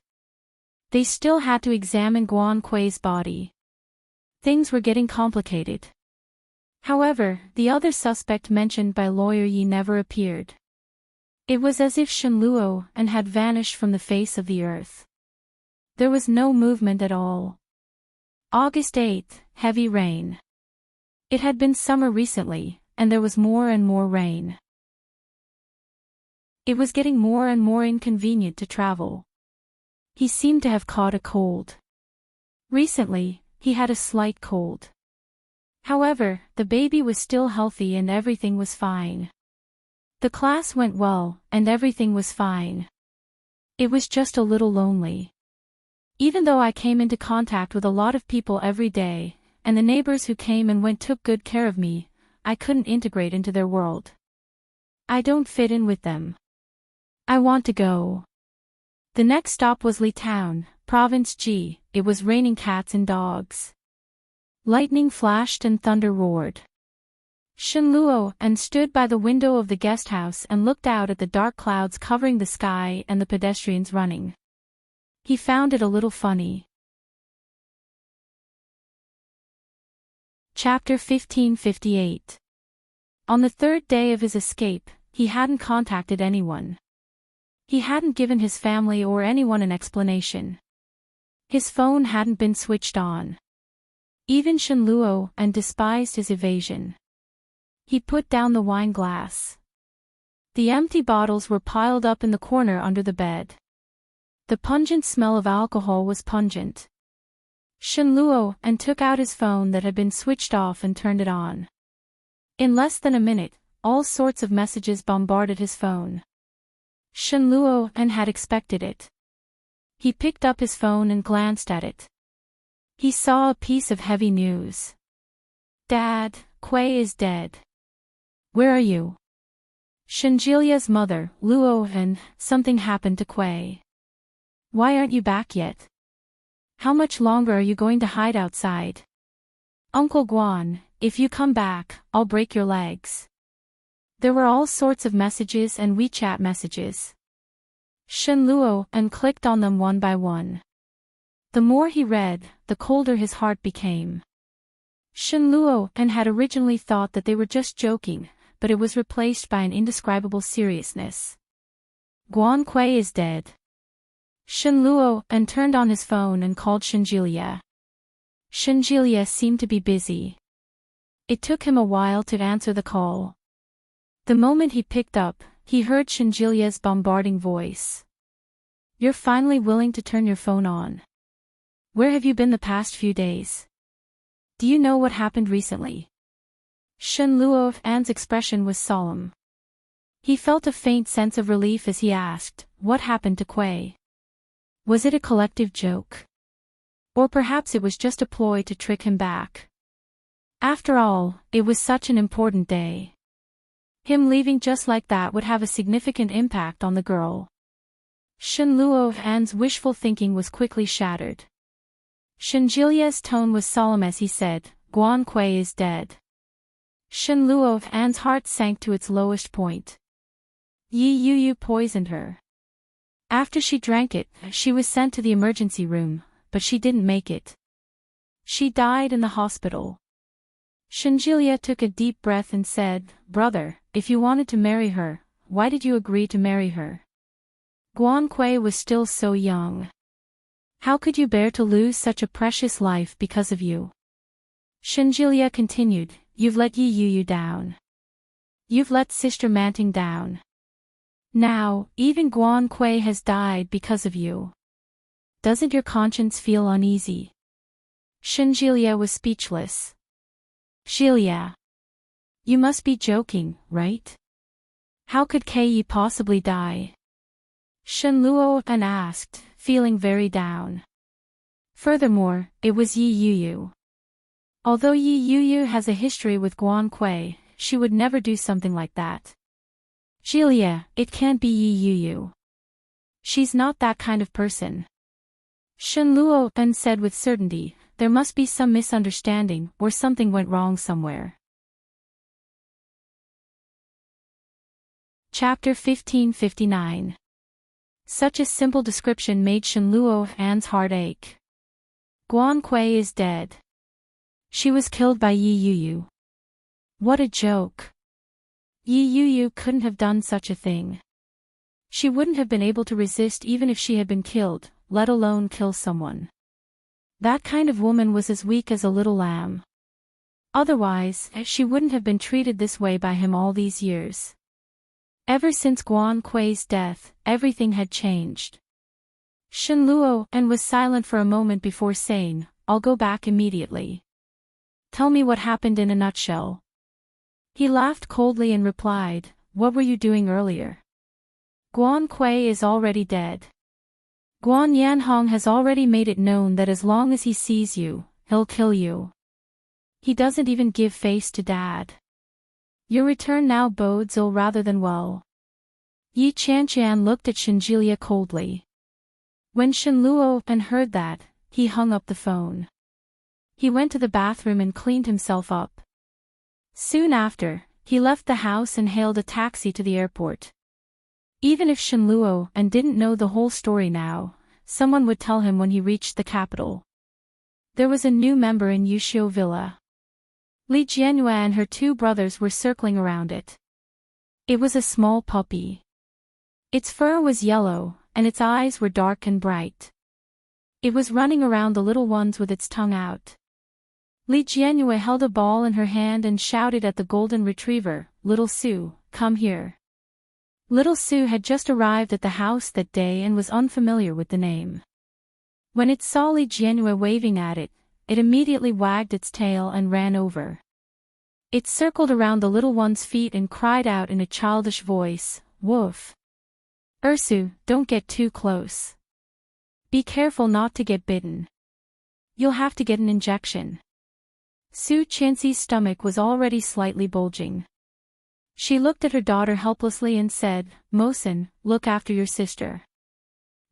They still had to examine Guan Kui's body. Things were getting complicated. However, the other suspect mentioned by Lawyer Yi never appeared. It was as if Shen Luo and had vanished from the face of the earth. There was no movement at all. August 8, heavy rain. It had been summer recently, and there was more and more rain. It was getting more and more inconvenient to travel. He seemed to have caught a cold. Recently, he had a slight cold. However, the baby was still healthy and everything was fine. The class went well, and everything was fine. It was just a little lonely. Even though I came into contact with a lot of people every day, and the neighbors who came and went took good care of me, I couldn't integrate into their world. I don't fit in with them. I want to go. The next stop was Li Town, Province G. It was raining cats and dogs. Lightning flashed and thunder roared. Shen Luo and stood by the window of the guest house and looked out at the dark clouds covering the sky and the pedestrians running. He found it a little funny. Chapter 1558. On the third day of his escape, he hadn't contacted anyone. He hadn't given his family or anyone an explanation. His phone hadn't been switched on. Even Shen Luo and despised his evasion. He put down the wine glass. The empty bottles were piled up in the corner under the bed. The pungent smell of alcohol was pungent. Shen Luo and took out his phone that had been switched off and turned it on. In less than a minute, all sorts of messages bombarded his phone. Shen Luo and had expected it. He picked up his phone and glanced at it. He saw a piece of heavy news. Dad, Kuei is dead. Where are you? Shenjilia's mother, Luo, and something happened to Kuei. Why aren't you back yet? How much longer are you going to hide outside? Uncle Guan, if you come back, I'll break your legs. There were all sorts of messages and WeChat messages. Shen Luo and clicked on them one by one. The more he read, the colder his heart became. Shen Luo and had originally thought that they were just joking, but it was replaced by an indescribable seriousness. Guan Kuei is dead. Shen Luo and turned on his phone and called Shenjilia. Shenjilia seemed to be busy. It took him a while to answer the call. The moment he picked up, he heard Shenjilia's bombarding voice. You're finally willing to turn your phone on. Where have you been the past few days? Do you know what happened recently? Shen Luo's expression was solemn. He felt a faint sense of relief as he asked, what happened to Kuei? Was it a collective joke? Or perhaps it was just a ploy to trick him back. After all, it was such an important day. Him leaving just like that would have a significant impact on the girl. Shen Luo's wishful thinking was quickly shattered. Shenjilia's tone was solemn as he said, Guan Kuei is dead. Shen Luo's heart sank to its lowest point. Yi Yuyu poisoned her. After she drank it, she was sent to the emergency room, but she didn't make it. She died in the hospital. Shenjilia took a deep breath and said, Brother, if you wanted to marry her, why did you agree to marry her? Guan Kuei was still so young. How could you bear to lose such a precious life because of you? Shenjilia continued, You've let Yi Yuyu down. You've let Sister Manting down. Now, even Guan Kuei has died because of you. Doesn't your conscience feel uneasy? Shenjilia was speechless. Jilia. You must be joking, right? How could Kei possibly die? Shen Luo asked, feeling very down. Furthermore, it was Yi Yuyu. Although Yi Yuyu has a history with Guan Kuei, she would never do something like that. Jilia, it can't be Yi Yuyu. She's not that kind of person. Shen Luo said with certainty, there must be some misunderstanding or something went wrong somewhere. Chapter 1559. Such a simple description made Shen Luo's heart ache. Guan Kuei is dead. She was killed by Yi Yuyu. What a joke. Yi Yuyu couldn't have done such a thing. She wouldn't have been able to resist even if she had been killed, let alone kill someone. That kind of woman was as weak as a little lamb. Otherwise, she wouldn't have been treated this way by him all these years. Ever since Guan Kui's death, everything had changed. Shen Luo and was silent for a moment before saying, "I'll go back immediately. Tell me what happened in a nutshell." He laughed coldly and replied, "What were you doing earlier? Guan Kui is already dead. Guan Yanhong has already made it known that as long as he sees you, he'll kill you. He doesn't even give face to Dad. Your return now bodes ill rather than well." Yi Chanqian looked at Shinjilia coldly. When Shen Luo heard that, he hung up the phone. He went to the bathroom and cleaned himself up. Soon after, he left the house and hailed a taxi to the airport. Even if Shen Luo didn't know the whole story now, someone would tell him when he reached the capital. There was a new member in Yuxiu Villa. Li Jianyue and her two brothers were circling around it. It was a small puppy. Its fur was yellow, and its eyes were dark and bright. It was running around the little ones with its tongue out. Li Jianyue held a ball in her hand and shouted at the golden retriever, "Little Sue, come here." Little Sue had just arrived at the house that day and was unfamiliar with the name. When it saw Li Jianyue waving at it, it immediately wagged its tail and ran over. It circled around the little one's feet and cried out in a childish voice, "Woof. Ursu, don't get too close. Be careful not to get bitten. You'll have to get an injection." Su Qianxi's stomach was already slightly bulging. She looked at her daughter helplessly and said, "Mosen, look after your sister."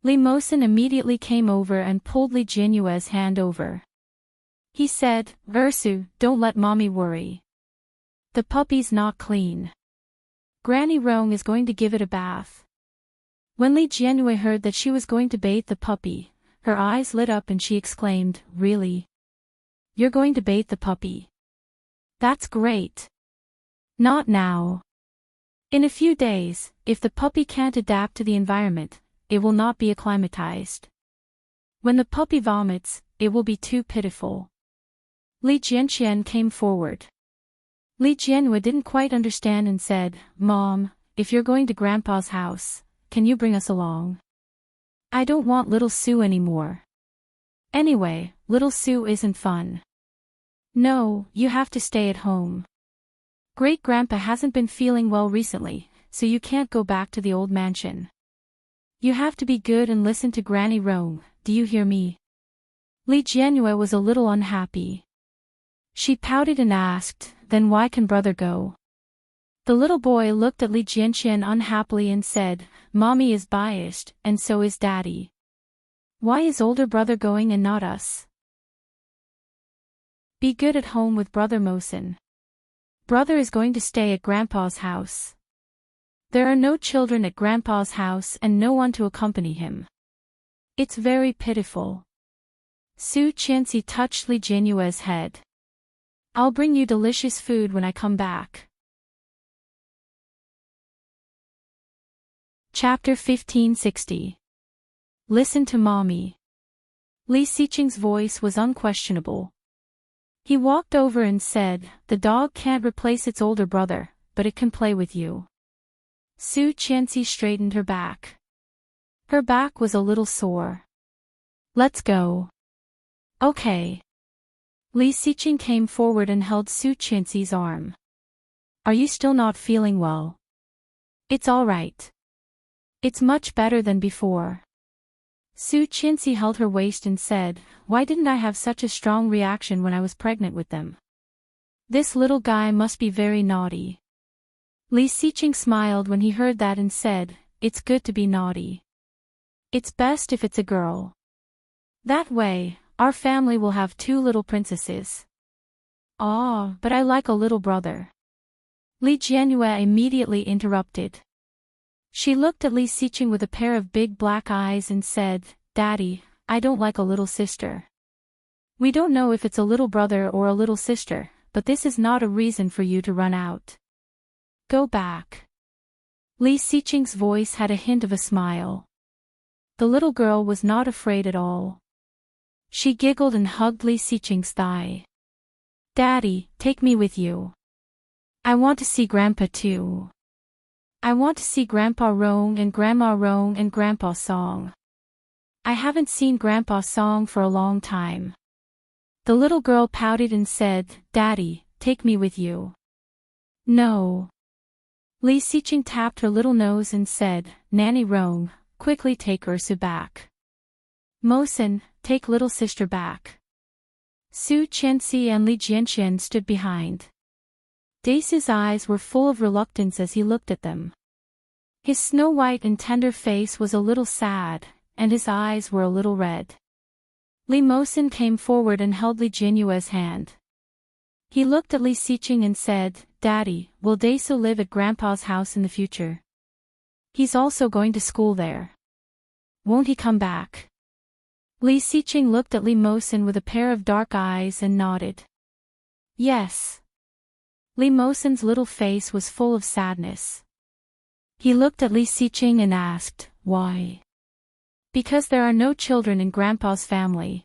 Li Mosen immediately came over and pulled Li Jianyue's hand over. He said, "Ursu, don't let mommy worry. The puppy's not clean. Granny Rong is going to give it a bath." When Li Jianyue heard that she was going to bathe the puppy, her eyes lit up and she exclaimed, "Really? You're going to bathe the puppy? That's great." "Not now. In a few days, if the puppy can't adapt to the environment, it will not be acclimatized. When the puppy vomits, it will be too pitiful." Li Jianqian came forward. Li Jianyue didn't quite understand and said, "Mom, if you're going to Grandpa's house, can you bring us along? I don't want little Sue anymore. Anyway, little Sue isn't fun. No, you have to stay at home. Great-grandpa hasn't been feeling well recently, so you can't go back to the old mansion. You have to be good and listen to Granny Rong, do you hear me?" Li Jianyue was a little unhappy. She pouted and asked, "Then why can brother go?" The little boy looked at Li Jianqian unhappily and said, "Mommy is biased, and so is Daddy. Why is older brother going and not us? Be good at home with brother Mosen. Brother is going to stay at Grandpa's house. There are no children at Grandpa's house and no one to accompany him. It's very pitiful." Su Qianxi touched Li Jianyue's head. "I'll bring you delicious food when I come back." Chapter 1560. Listen to Mommy. Li Xiqing's voice was unquestionable. He walked over and said, "The dog can't replace its older brother, but it can play with you." Su Qianxi straightened her back. Her back was a little sore. "Let's go." "Okay." Li Xiqing came forward and held Su Qianxi's arm. "Are you still not feeling well?" "It's all right. It's much better than before." Su Qianxi held her waist and said, "Why didn't I have such a strong reaction when I was pregnant with them? This little guy must be very naughty." Li Xiqing smiled when he heard that and said, "It's good to be naughty. It's best if it's a girl. That way, our family will have two little princesses." "Ah, but I like a little brother." Li Jianyue immediately interrupted. She looked at Li Xiqing with a pair of big black eyes and said, "Daddy, I don't like a little sister. We don't know if it's a little brother or a little sister, but this is not a reason for you to run out. Go back." Li Xiqing's voice had a hint of a smile. The little girl was not afraid at all. She giggled and hugged Li Xiqing's thigh. Daddy, take me with you. I want to see Grandpa too. I want to see Grandpa Rong and Grandma Rong and Grandpa Song. I haven't seen Grandpa Song for a long time. The little girl pouted and said, Daddy, take me with you. No. Li Xiqing tapped her little nose and said, Nanny Rong, quickly take Ursu back. Mosen, take little sister back. Su Qianxi and Li Jianxian stood behind. Dace's eyes were full of reluctance as he looked at them. His snow-white and tender face was a little sad, and his eyes were a little red. Li Mosen came forward and held Li Jianyue's hand. He looked at Li Xiqing and said, Daddy, will Dace live at Grandpa's house in the future? He's also going to school there. Won't he come back? Li Xiqing looked at Li Mosen with a pair of dark eyes and nodded. Yes. Li Mosen's little face was full of sadness. He looked at Li Xiqing and asked, Why? Because there are no children in Grandpa's family.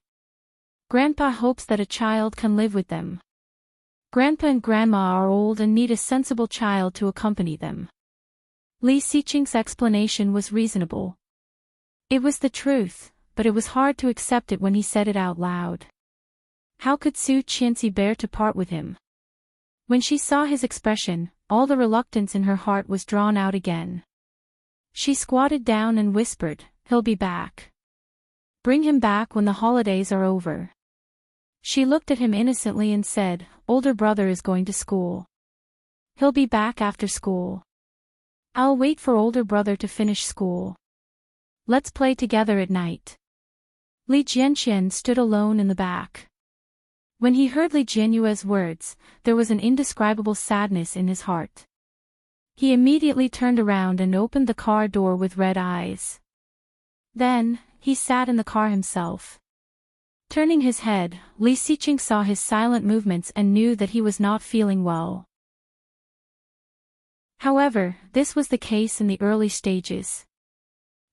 Grandpa hopes that a child can live with them. Grandpa and Grandma are old and need a sensible child to accompany them. Li Xiqing's explanation was reasonable. It was the truth, but it was hard to accept it when he said it out loud. How could Su Qianxi bear to part with him? When she saw his expression, all the reluctance in her heart was drawn out again. She squatted down and whispered, He'll be back. Bring him back when the holidays are over. She looked at him innocently and said, Older brother is going to school. He'll be back after school. I'll wait for older brother to finish school. Let's play together at night. Li Jianxian stood alone in the back. When he heard Li Jianyue's words, there was an indescribable sadness in his heart. He immediately turned around and opened the car door with red eyes. Then, he sat in the car himself. Turning his head, Li Xiqing saw his silent movements and knew that he was not feeling well. However, this was the case in the early stages.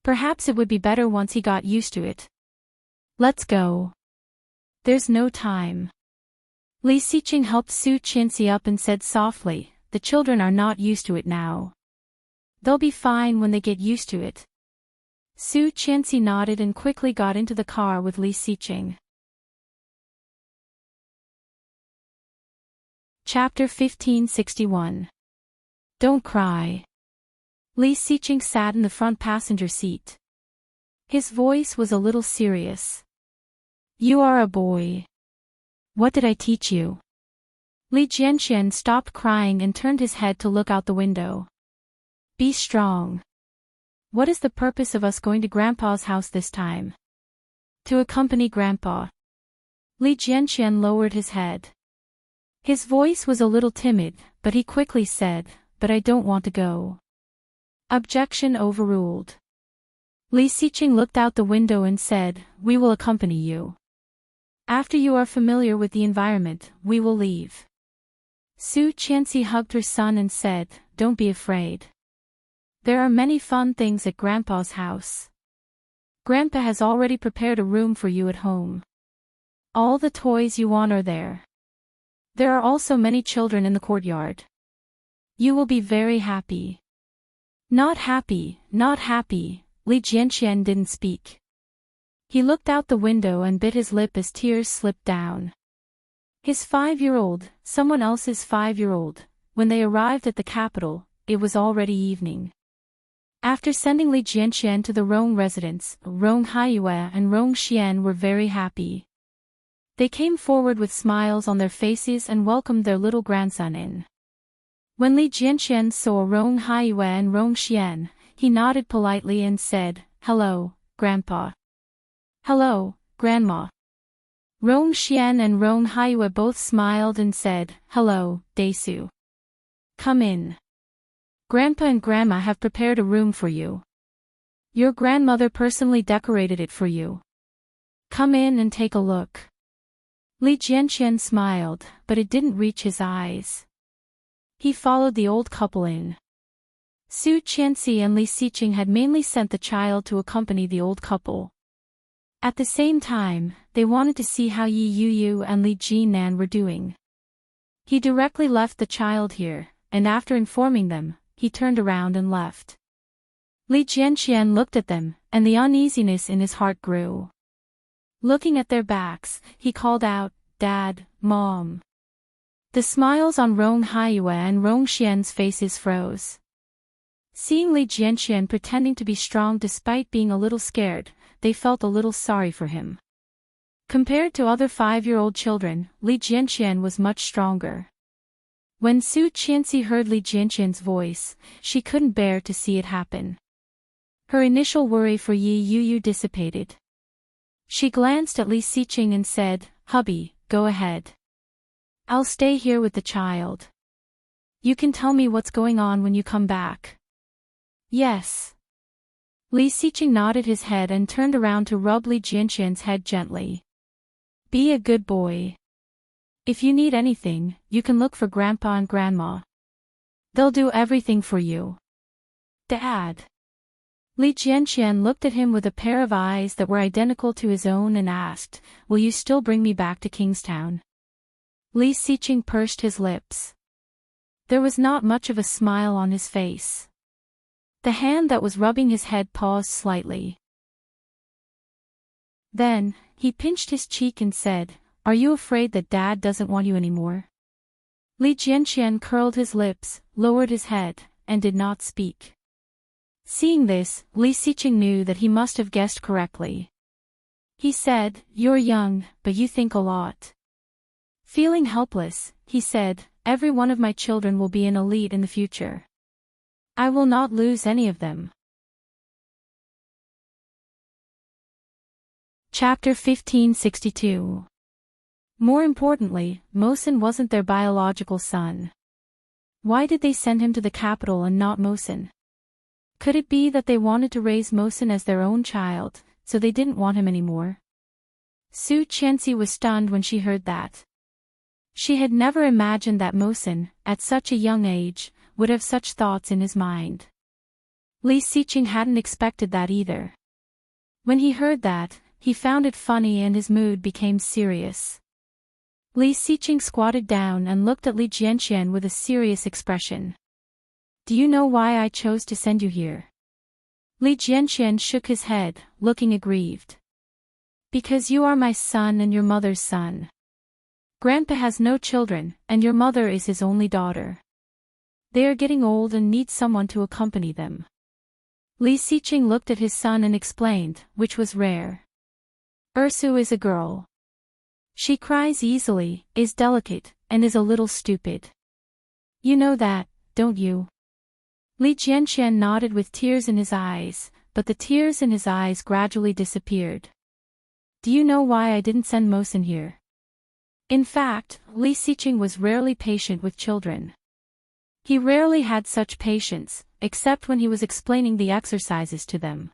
Perhaps it would be better once he got used to it. Let's go. There's no time. Li Xiqing helped Su Qianxi up and said softly, The children are not used to it now. They'll be fine when they get used to it. Su Qianxi nodded and quickly got into the car with Li Xiqing. Chapter 1561. Don't cry. Li Xiqing sat in the front passenger seat. His voice was a little serious. You are a boy. What did I teach you? Li Jianxian stopped crying and turned his head to look out the window. Be strong. What is the purpose of us going to Grandpa's house this time? To accompany Grandpa. Li Jianxian lowered his head. His voice was a little timid, but he quickly said, But I don't want to go. Objection overruled. Li Xiqing looked out the window and said, We will accompany you. After you are familiar with the environment, we will leave. Su Qianxi hugged her son and said, Don't be afraid. There are many fun things at Grandpa's house. Grandpa has already prepared a room for you at home. All the toys you want are there. There are also many children in the courtyard. You will be very happy. Not happy, not happy, Li Jianxian didn't speak. He looked out the window and bit his lip as tears slipped down. His 5-year-old, someone else's 5-year-old, when they arrived at the capital, it was already evening. After sending Li Jianxian to the Rong residence, Rong Haiyue and Rong Xian were very happy. They came forward with smiles on their faces and welcomed their little grandson in. When Li Jianxian saw Rong Haiyue and Rong Xian, he nodded politely and said, Hello, Grandpa. Hello, Grandma. Rong Xian and Rong Haiyue both smiled and said, Hello, Daisu. Come in. Grandpa and Grandma have prepared a room for you. Your grandmother personally decorated it for you. Come in and take a look. Li Jianxian smiled, but it didn't reach his eyes. He followed the old couple in. Su Qianxi and Li Xiqing had mainly sent the child to accompany the old couple. At the same time, they wanted to see how Yi Yuyu and Li Jinan were doing. He directly left the child here, and after informing them, he turned around and left. Li Jianqian looked at them, and the uneasiness in his heart grew. Looking at their backs, he called out, "Dad, Mom." The smiles on Rong Haiyue and Rong Xian's faces froze. Seeing Li Jianqian pretending to be strong despite being a little scared, they felt a little sorry for him. Compared to other 5-year-old children, Li Jianqian was much stronger. When Su Qianxi heard Li Jianqian's voice, she couldn't bear to see it happen. Her initial worry for Yi Yuyu dissipated. She glanced at Li Xiqing and said, "Hubby, go ahead. I'll stay here with the child. You can tell me what's going on when you come back." "Yes." Li Xiqing nodded his head and turned around to rub Li Jianqian's head gently. "Be a good boy. If you need anything, you can look for Grandpa and Grandma. They'll do everything for you." "Dad." Li Jianqian looked at him with a pair of eyes that were identical to his own and asked, "Will you still bring me back to Kingstown?" Li Xiqing pursed his lips. There was not much of a smile on his face. The hand that was rubbing his head paused slightly. Then, he pinched his cheek and said, "Are you afraid that Dad doesn't want you anymore?" Li Jianqian curled his lips, lowered his head, and did not speak. Seeing this, Li Xiqing knew that he must have guessed correctly. He said, "You're young, but you think a lot." Feeling helpless, he said, "Every one of my children will be an elite in the future. I will not lose any of them." Chapter 1562. More importantly, Mosen wasn't their biological son. Why did they send him to the capital and not Mosen? Could it be that they wanted to raise Mosen as their own child, so they didn't want him anymore? Su Qianxi was stunned when she heard that. She had never imagined that Mosen, at such a young age, would have such thoughts in his mind. Li Xiqing hadn't expected that either. When he heard that, he found it funny and his mood became serious. Li Xiqing squatted down and looked at Li Jianqian with a serious expression. "Do you know why I chose to send you here?" Li Jianqian shook his head, looking aggrieved. "Because you are my son and your mother's son. Grandpa has no children, and your mother is his only daughter. They are getting old and need someone to accompany them." Li Xiqing looked at his son and explained, which was rare. "Ursu is a girl. She cries easily, is delicate, and is a little stupid. You know that, don't you?" Li Jianqian nodded with tears in his eyes, but the tears in his eyes gradually disappeared. "Do you know why I didn't send Mosen here?" In fact, Li Xiqing was rarely patient with children. He rarely had such patience, except when he was explaining the exercises to them.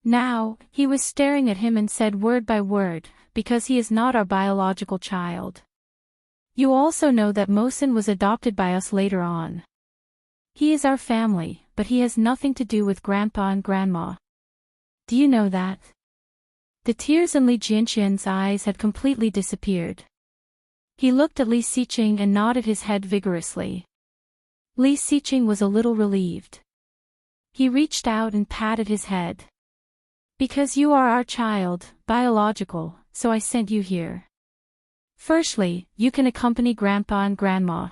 Now, he was staring at him and said word by word, "Because he is not our biological child. You also know that Mosen was adopted by us later on. He is our family, but he has nothing to do with Grandpa and Grandma. Do you know that?" The tears in Li Jianqian's eyes had completely disappeared. He looked at Li Xiqing and nodded his head vigorously. Li Xiqing was a little relieved. He reached out and patted his head. "Because you are our child, biological, so I sent you here. Firstly, you can accompany Grandpa and Grandma.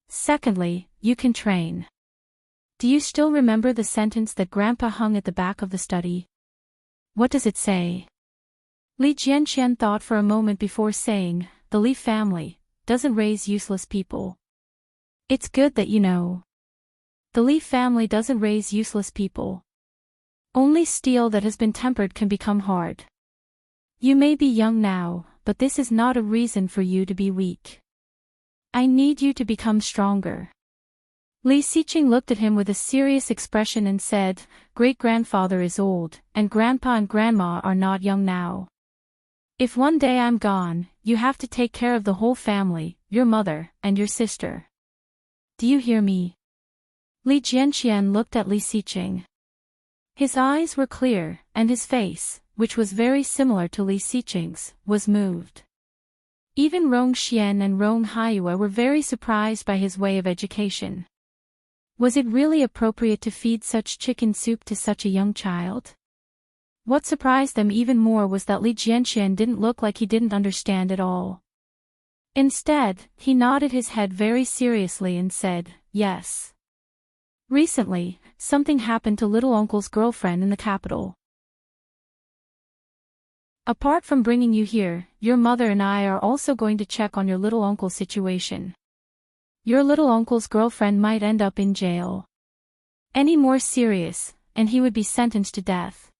Secondly, you can train. Do you still remember the sentence that Grandpa hung at the back of the study? What does it say?" Li Jianqian thought for a moment before saying, "The Li family doesn't raise useless people." "It's good that you know. The Li family doesn't raise useless people. Only steel that has been tempered can become hard. You may be young now, but this is not a reason for you to be weak. I need you to become stronger." Li Xiqing looked at him with a serious expression and said, "Great-grandfather is old, and Grandpa and Grandma are not young now. If one day I'm gone, you have to take care of the whole family, your mother, and your sister. Do you hear me?" Li Jianqian looked at Li Xiqing. His eyes were clear, and his face, which was very similar to Li Xiqing's, was moved. Even Rong Xian and Rong Haiyue were very surprised by his way of education. Was it really appropriate to feed such chicken soup to such a young child? What surprised them even more was that Li Jianxian didn't look like he didn't understand at all. Instead, he nodded his head very seriously and said, "Yes. Recently, something happened to little uncle's girlfriend in the capital. Apart from bringing you here, your mother and I are also going to check on your little uncle's situation. Your little uncle's girlfriend might end up in jail. Any more serious, and he would be sentenced to death."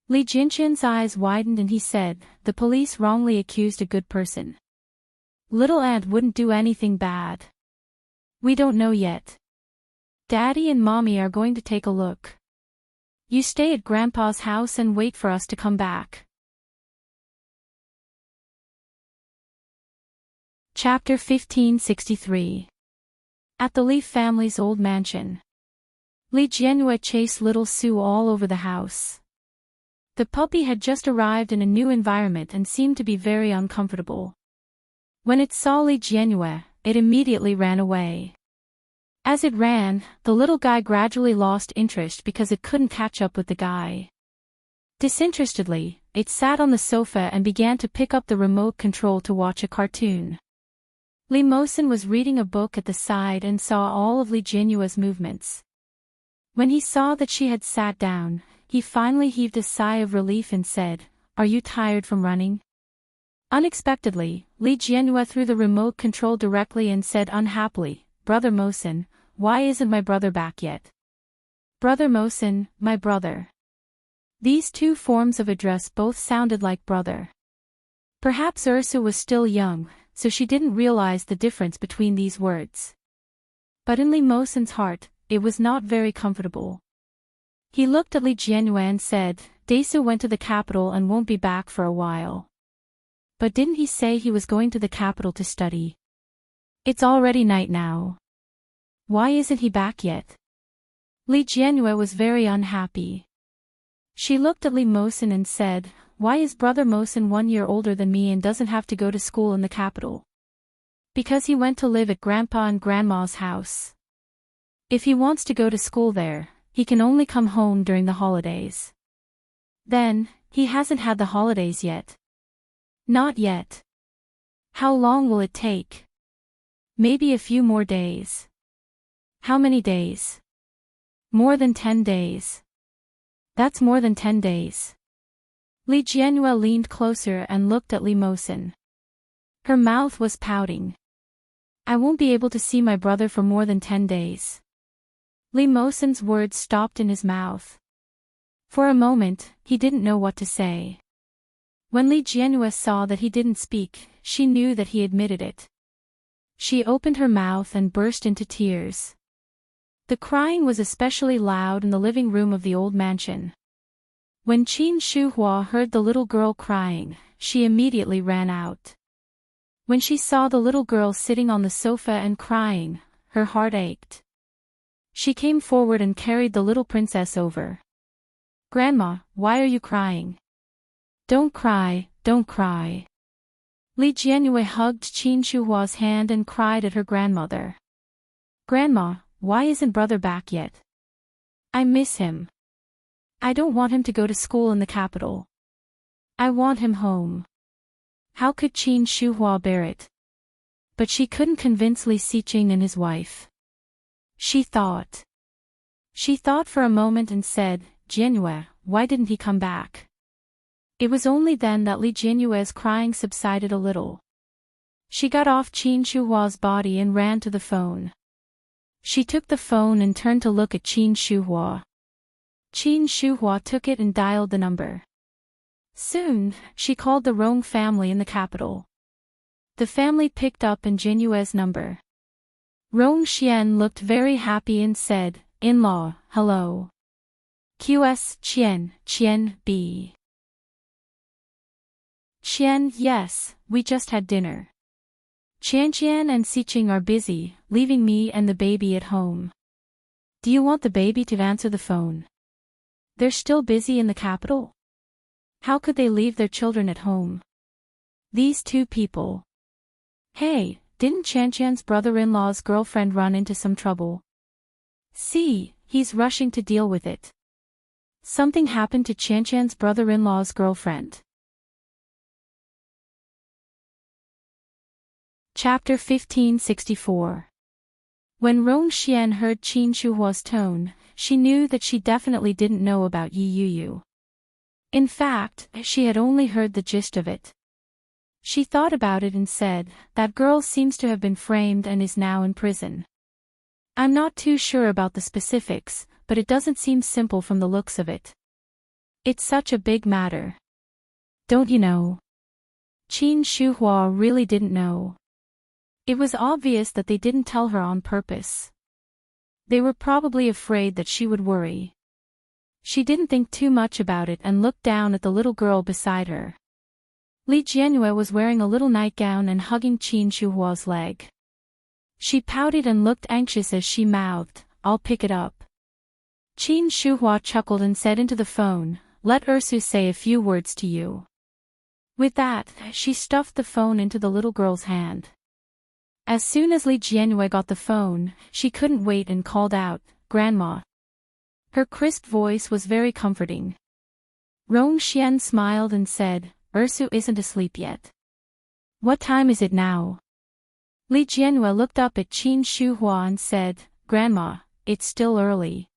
Li Jinqian's eyes widened and he said, "The police wrongly accused a good person. Little Aunt wouldn't do anything bad. We don't know yet. Daddy and Mommy are going to take a look. You stay at Grandpa's house and wait for us to come back." Chapter 1563. At the Li family's old mansion. Li Jianyue chased little Sue all over the house. The puppy had just arrived in a new environment and seemed to be very uncomfortable. When it saw Li Jianyue, it immediately ran away. As it ran, the little guy gradually lost interest because it couldn't catch up with the guy. Disinterestedly, it sat on the sofa and began to pick up the remote control to watch a cartoon. Li Mosen was reading a book at the side and saw all of Li Jianyue's movements. When he saw that she had sat down, he finally heaved a sigh of relief and said, "Are you tired from running?" Unexpectedly, Li Jianyue threw the remote control directly and said unhappily, "Brother Mosen, why isn't my brother back yet?" Brother Mosen, my brother. These two forms of address both sounded like brother. Perhaps Ursu was still young, so she didn't realize the difference between these words. But in Li Mosen's heart, it was not very comfortable. He looked at Li Jianyue and said, "Daesu went to the capital and won't be back for a while. But didn't he say he was going to the capital to study? It's already night now. Why isn't he back yet?" Li Jianyue was very unhappy. She looked at Li Mosen and said, "Why is Brother Mosen 1 year older than me and doesn't have to go to school in the capital?" "Because he went to live at Grandpa and Grandma's house. If he wants to go to school there, he can only come home during the holidays." "Then, he hasn't had the holidays yet." "Not yet." "How long will it take?" "Maybe a few more days." "How many days?" "More than 10 days. That's more than 10 days. Li Jianyue leaned closer and looked at Li Mosen. Her mouth was pouting. "I won't be able to see my brother for more than 10 days. Li Mosen's words stopped in his mouth. For a moment, he didn't know what to say. When Li Jianyue saw that he didn't speak, she knew that he admitted it. She opened her mouth and burst into tears. The crying was especially loud in the living room of the old mansion. When Qin Shuhua heard the little girl crying, she immediately ran out. When she saw the little girl sitting on the sofa and crying, her heart ached. She came forward and carried the little princess over. "Grandma, why are you crying?" "Don't cry, don't cry." Li Jianyue hugged Qin Shuhua's hand and cried at her grandmother. "Grandma, why isn't brother back yet? I miss him. I don't want him to go to school in the capital. I want him home." How could Qin Shuhua bear it? But she couldn't convince Li Xiqing and his wife. She thought. She thought for a moment and said, "Jianyue, why didn't he come back?" It was only then that Li Jianyue's crying subsided a little. She got off Qin Shuhua's body and ran to the phone. She took the phone and turned to look at Qin Shuhua. Qin Shuhua took it and dialed the number. Soon, she called the Rong family in the capital. The family picked up and Jianyue's number. Rong Xian looked very happy and said, "In-law, hello. QS Qian B. Qian, yes, we just had dinner. Qian and Xiqing are busy, leaving me and the baby at home. Do you want the baby to answer the phone? They're still busy in the capital? How could they leave their children at home? These two people." Hey, didn't Chanchan's brother-in-law's girlfriend run into some trouble? See, he's rushing to deal with it. Something happened to Chanchan's brother-in-law's girlfriend. Chapter 1564. When Rongxian heard Qin Shuhua's tone, she knew that she definitely didn't know about Yi Yuyu. In fact, she had only heard the gist of it. She thought about it and said, that girl seems to have been framed and is now in prison. I'm not too sure about the specifics, but it doesn't seem simple from the looks of it. It's such a big matter. Don't you know? Qin Shuhua really didn't know. It was obvious that they didn't tell her on purpose. They were probably afraid that she would worry. She didn't think too much about it and looked down at the little girl beside her. Li Jianyue was wearing a little nightgown and hugging Qin Shuhua's leg. She pouted and looked anxious as she mouthed, "I'll pick it up." Qin Shuhua chuckled and said into the phone, "Let Ursu say a few words to you." With that, she stuffed the phone into the little girl's hand. As soon as Li Jianyue got the phone, she couldn't wait and called out, "Grandma." Her crisp voice was very comforting. Rongxian smiled and said, "Ursu isn't asleep yet. What time is it now?" Li Jianyue looked up at Qin Shuhua and said, "Grandma, it's still early.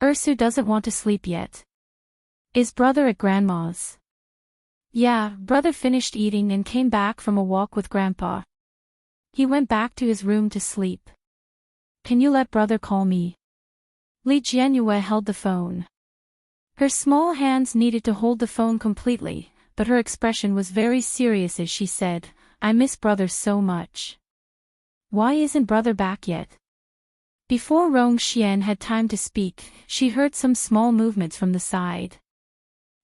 Ursu doesn't want to sleep yet." "Is brother at grandma's?" "Yeah, brother finished eating and came back from a walk with grandpa. He went back to his room to sleep. Can you let brother call me?" Li Jianyue held the phone. Her small hands needed to hold the phone completely, but her expression was very serious as she said, "I miss brother so much." "Why isn't brother back yet?" Before Rongxian had time to speak, she heard some small movements from the side.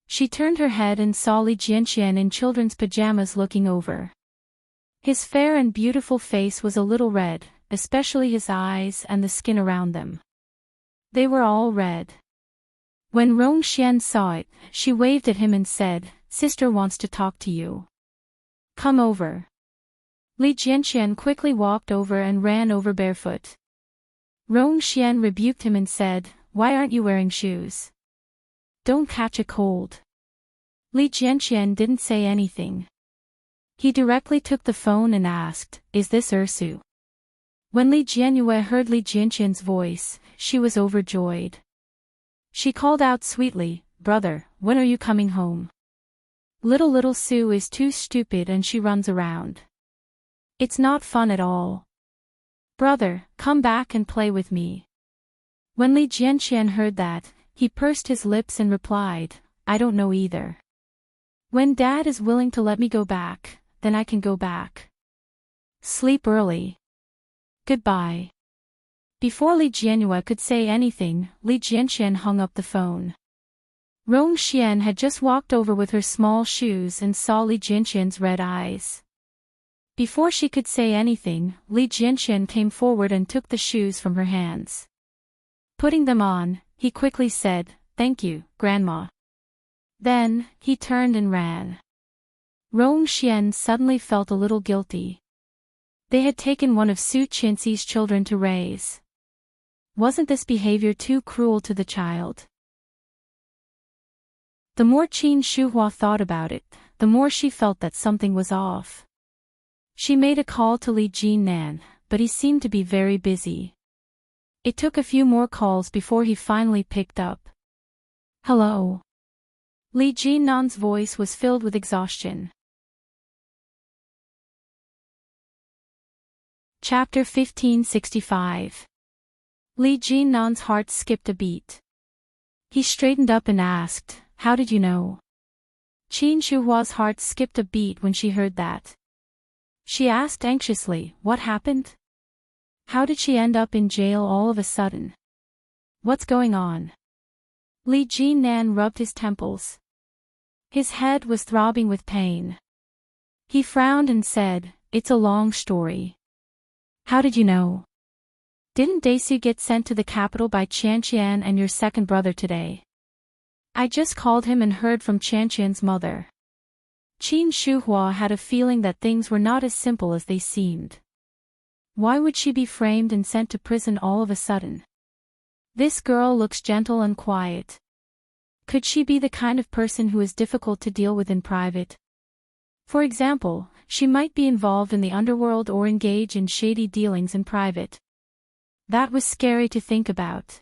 She turned her head and saw Li Jianqian in children's pajamas looking over. His fair and beautiful face was a little red, especially his eyes and the skin around them. They were all red. When Rongxian saw it, she waved at him and said, "Sister wants to talk to you. Come over." Li Jianqian quickly walked over and ran over barefoot. Rongxian rebuked him and said, "Why aren't you wearing shoes? Don't catch a cold." Li Jianqian didn't say anything. He directly took the phone and asked, "Is this Ursu?" When Li Jianyue heard Li Jianqian's voice, she was overjoyed. She called out sweetly, "Brother, when are you coming home? Little Sue is too stupid and she runs around. It's not fun at all. Brother, come back and play with me." When Li Jianqian heard that, he pursed his lips and replied, "I don't know either. When Dad is willing to let me go back, then I can go back. Sleep early. Goodbye." Before Li Jianyue could say anything, Li Jianqian hung up the phone. Rongxian had just walked over with her small shoes and saw Li Jianqian's red eyes. Before she could say anything, Li Jianqian came forward and took the shoes from her hands. Putting them on, he quickly said, "Thank you, Grandma." Then, he turned and ran. Rongxian suddenly felt a little guilty. They had taken one of Su Qinxi's children to raise. Wasn't this behavior too cruel to the child? The more Qin Shuhua thought about it, the more she felt that something was off. She made a call to Li Jinan, but he seemed to be very busy. It took a few more calls before he finally picked up. "Hello." Li Jinan's voice was filled with exhaustion. Chapter 1565. Li Jinan's heart skipped a beat. He straightened up and asked, "How did you know?" Qin Shuhua's heart skipped a beat when she heard that. She asked anxiously, "What happened? How did she end up in jail all of a sudden? What's going on?" Li Jinan rubbed his temples. His head was throbbing with pain. He frowned and said, "It's a long story." "How did you know? Didn't Daisy get sent to the capital by Chanqian and your second brother today?" "I just called him and heard from Chanqian's mother." Qin Shuhua had a feeling that things were not as simple as they seemed. Why would she be framed and sent to prison all of a sudden? This girl looks gentle and quiet. Could she be the kind of person who is difficult to deal with in private? For example, she might be involved in the underworld or engage in shady dealings in private. That was scary to think about.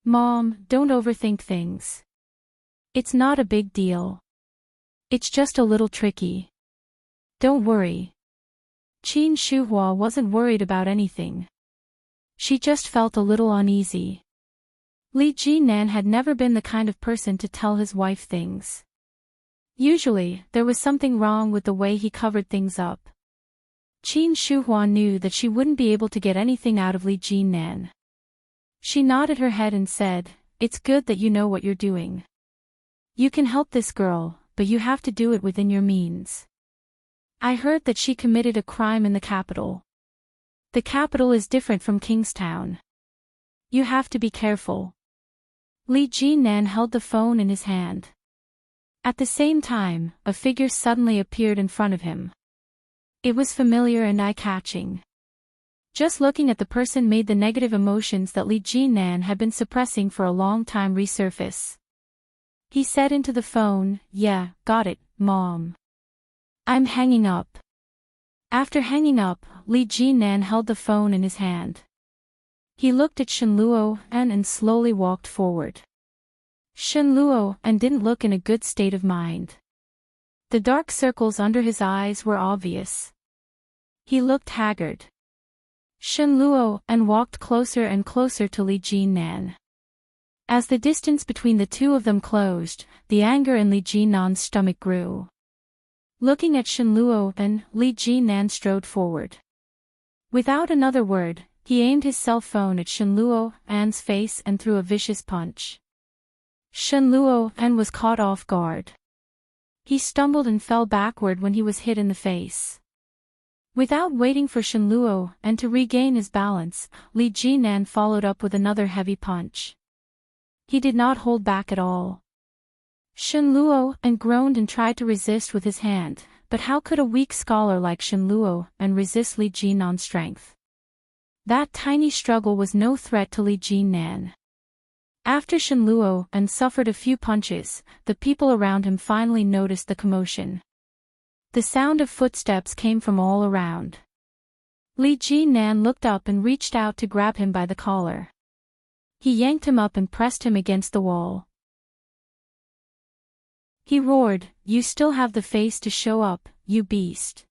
Mom, don't overthink things. It's not a big deal. It's just a little tricky. Don't worry. Qin Shuhua wasn't worried about anything. She just felt a little uneasy. Li Jinan had never been the kind of person to tell his wife things. Usually, there was something wrong with the way he covered things up. Qin Shuhua knew that she wouldn't be able to get anything out of Li Jinan. She nodded her head and said, "It's good that you know what you're doing. You can help this girl, but you have to do it within your means. I heard that she committed a crime in the capital. The capital is different from Kingstown. You have to be careful." Li Jinan held the phone in his hand. At the same time, a figure suddenly appeared in front of him. It was familiar and eye-catching. Just looking at the person made the negative emotions that Li Jinan had been suppressing for a long time resurface. He said into the phone, "Yeah, got it, Mom. I'm hanging up." After hanging up, Li Jinan held the phone in his hand. He looked at Shenluo and slowly walked forward. Shenluo didn't look in a good state of mind. The dark circles under his eyes were obvious. He looked haggard. Shenluo walked closer and closer to Li Jinan. As the distance between the two of them closed, the anger in Li Jinan's stomach grew. Looking at Shenluo Li Jinan strode forward. Without another word, he aimed his cell phone at Shenluo's face and threw a vicious punch. Shenluo was caught off guard. He stumbled and fell backward when he was hit in the face. Without waiting for Shenluo to regain his balance, Li Jinan followed up with another heavy punch. He did not hold back at all. Shenluo groaned and tried to resist with his hand, but how could a weak scholar like Shenluo resist Li Jinan's strength? That tiny struggle was no threat to Li Jinan. After Shenluo suffered a few punches, the people around him finally noticed the commotion. The sound of footsteps came from all around. Li Jinan looked up and reached out to grab him by the collar. He yanked him up and pressed him against the wall. He roared, "You still have the face to show up, you beast."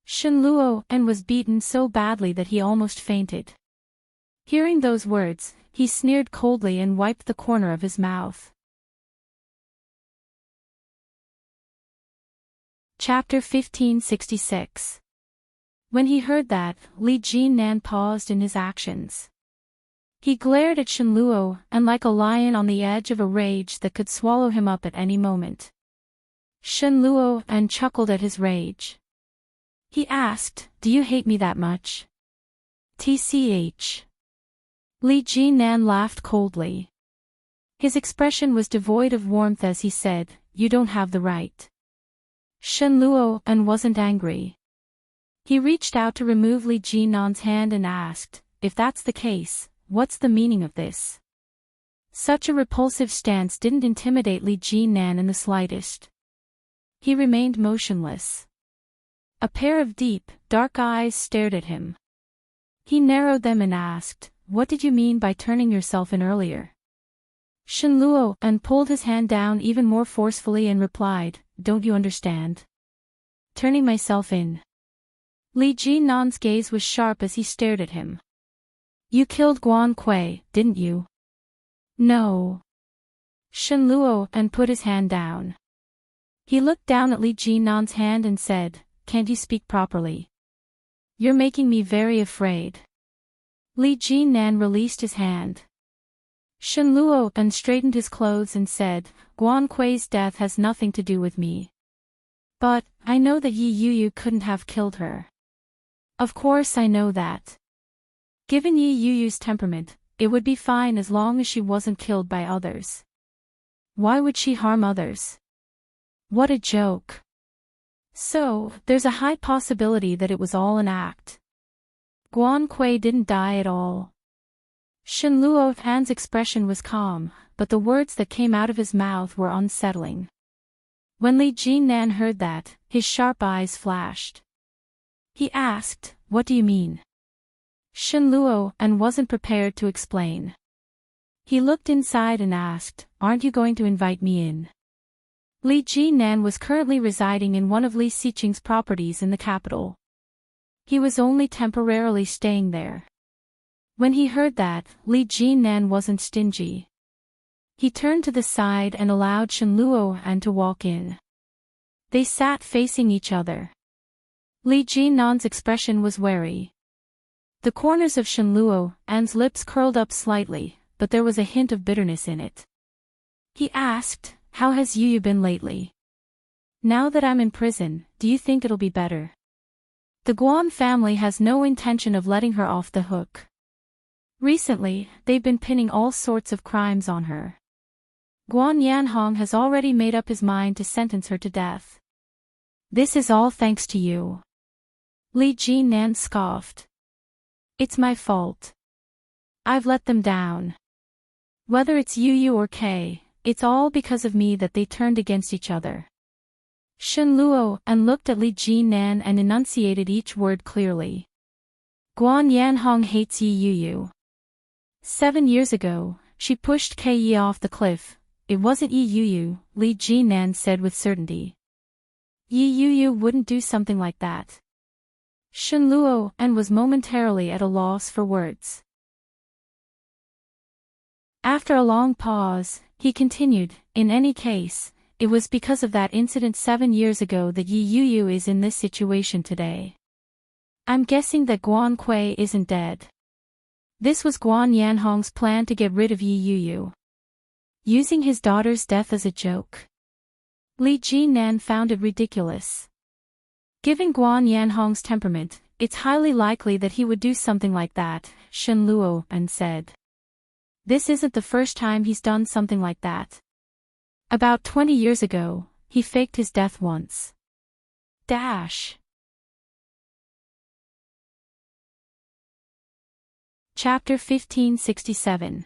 Shenluo was beaten so badly that he almost fainted. Hearing those words, he sneered coldly and wiped the corner of his mouth. Chapter 1566. When he heard that, Li Jinan paused in his actions. He glared at Shenluo like a lion on the edge of a rage that could swallow him up at any moment. Shenluo chuckled at his rage. He asked, "Do you hate me that much?" "Tch." Li Jinan laughed coldly. His expression was devoid of warmth as he said, "You don't have the right." Shenluo wasn't angry. He reached out to remove Li Jinan's hand and asked, "If that's the case, what's the meaning of this?" Such a repulsive stance didn't intimidate Li Jinan in the slightest. He remained motionless. A pair of deep, dark eyes stared at him. He narrowed them and asked, "What did you mean by turning yourself in earlier?" Shenluo pulled his hand down even more forcefully and replied, "Don't you understand? Turning myself in." Li Jinan's gaze was sharp as he stared at him. "You killed Guan Kui, didn't you?" "No." Shenluo put his hand down. He looked down at Li Jinan's hand and said, "Can't you speak properly? You're making me very afraid." Li Jinan released his hand. Shenluo straightened his clothes and said, "Guan Kui's death has nothing to do with me. But, I know that Yi Yuyu couldn't have killed her." "Of course I know that. Given Yi Yuyu's temperament, it would be fine as long as she wasn't killed by others. Why would she harm others?" "What a joke." So, there's a high possibility that it was all an act. Guan Kui didn't die at all. Shen Luohan's expression was calm, but the words that came out of his mouth were unsettling. When Li Jinnan heard that, his sharp eyes flashed. He asked, "What do you mean?" Shen Luohan wasn't prepared to explain. He looked inside and asked, "Aren't you going to invite me in?" Li Jinnan was currently residing in one of Li Xiqing's properties in the capital. He was only temporarily staying there. When he heard that, Li Jinnan wasn't stingy. He turned to the side and allowed Shen Luohan to walk in. They sat facing each other. Li Jinnan's expression was wary. The corners of Shen Luohan's lips curled up slightly, but there was a hint of bitterness in it. He asked, "How has Yu been lately? Now that I'm in prison, do you think it'll be better?" The Guan family has no intention of letting her off the hook. Recently, they've been pinning all sorts of crimes on her. Guan Yanhong has already made up his mind to sentence her to death. "This is all thanks to you." Li Jinnan scoffed. "It's my fault. I've let them down. Whether it's Yu or Kay, it's all because of me that they turned against each other." Shen Luohan looked at Li Jinnan and enunciated each word clearly. "Guan Yanhong hates Yu. 7 years ago, she pushed Kay off the cliff. It wasn't Yu," Li Jinnan said with certainty. Yu wouldn't do something like that." Shen Luohan was momentarily at a loss for words. After a long pause, he continued, "In any case, it was because of that incident 7 years ago that Yu is in this situation today. I'm guessing that Guan Kui isn't dead. This was Guan Yanhong's plan to get rid of Yu. Using his daughter's death as a joke." Li Jinnan found it ridiculous. Given Guan Yanhong's temperament, it's highly likely that he would do something like that, Shen Luohan said. This isn't the first time he's done something like that. About 20 years ago, he faked his death once. Chapter 1567.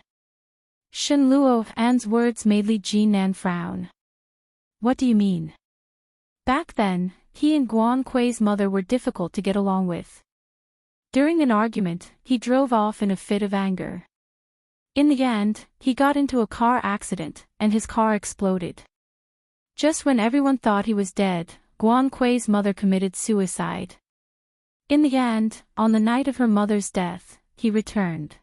Shen Luohan's words made Li Jinnan frown. "What do you mean?" Back then, he and Guan Kui's mother were difficult to get along with. During an argument, he drove off in a fit of anger. In the end, he got into a car accident, and his car exploded. Just when everyone thought he was dead, Guan Kui's mother committed suicide. In the end, on the night of her mother's death, he returned.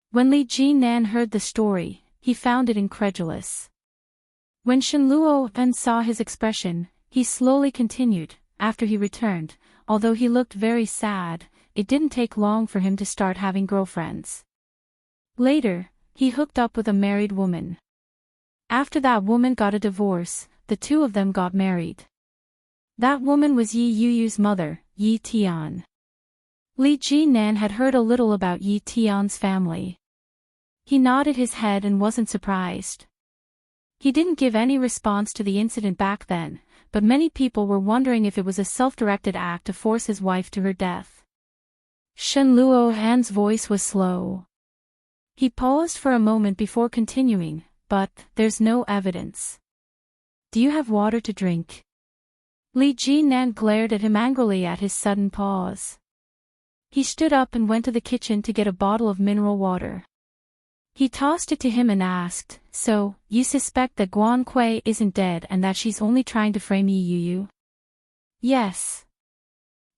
When Li Jinnan heard the story, he found it incredulous. When Shen Luohan saw his expression, he slowly continued, after he returned, although he looked very sad, it didn't take long for him to start having girlfriends. Later, he hooked up with a married woman. After that woman got a divorce, the two of them got married. That woman was Yu's mother, Yi Tian. Li Jinnan had heard a little about Yi Tian's family. He nodded his head and wasn't surprised. He didn't give any response to the incident back then, but many people were wondering if it was a self-directed act to force his wife to her death. Shen Luohan's voice was slow. He paused for a moment before continuing, "But there's no evidence. Do you have water to drink?" Li Jinnan glared at him angrily at his sudden pause. He stood up and went to the kitchen to get a bottle of mineral water. He tossed it to him and asked, "So, you suspect that Guan Kui isn't dead and that she's only trying to frame Yu?" "Yes."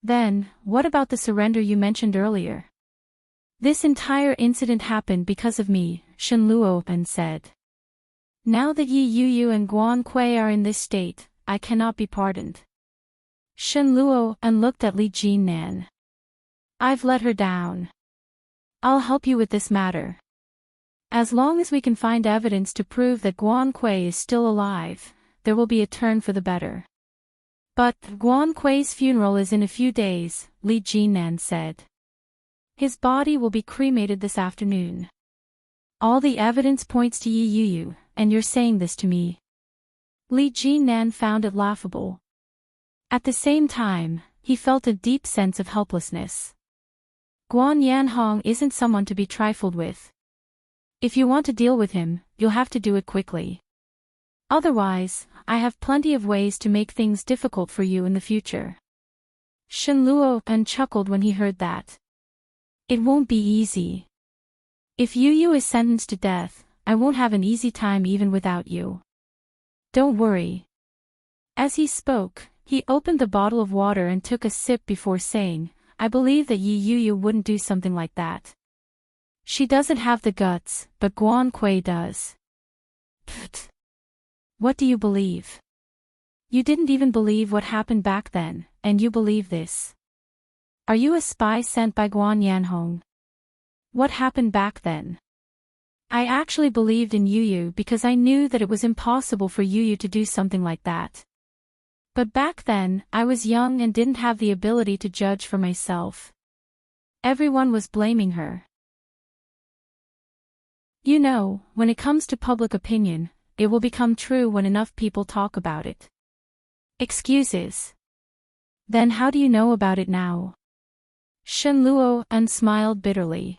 "Then, what about the surrender you mentioned earlier?" "This entire incident happened because of me," Shen Luohan said. "Now that Yu and Guan Kui are in this state, I cannot be pardoned." Shen Luohan looked at Li Jinnan. "I've let her down. I'll help you with this matter. As long as we can find evidence to prove that Guan Kui is still alive, there will be a turn for the better." "But Guan Kui's funeral is in a few days," Li Jinnan said. "His body will be cremated this afternoon. All the evidence points to Yu, and you're saying this to me?" Li Jinnan found it laughable. At the same time, he felt a deep sense of helplessness. Guan Yanhong isn't someone to be trifled with. If you want to deal with him, you'll have to do it quickly. Otherwise, I have plenty of ways to make things difficult for you in the future. Shen Luo chuckled when he heard that. It won't be easy. If Yu is sentenced to death, I won't have an easy time even without you. Don't worry. As he spoke, he opened the bottle of water and took a sip before saying, I believe that Yu wouldn't do something like that. She doesn't have the guts, but Guan Kui does. Pfft. What do you believe? You didn't even believe what happened back then, and you believe this. Are you a spy sent by Guan Yanhong? What happened back then? I actually believed in Yu because I knew that it was impossible for Yu to do something like that. But back then, I was young and didn't have the ability to judge for myself. Everyone was blaming her. You know, when it comes to public opinion, it will become true when enough people talk about it. Excuses. Then how do you know about it now? Shen Luo smiled bitterly.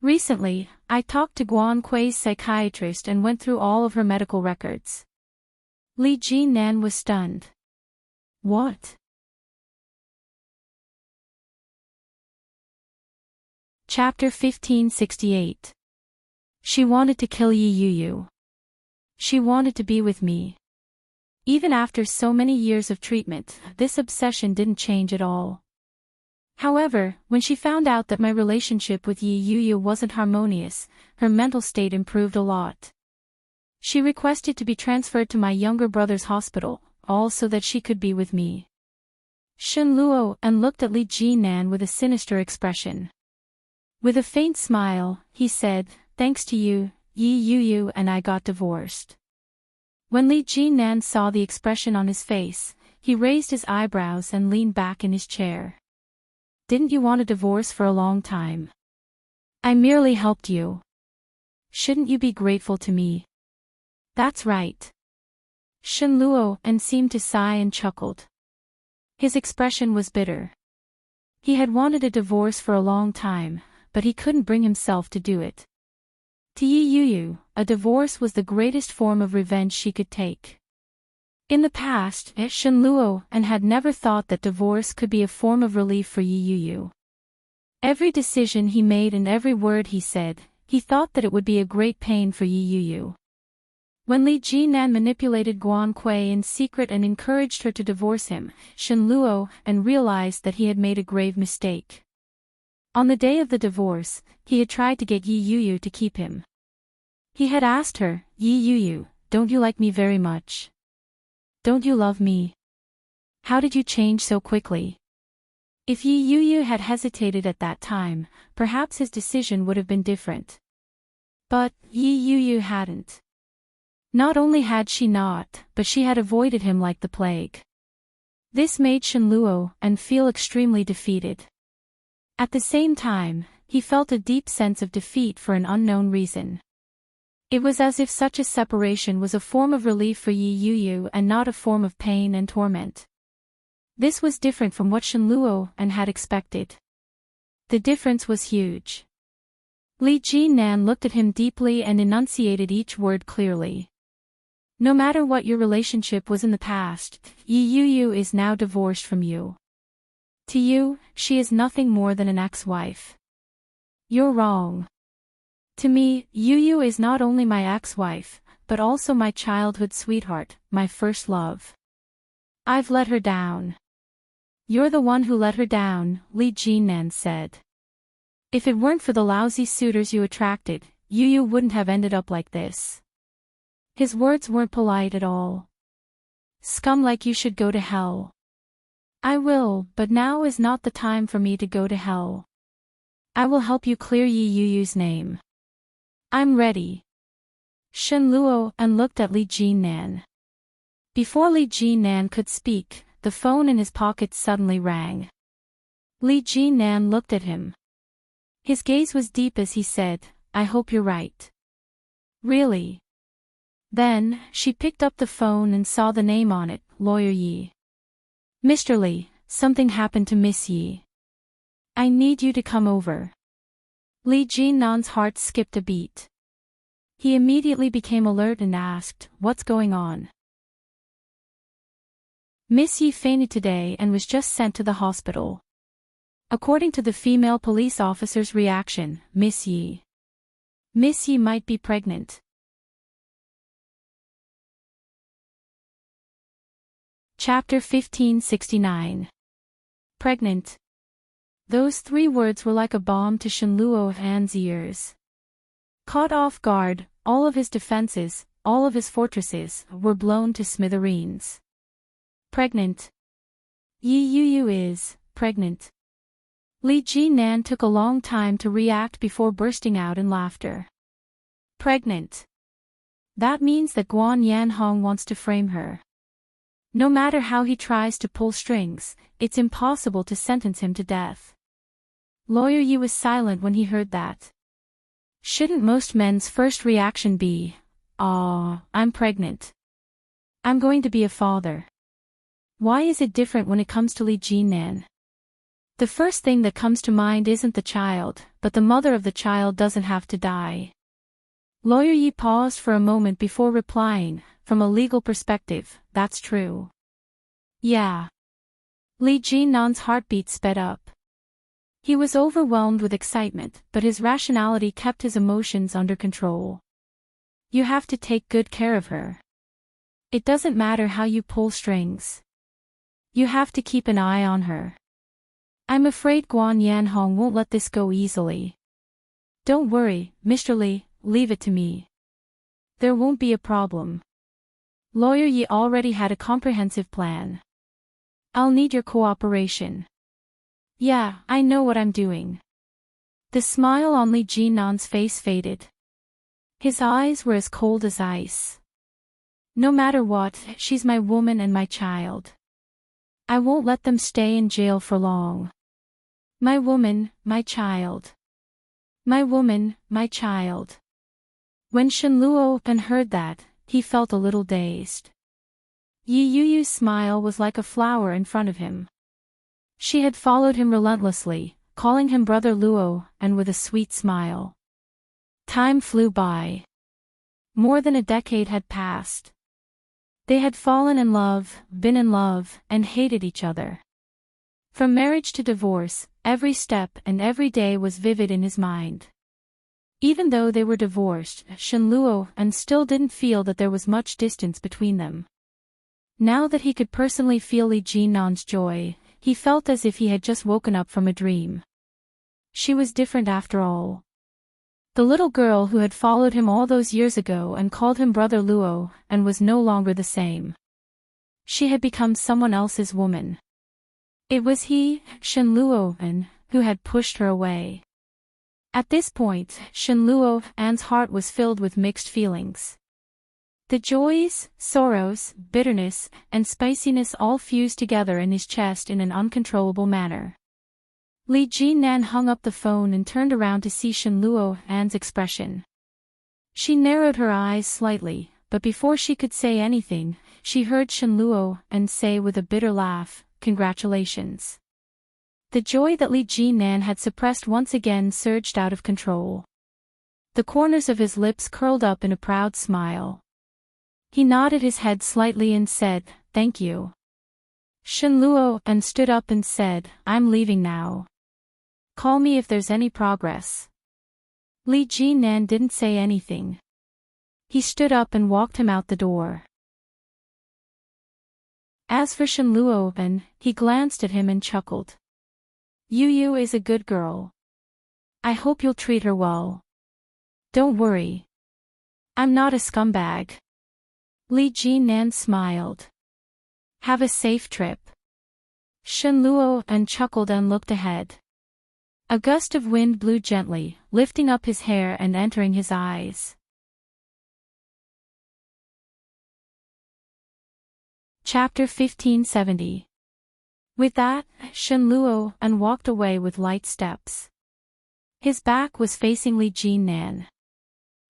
Recently, I talked to Guan Kui's psychiatrist and went through all of her medical records. Li Jinan was stunned. What? Chapter 1568. She wanted to kill Yu. She wanted to be with me. Even after so many years of treatment, this obsession didn't change at all. However, when she found out that my relationship with Yu wasn't harmonious, her mental state improved a lot. She requested to be transferred to my younger brother's hospital, all so that she could be with me. Shen Luo looked at Li Jinan with a sinister expression. With a faint smile, he said, thanks to you, Yu and I got divorced. When Li Jinan saw the expression on his face, he raised his eyebrows and leaned back in his chair. Didn't you want a divorce for a long time? I merely helped you. Shouldn't you be grateful to me? That's right. Shen Luo seemed to sigh and chuckled. His expression was bitter. He had wanted a divorce for a long time, but he couldn't bring himself to do it. To Yu, a divorce was the greatest form of revenge she could take. In the past, Shen Luo had never thought that divorce could be a form of relief for Yu. Every decision he made and every word he said, he thought that it would be a great pain for Yu. When Li Jinan manipulated Guan Kui in secret and encouraged her to divorce him, Shen Luo realized that he had made a grave mistake. On the day of the divorce, he had tried to get Yu to keep him. He had asked her, Yu, don't you like me very much? Don't you love me? How did you change so quickly? If Yu had hesitated at that time, perhaps his decision would have been different. But Yu hadn't. Not only had she not, but she had avoided him like the plague. This made Shen Luo feel extremely defeated. At the same time, he felt a deep sense of defeat for an unknown reason. It was as if such a separation was a form of relief for Yu and not a form of pain and torment. This was different from what Shen Luo had expected. The difference was huge. Li Jinan looked at him deeply and enunciated each word clearly. No matter what your relationship was in the past, Yu is now divorced from you. To you, she is nothing more than an ex-wife. You're wrong. To me, Yu is not only my ex-wife, but also my childhood sweetheart, my first love. I've let her down. You're the one who let her down, Li Jinan said. If it weren't for the lousy suitors you attracted, Yu wouldn't have ended up like this. His words weren't polite at all. Scum like you should go to hell. I will, but now is not the time for me to go to hell. I will help you clear Yu's name. I'm ready. Shen Luo looked at Li Jinan. Before Li Jinan could speak, the phone in his pocket suddenly rang. Li Jinan looked at him. His gaze was deep as he said, I hope you're right. Really? Then, she picked up the phone and saw the name on it, Lawyer Yi. Mr. Li, something happened to Miss Yi. I need you to come over. Li Jinnan's heart skipped a beat. He immediately became alert and asked, what's going on? Miss Yi fainted today and was just sent to the hospital. According to the female police officer's reaction, Miss Yi might be pregnant. Chapter 1569. Pregnant. Those 3 words were like a bomb to Shenluo's ears. Caught off guard, all of his defenses, all of his fortresses, were blown to smithereens. Pregnant. Yi Yu is pregnant. Li Jinan took a long time to react before bursting out in laughter. Pregnant. That means that Guan Yanhong wants to frame her. No matter how he tries to pull strings, it's impossible to sentence him to death. Lawyer Yi was silent when he heard that. Shouldn't most men's first reaction be, I'm pregnant. I'm going to be a father. Why is it different when it comes to Li Jinan? The first thing that comes to mind isn't the child, but the mother of the child doesn't have to die. Lawyer Yi paused for a moment before replying, from a legal perspective, that's true. Yeah. Li Jinnan's heartbeat sped up. He was overwhelmed with excitement, but his rationality kept his emotions under control. You have to take good care of her. It doesn't matter how you pull strings. You have to keep an eye on her. I'm afraid Guan Yanhong won't let this go easily. Don't worry, Mr. Li, leave it to me. There won't be a problem. Lawyer Yi already had a comprehensive plan. I'll need your cooperation. Yeah, I know what I'm doing. The smile on Li Jinnan's face faded. His eyes were as cold as ice. No matter what, she's my woman and my child. I won't let them stay in jail for long. My woman, my child. My woman, my child. When Shenluo heard that, he felt a little dazed. Yi Yuyu's smile was like a flower in front of him. She had followed him relentlessly, calling him Brother Luo, and with a sweet smile. Time flew by. More than a decade had passed. They had fallen in love, been in love, and hated each other. From marriage to divorce, every step and every day was vivid in his mind. Even though they were divorced, Shenluo still didn't feel that there was much distance between them. Now that he could personally feel Li Jinnan's joy, he felt as if he had just woken up from a dream. She was different after all. The little girl who had followed him all those years ago and called him Brother Luo, and was no longer the same. She had become someone else's woman. It was he, Shenluo, who had pushed her away. At this point, Shenluo's heart was filled with mixed feelings. The joys, sorrows, bitterness, and spiciness all fused together in his chest in an uncontrollable manner. Li Jinnan hung up the phone and turned around to see Shenluo's expression. She narrowed her eyes slightly, but before she could say anything, she heard Shenluo say with a bitter laugh, "Congratulations." The joy that Li Jinnan had suppressed once again surged out of control. The corners of his lips curled up in a proud smile. He nodded his head slightly and said, "Thank you." Shenluo stood up and said, "I'm leaving now. Call me if there's any progress." Li Jinan didn't say anything. He stood up and walked him out the door. As for Shenluo, he glanced at him and chuckled. Yu is a good girl. I hope you'll treat her well. Don't worry. I'm not a scumbag. Li Jinan smiled. Have a safe trip. Shenluo chuckled and looked ahead. A gust of wind blew gently, lifting up his hair and entering his eyes. Chapter 1570. With that, Shenluo walked away with light steps. His back was facing Li Jinan.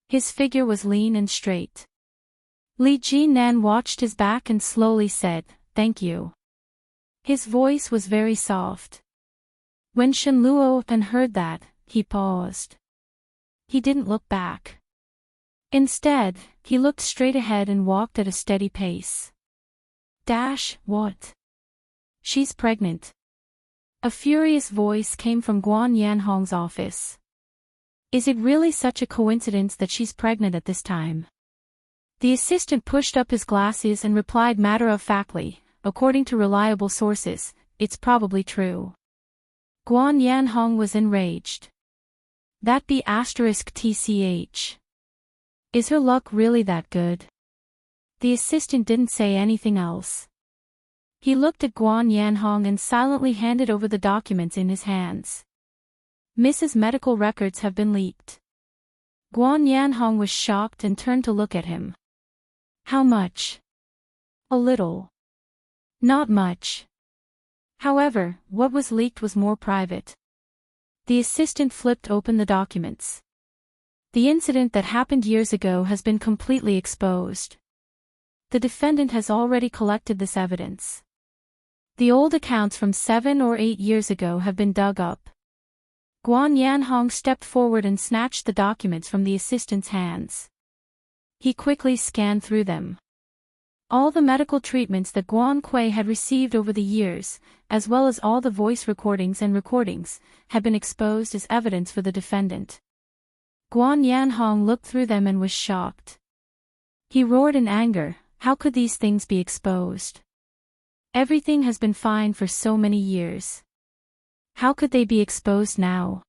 His figure was lean and straight. Li Jinan watched his back and slowly said, "Thank you." His voice was very soft. When Shen Luo heard that, he paused. He didn't look back. Instead, he looked straight ahead and walked at a steady pace. What? She's pregnant. A furious voice came from Guan Yanhong's office. Is it really such a coincidence that she's pregnant at this time? The assistant pushed up his glasses and replied matter-of-factly, according to reliable sources, it's probably true. Guan Yanhong was enraged. That be *tch. Is her luck really that good? The assistant didn't say anything else. He looked at Guan Yanhong and silently handed over the documents in his hands. Mrs. Medical records have been leaked. Guan Yanhong was shocked and turned to look at him. How much? A little. Not much. However, what was leaked was more private. The assistant flipped open the documents. The incident that happened years ago has been completely exposed. The defendant has already collected this evidence. The old accounts from 7 or 8 years ago have been dug up. Guan Yanhong stepped forward and snatched the documents from the assistant's hands. He quickly scanned through them. All the medical treatments that Guan Kui had received over the years, as well as all the voice recordings and recordings, had been exposed as evidence for the defendant. Guan Yanhong looked through them and was shocked. He roared in anger, how could these things be exposed? Everything has been fine for so many years. How could they be exposed now?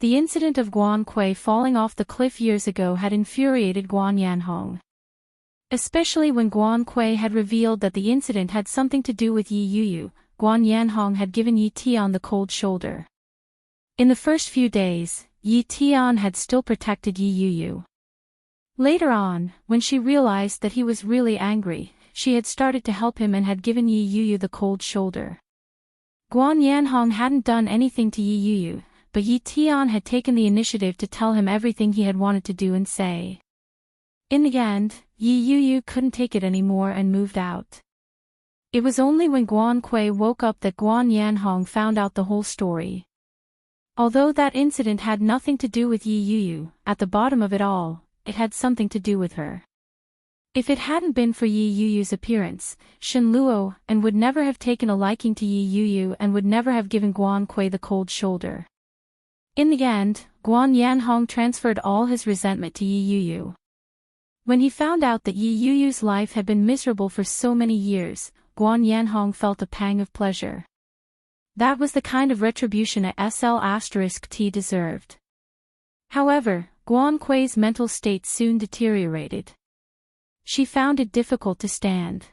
The incident of Guan Kui falling off the cliff years ago had infuriated Guan Yanhong. Especially when Guan Kui had revealed that the incident had something to do with Yi Yuyu, Guan Yanhong had given Yi Tian the cold shoulder. In the first few days, Yi Tian had still protected Yi Yuyu. Later on, when she realized that he was really angry, she had started to help him and had given Yi Yuyu the cold shoulder. Guan Yanhong hadn't done anything to Yi Yuyu, but Yi Tian had taken the initiative to tell him everything he had wanted to do and say. In the end, Yi Yuyu couldn't take it anymore and moved out. It was only when Guan Kui woke up that Guan Yanhong found out the whole story. Although that incident had nothing to do with Yi Yuyu, at the bottom of it all, it had something to do with her. If it hadn't been for Yi Yuyu's appearance, Shen Luo would never have taken a liking to Yi Yuyu and would never have given Guan Kui the cold shoulder. In the end, Guan Yanhong transferred all his resentment to Yi Yuyu. When he found out that Yi Yuyu's life had been miserable for so many years, Guan Yanhong felt a pang of pleasure. That was the kind of retribution a SL*T deserved. However, Guan Kui's mental state soon deteriorated. She found it difficult to stand.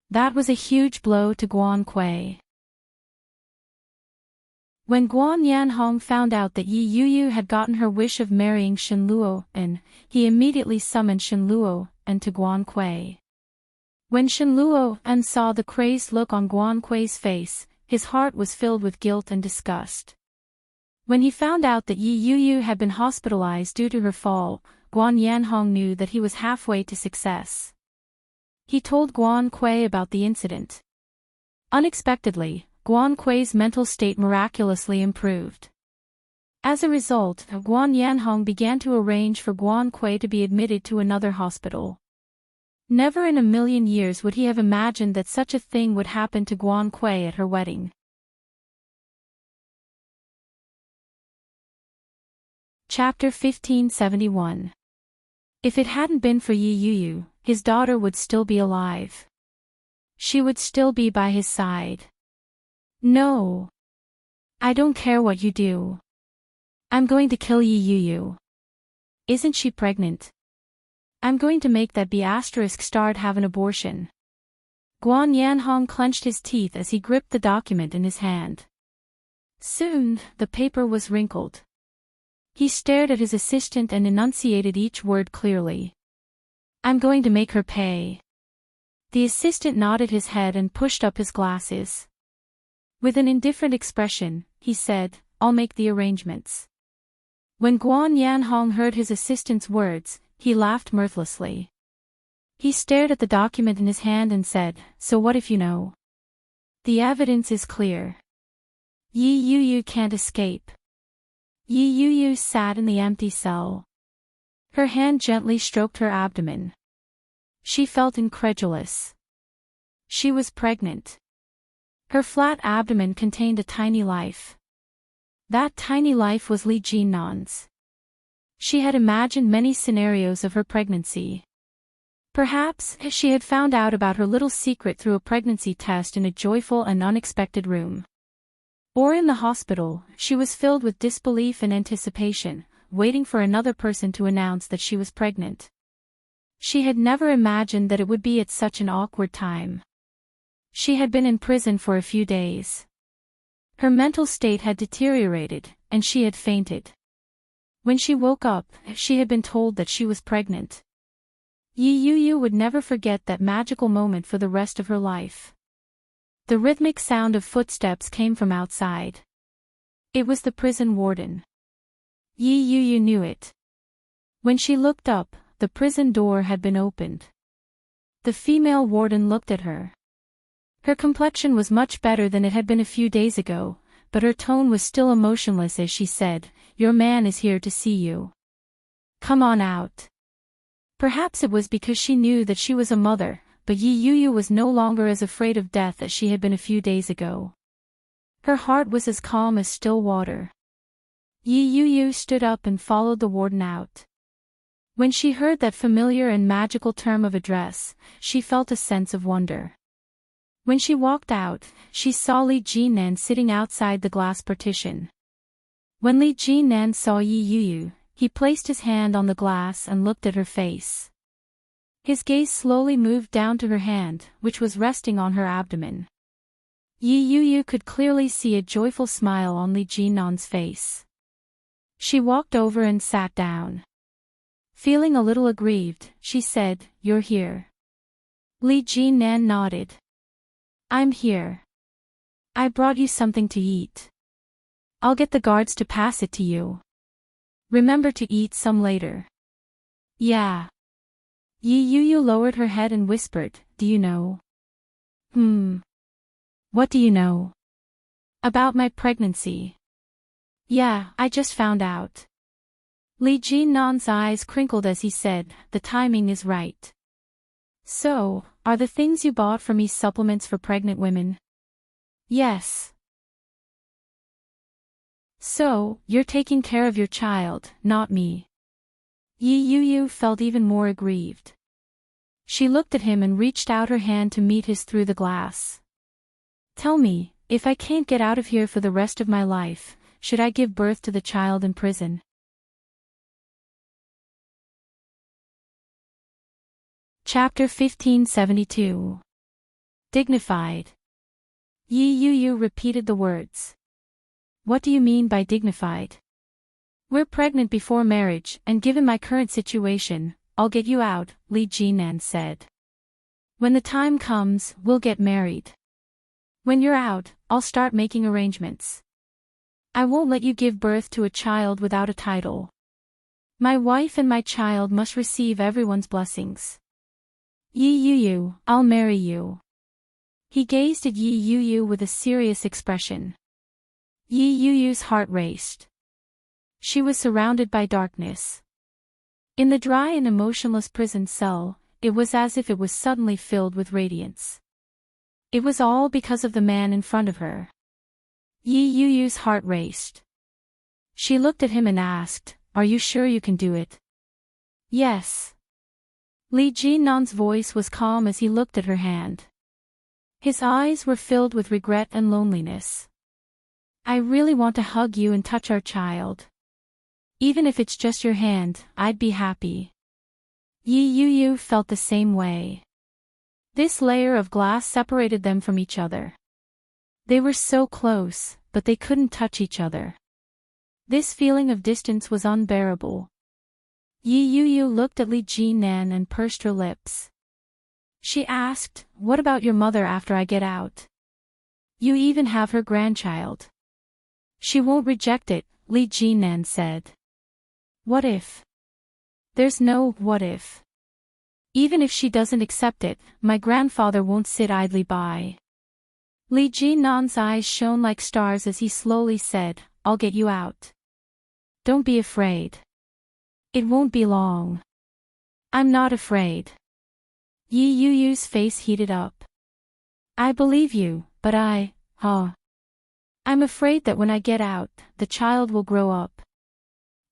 That was a huge blow to Guan Kui. When Guan Yanhong found out that Yi Yuyu had gotten her wish of marrying Shen Luo, he immediately summoned Shen Luo to Guan Kui. When Shen Luo saw the crazed look on Guan Kui's face, his heart was filled with guilt and disgust. When he found out that Yi Yuyu had been hospitalized due to her fall, Guan Yanhong knew that he was halfway to success. He told Guan Kui about the incident. Unexpectedly, Guan Kui's mental state miraculously improved. As a result, Guan Yanhong began to arrange for Guan Kui to be admitted to another hospital. Never in a million years would he have imagined that such a thing would happen to Guan Kui at her wedding. Chapter 1571. If it hadn't been for Yi Yuyu, his daughter would still be alive. She would still be by his side. No. I don't care what you do. I'm going to kill Yi Yuyu. Isn't she pregnant? I'm going to make that ** have an abortion. Guan Yanhong clenched his teeth as he gripped the document in his hand. Soon, the paper was wrinkled. He stared at his assistant and enunciated each word clearly. I'm going to make her pay. The assistant nodded his head and pushed up his glasses. With an indifferent expression, he said, I'll make the arrangements. When Guan Yanhong heard his assistant's words, he laughed mirthlessly. He stared at the document in his hand and said, So what if you know? The evidence is clear. Yi Yu can't escape. Yi Yu sat in the empty cell. Her hand gently stroked her abdomen. She felt incredulous. She was pregnant. Her flat abdomen contained a tiny life. That tiny life was Li Jinnan's. She had imagined many scenarios of her pregnancy. Perhaps she had found out about her little secret through a pregnancy test in a joyful and unexpected room. Or in the hospital, she was filled with disbelief and anticipation, waiting for another person to announce that she was pregnant. She had never imagined that it would be at such an awkward time. She had been in prison for a few days. Her mental state had deteriorated, and she had fainted. When she woke up, she had been told that she was pregnant. Yi Yu would never forget that magical moment for the rest of her life. The rhythmic sound of footsteps came from outside. It was the prison warden. Yi Yu knew it. When she looked up, the prison door had been opened. The female warden looked at her. Her complexion was much better than it had been a few days ago, but her tone was still emotionless as she said, "Your man is here to see you. Come on out." Perhaps it was because she knew that she was a mother, but Yi Yu was no longer as afraid of death as she had been a few days ago. Her heart was as calm as still water. Yi Yu stood up and followed the warden out. When she heard that familiar and magical term of address, she felt a sense of wonder. When she walked out, she saw Li Jinnan sitting outside the glass partition. When Li Jinnan saw Yi Yu, he placed his hand on the glass and looked at her face. His gaze slowly moved down to her hand, which was resting on her abdomen. Yi Yu could clearly see a joyful smile on Li Jinnan's face. She walked over and sat down. Feeling a little aggrieved, she said, "You're here." Li Jinnan nodded. "I'm here. I brought you something to eat. I'll get the guards to pass it to you. Remember to eat some later." "Yeah." Yi Yu lowered her head and whispered, "Do you know?" What do you know?" "About my pregnancy." "Yeah, I just found out." Li Jinnan's eyes crinkled as he said, "The timing is right." "So, are the things you bought for me supplements for pregnant women?" "Yes." "So, you're taking care of your child, not me." Yi Yu felt even more aggrieved. She looked at him and reached out her hand to meet his through the glass. "Tell me, if I can't get out of here for the rest of my life, should I give birth to the child in prison?" Chapter 1572. Dignified. Yi Yu repeated the words. "What do you mean by dignified?" "We're pregnant before marriage, and given my current situation, I'll get you out," Li Jinnan said. "When the time comes, we'll get married. When you're out, I'll start making arrangements. I won't let you give birth to a child without a title. My wife and my child must receive everyone's blessings. Yi Yu, I'll marry you." He gazed at Yi Yu with a serious expression. Yi Yu's heart raced. She was surrounded by darkness. In the dry and emotionless prison cell, it was as if it was suddenly filled with radiance. It was all because of the man in front of her. Yi Yu's heart raced. She looked at him and asked, "Are you sure you can do it?" "Yes." Li Jinnan's voice was calm as he looked at her hand. His eyes were filled with regret and loneliness. "I really want to hug you and touch our child. Even if it's just your hand, I'd be happy." Yi Yu felt the same way. This layer of glass separated them from each other. They were so close, but they couldn't touch each other. This feeling of distance was unbearable. Yi Yu looked at Li Jinnan and pursed her lips. She asked, "What about your mother after I get out? You even have her grandchild." "She won't reject it," Li Jinnan said. "What if?" "There's no what if. Even if she doesn't accept it, my grandfather won't sit idly by." Li Jinan's eyes shone like stars as he slowly said, "I'll get you out. Don't be afraid. It won't be long." "I'm not afraid." Yi Yuyu's face heated up. "I believe you, but I'm afraid that when I get out, the child will grow up.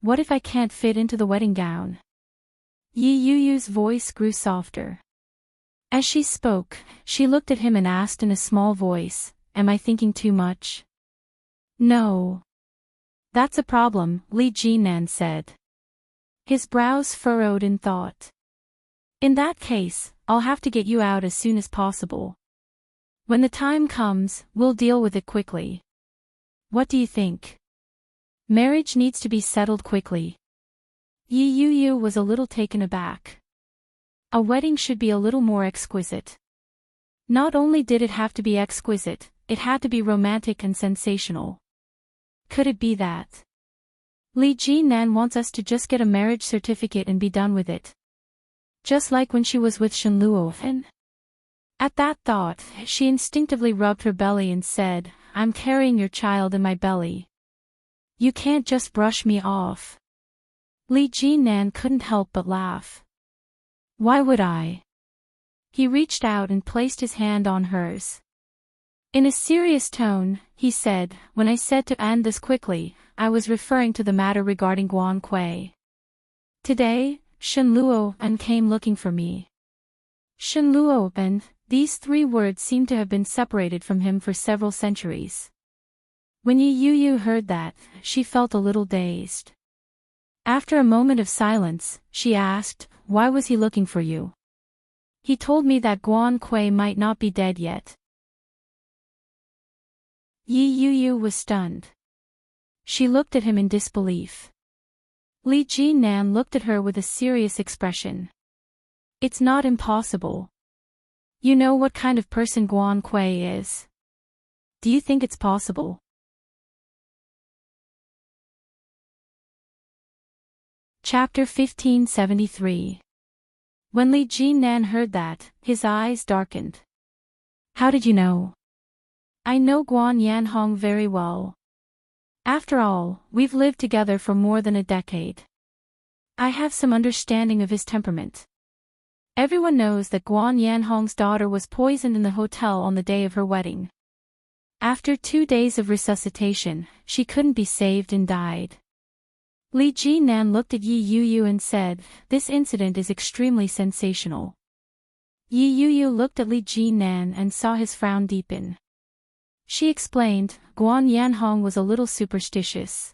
What if I can't fit into the wedding gown?" Yi Yuyu's voice grew softer. As she spoke, she looked at him and asked in a small voice, "Am I thinking too much?" "No. That's a problem," Li Jinan said. His brows furrowed in thought. "In that case, I'll have to get you out as soon as possible. When the time comes, we'll deal with it quickly. What do you think? Marriage needs to be settled quickly." Yi Yuyu was a little taken aback. A wedding should be a little more exquisite. Not only did it have to be exquisite, it had to be romantic and sensational. Could it be that Li Jinan wants us to just get a marriage certificate and be done with it? Just like when she was with Shenluo and... At that thought, she instinctively rubbed her belly and said, "I'm carrying your child in my belly. You can't just brush me off." Li Jinan couldn't help but laugh. "Why would I?" He reached out and placed his hand on hers. In a serious tone, he said, "When I said to end this quickly, I was referring to the matter regarding Guan Kui. Today, Shenluo and came looking for me." Shenluo and, these three words seemed to have been separated from him for several centuries. When Yi Yuyu heard that, she felt a little dazed. After a moment of silence, she asked, "Why was he looking for you?" "He told me that Guan Kui might not be dead yet." Yi Yuyu was stunned. She looked at him in disbelief. Li Jinan looked at her with a serious expression. "It's not impossible. You know what kind of person Guan Kui is. Do you think it's possible?" Chapter 1573. When Li Jinan heard that, his eyes darkened. "How did you know?" "I know Guan Yanhong very well. After all, we've lived together for more than a decade. I have some understanding of his temperament. Everyone knows that Guan Yanhong's daughter was poisoned in the hotel on the day of her wedding. After 2 days of resuscitation, she couldn't be saved and died." Li Jinan looked at Yi Yuyu and said, "This incident is extremely sensational." Yi Yuyu looked at Li Jinan and saw his frown deepen. She explained, "Guan Yanhong was a little superstitious.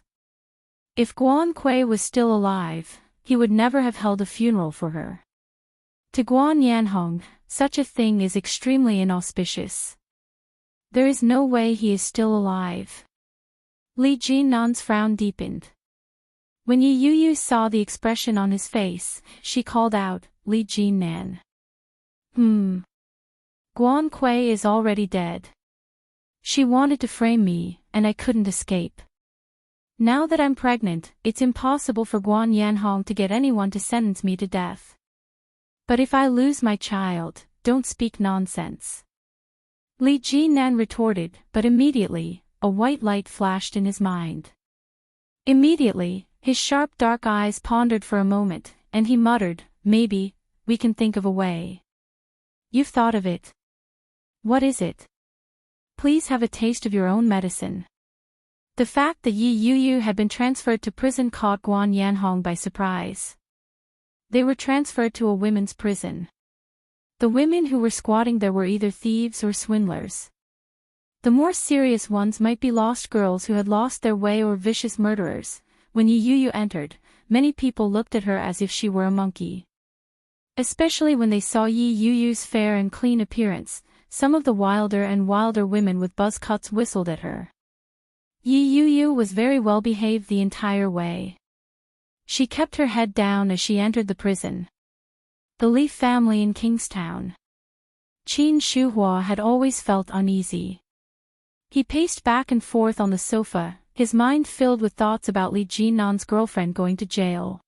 If Guan Kui was still alive, he would never have held a funeral for her. To Guan Yanhong, such a thing is extremely inauspicious. There is no way he is still alive." Li Jinan's frown deepened. When Yi Yuyu saw the expression on his face, she called out, "Li Jinan. Guan Kui is already dead. She wanted to frame me, and I couldn't escape. Now that I'm pregnant, it's impossible for Guan Yanhong to get anyone to sentence me to death. But if I lose my child, don't speak nonsense." Li Jinan retorted, but immediately, a white light flashed in his mind. Immediately, his sharp dark eyes pondered for a moment, and he muttered, "Maybe, we can think of a way." "You've thought of it? What is it? Please have a taste of your own medicine." The fact that Yi Yuyu had been transferred to prison caught Guan Yanhong by surprise. They were transferred to a women's prison. The women who were squatting there were either thieves or swindlers. The more serious ones might be lost girls who had lost their way or vicious murderers. When Yi Yuyu entered, many people looked at her as if she were a monkey. Especially when they saw Yi Yuyu's fair and clean appearance, some of the wilder and wilder women with buzz cuts whistled at her. Yi Yuyu was very well behaved the entire way. She kept her head down as she entered the prison. The Li family in Kingstown. Qin Shuhua had always felt uneasy. He paced back and forth on the sofa, his mind filled with thoughts about Li Jinan's girlfriend going to jail.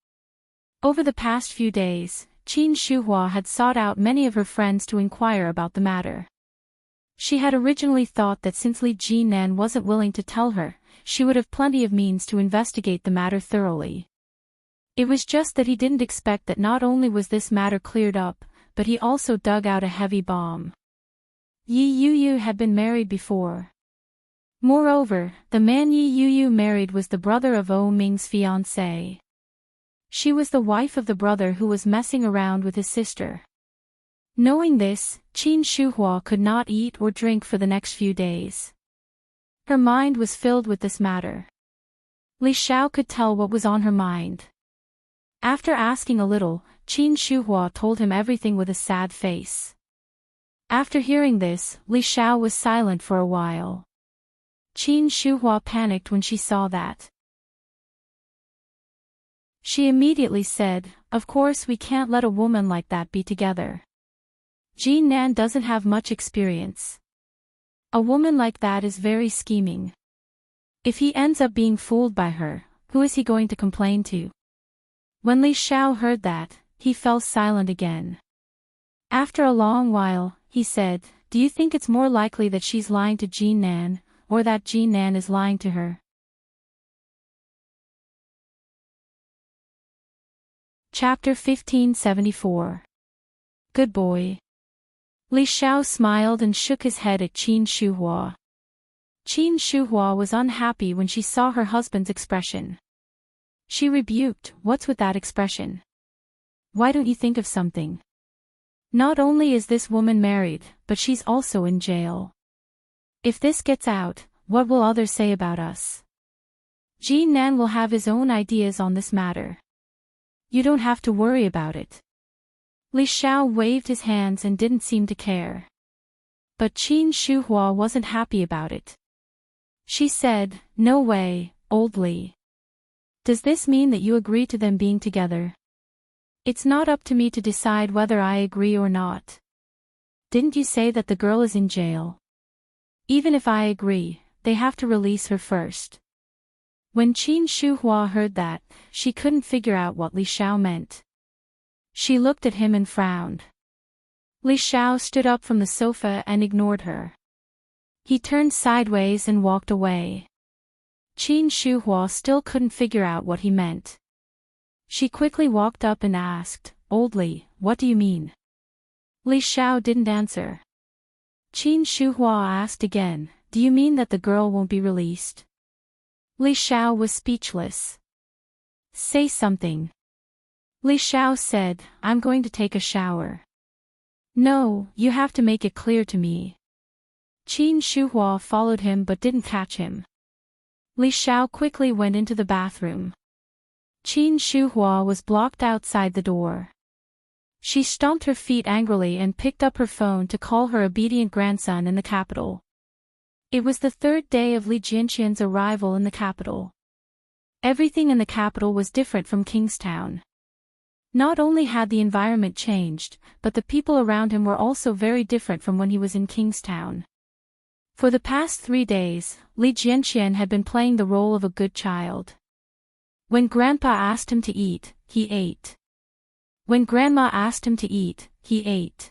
Over the past few days, Qin Shuhua had sought out many of her friends to inquire about the matter. She had originally thought that since Li Jinan wasn't willing to tell her, she would have plenty of means to investigate the matter thoroughly. It was just that he didn't expect that not only was this matter cleared up, but he also dug out a heavy bomb. Yi Yuyu had been married before. Moreover, the man Yi Yuyu married was the brother of O Ming's fiancée. She was the wife of the brother who was messing around with his sister. Knowing this, Qin Shuhua could not eat or drink for the next few days. Her mind was filled with this matter. Li Xiao could tell what was on her mind. After asking a little, Qin Shuhua told him everything with a sad face. After hearing this, Li Xiao was silent for a while. Qin Shuhua panicked when she saw that. She immediately said, "Of course we can't let a woman like that be together. Jinan doesn't have much experience. A woman like that is very scheming. If he ends up being fooled by her, who is he going to complain to?" When Li Xiao heard that, he fell silent again. After a long while, he said, "Do you think it's more likely that she's lying to Jinan, or that Jinan is lying to her?" Chapter 1574. Good boy. Li Xiao smiled and shook his head at Qin Shuhua. Qin Shuhua was unhappy when she saw her husband's expression. She rebuked, "What's with that expression? Why don't you think of something? Not only is this woman married, but she's also in jail. If this gets out, what will others say about us? Jinan will have his own ideas on this matter. You don't have to worry about it." Li Xiao waved his hands and didn't seem to care. But Qin Shuhua wasn't happy about it. She said, "No way, old Li. Does this mean that you agree to them being together? It's not up to me to decide whether I agree or not. Didn't you say that the girl is in jail? Even if I agree, they have to release her first." When Qin Shuhua heard that, she couldn't figure out what Li Xiao meant. She looked at him and frowned. Li Xiao stood up from the sofa and ignored her. He turned sideways and walked away. Qin Shuhua still couldn't figure out what he meant. She quickly walked up and asked, "Old Li, what do you mean?" Li Xiao didn't answer. Qin Shuhua asked again, "Do you mean that the girl won't be released?" Li Xiao was speechless. "Say something." Li Xiao said, "I'm going to take a shower." "No, you have to make it clear to me." Qin Shuhua followed him but didn't catch him. Li Xiao quickly went into the bathroom. Qin Shuhua was blocked outside the door. She stomped her feet angrily and picked up her phone to call her obedient grandson in the capital. It was the third day of Li Jianqian's arrival in the capital. Everything in the capital was different from Kingstown. Not only had the environment changed, but the people around him were also very different from when he was in Kingstown. For the past 3 days, Li Jianqian had been playing the role of a good child. When Grandpa asked him to eat, he ate. When Grandma asked him to eat, he ate.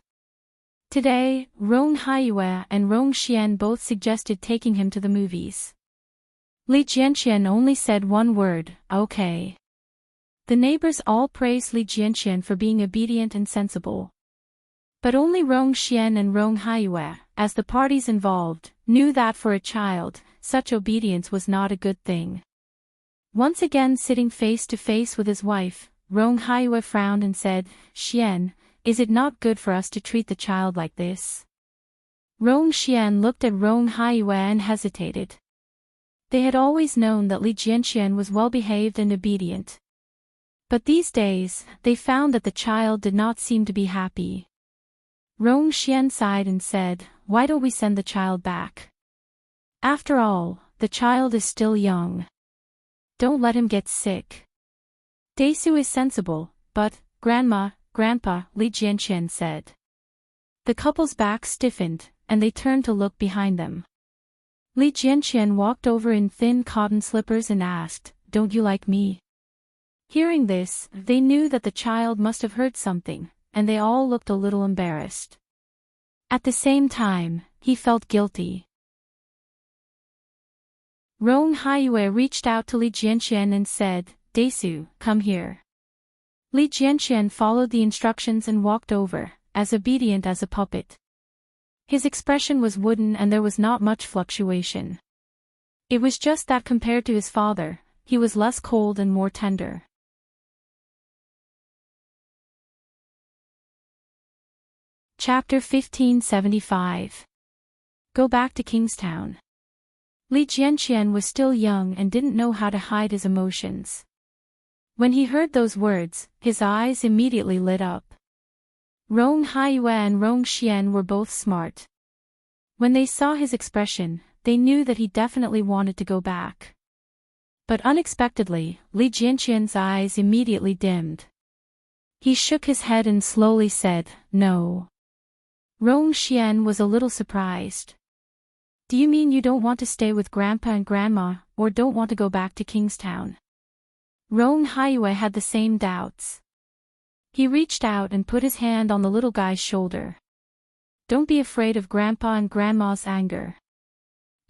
Today, Rong Haiyue and Rong Xian both suggested taking him to the movies. Li Jianqian only said one word, "Okay." The neighbors all praised Li Jianqian for being obedient and sensible. But only Rong Xian and Rong Haiyue, as the parties involved, knew that for a child, such obedience was not a good thing. Once again sitting face to face with his wife, Rong Haiyue frowned and said, "Xian, is it not good for us to treat the child like this?" Rong Xian looked at Rong Haiyue and hesitated. They had always known that Li Jianqian was well-behaved and obedient. But these days, they found that the child did not seem to be happy. Rong Xian sighed and said, "Why don't we send the child back? After all, the child is still young. Don't let him get sick." "Daisu is sensible, but, Grandma, Grandpa," Li Jianqian said. The couple's backs stiffened, and they turned to look behind them. Li Jianqian walked over in thin cotton slippers and asked, "Don't you like me?" Hearing this, they knew that the child must have heard something, and they all looked a little embarrassed. At the same time, he felt guilty. Rong Haiyue reached out to Li Jianxian and said, "Desu, come here." Li Jianxian followed the instructions and walked over, as obedient as a puppet. His expression was wooden and there was not much fluctuation. It was just that compared to his father, he was less cold and more tender. Chapter 1575. Go back to Kingstown. Li Jianxian was still young and didn't know how to hide his emotions. When he heard those words, his eyes immediately lit up. Rong Haiyue and Rong Xian were both smart. When they saw his expression, they knew that he definitely wanted to go back. But unexpectedly, Li Jianxian's eyes immediately dimmed. He shook his head and slowly said, "No." Rong Xian was a little surprised. "Do you mean you don't want to stay with Grandpa and Grandma, or don't want to go back to Kingstown?" Rong Haiyue had the same doubts. He reached out and put his hand on the little guy's shoulder. "Don't be afraid of Grandpa and Grandma's anger.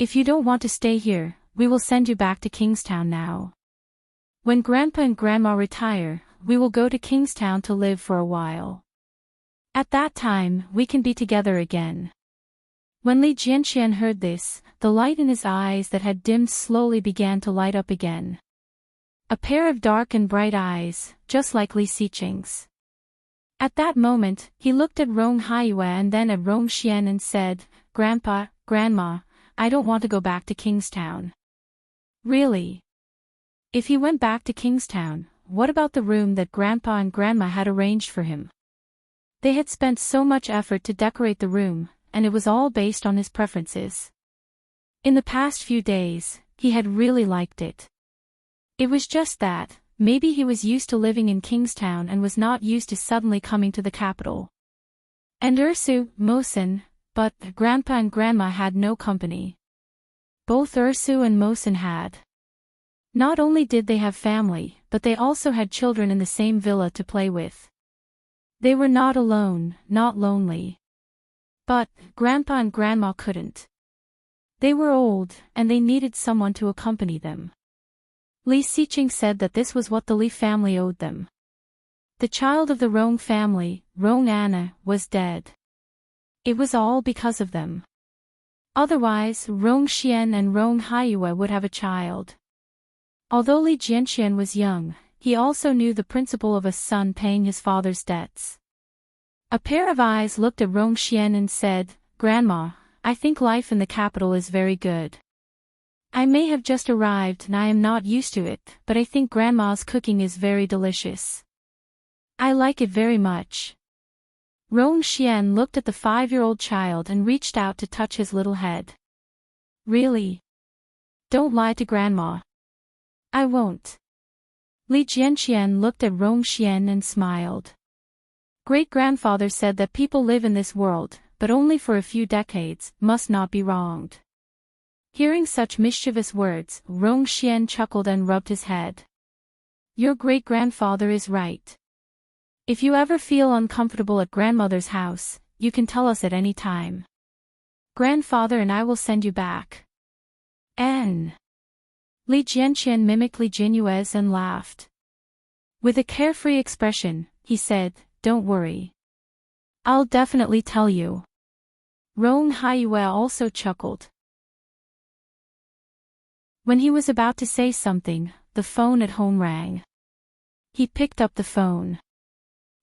If you don't want to stay here, we will send you back to Kingstown now. When Grandpa and Grandma retire, we will go to Kingstown to live for a while. At that time, we can be together again." When Li Jianxian heard this, the light in his eyes that had dimmed slowly began to light up again. A pair of dark and bright eyes, just like Li Xiqing's. At that moment, he looked at Rong Haiyue and then at Rong Xian and said, "Grandpa, Grandma, I don't want to go back to Kingstown." Really? If he went back to Kingstown, what about the room that Grandpa and Grandma had arranged for him? They had spent so much effort to decorate the room, and it was all based on his preferences. In the past few days, he had really liked it. It was just that, maybe he was used to living in Kingstown and was not used to suddenly coming to the capital. And Ursu, Mosin, but Grandpa and Grandma had no company. Both Ursu and Mosin had. Not only did they have family, but they also had children in the same villa to play with. They were not alone, not lonely. But Grandpa and Grandma couldn't. They were old, and they needed someone to accompany them. Li Xiqing said that this was what the Li family owed them. The child of the Rong family, Rong Anna, was dead. It was all because of them. Otherwise, Rong Xian and Rong Haiyue would have a child. Although Li Jianxian was young, he also knew the principle of a son paying his father's debts. A pair of eyes looked at Rong Xian and said, "Grandma, I think life in the capital is very good. I may have just arrived and I am not used to it, but I think Grandma's cooking is very delicious. I like it very much." Rong Xian looked at the 5-year-old child and reached out to touch his little head. "Really? Don't lie to Grandma." "I won't." Li Jianxian looked at Rong Xian and smiled. Great-grandfather said that people live in this world, but only for a few decades, must not be wronged. Hearing such mischievous words, Rong Xian chuckled and rubbed his head. "Your great-grandfather is right. If you ever feel uncomfortable at grandmother's house, you can tell us at any time. Grandfather and I will send you back." Li Jianxian mimicked Li Jinyue's and laughed. With a carefree expression, he said, "Don't worry. I'll definitely tell you." Rong Haiyue also chuckled. When he was about to say something, the phone at home rang. He picked up the phone.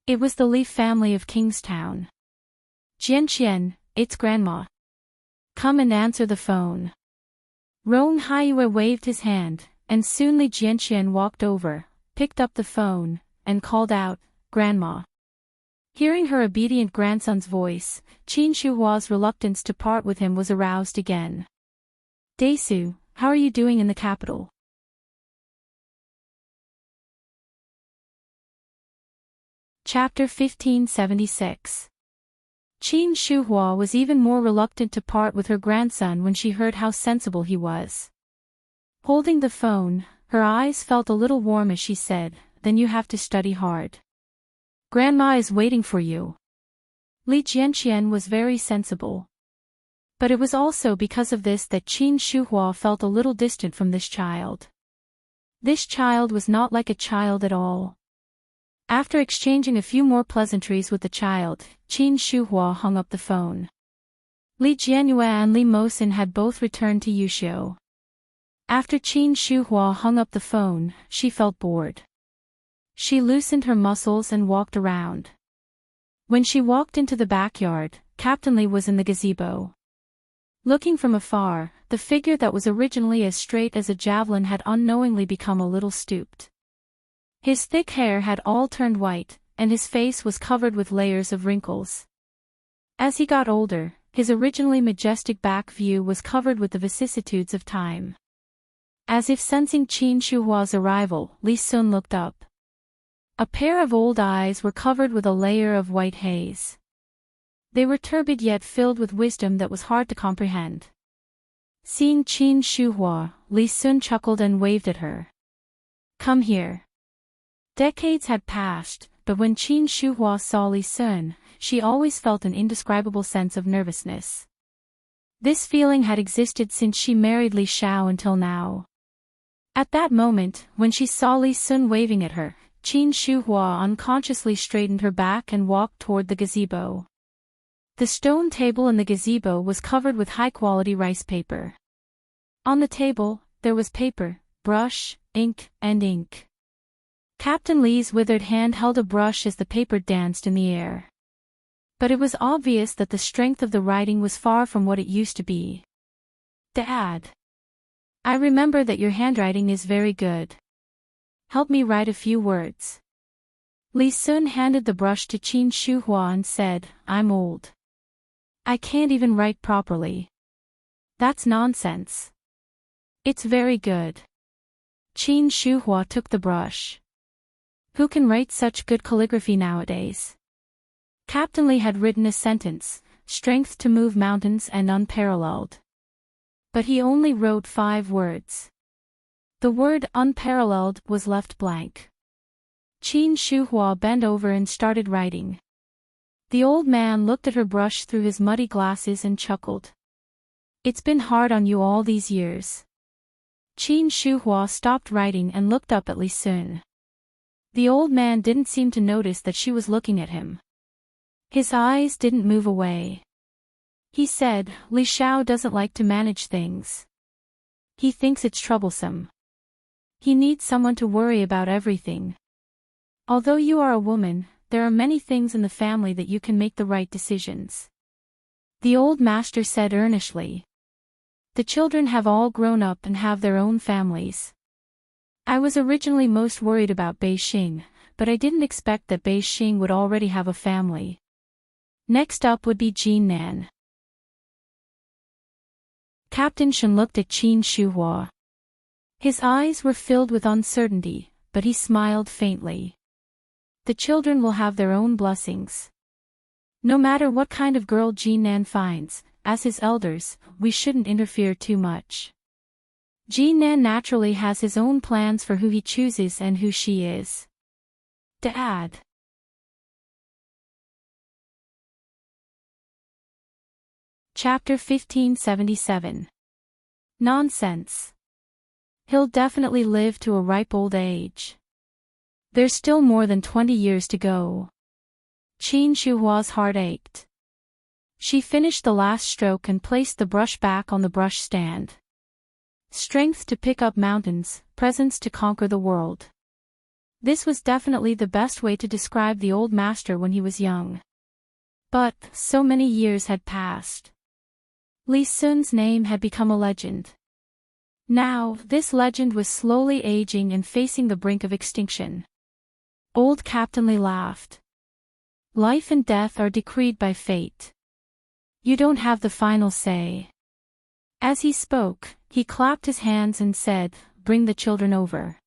It was the Li family of Kingstown. "Jianxian, it's Grandma. Come and answer the phone." Rong Haiyue waved his hand, and soon Li Jianxian walked over, picked up the phone, and called out, "Grandma." Hearing her obedient grandson's voice, Qin Shuhua's reluctance to part with him was aroused again. "Desu, how are you doing in the capital?" Chapter 1576. Qin Shuhua was even more reluctant to part with her grandson when she heard how sensible he was. Holding the phone, her eyes felt a little warm as she said, "Then you have to study hard. Grandma is waiting for you." Li Jianxian was very sensible. But it was also because of this that Qin Shuhua felt a little distant from this child. This child was not like a child at all. After exchanging a few more pleasantries with the child, Qin Shuhua hung up the phone. Li Jianyue and Li Mosin had both returned to Yuxiu. After Qin Shuhua hung up the phone, she felt bored. She loosened her muscles and walked around. When she walked into the backyard, Captain Li was in the gazebo. Looking from afar, the figure that was originally as straight as a javelin had unknowingly become a little stooped. His thick hair had all turned white, and his face was covered with layers of wrinkles. As he got older, his originally majestic back view was covered with the vicissitudes of time. As if sensing Qin Shuhua's arrival, Li Sun looked up. A pair of old eyes were covered with a layer of white haze. They were turbid yet filled with wisdom that was hard to comprehend. Seeing Qin Shuhua, Li Sun chuckled and waved at her. "Come here." Decades had passed, but when Qin Shuhua saw Li Sun, she always felt an indescribable sense of nervousness. This feeling had existed since she married Li Xiao until now. At that moment, when she saw Li Sun waving at her, Qin Shuhua unconsciously straightened her back and walked toward the gazebo. The stone table in the gazebo was covered with high-quality rice paper. On the table, there was paper, brush, ink, and ink. Captain Li's withered hand held a brush as the paper danced in the air. But it was obvious that the strength of the writing was far from what it used to be. "Dad. I remember that your handwriting is very good. Help me write a few words." Li Sun handed the brush to Qin Shuhua and said, "I'm old. I can't even write properly." "That's nonsense. It's very good." Qin Shuhua took the brush. "Who can write such good calligraphy nowadays?" Captain Li had written a sentence, "strength to move mountains and unparalleled." But he only wrote 5 words. The word unparalleled was left blank. Qin Shuhua bent over and started writing. The old man looked at her brush through his muddy glasses and chuckled. "It's been hard on you all these years." Qin Shuhua stopped writing and looked up at Li Sun. The old man didn't seem to notice that she was looking at him. His eyes didn't move away. He said, "Li Xiao doesn't like to manage things. He thinks it's troublesome. He needs someone to worry about everything. Although you are a woman, there are many things in the family that you can make the right decisions." The old master said earnestly. "The children have all grown up and have their own families. I was originally most worried about Bei Xing, but I didn't expect that Bei Xing would already have a family. Next up would be Jean Nan." Captain Shen looked at Qin Shuhua. His eyes were filled with uncertainty, but he smiled faintly. "The children will have their own blessings. No matter what kind of girl Jean Nan finds, as his elders, we shouldn't interfere too much. Jean Nan naturally has his own plans for who he chooses and who she is." Dad. Chapter 1577. Nonsense. He'll definitely live to a ripe old age. There's still more than 20 years to go. Qin Shuhua's heart ached. She finished the last stroke and placed the brush back on the brush stand. Strength to pick up mountains, presence to conquer the world. This was definitely the best way to describe the old master when he was young. But, so many years had passed. Li Sun's name had become a legend. Now, this legend was slowly aging and facing the brink of extinction. Old Captain Li laughed. "Life and death are decreed by fate. You don't have the final say." As he spoke, he clapped his hands and said, "Bring the children over."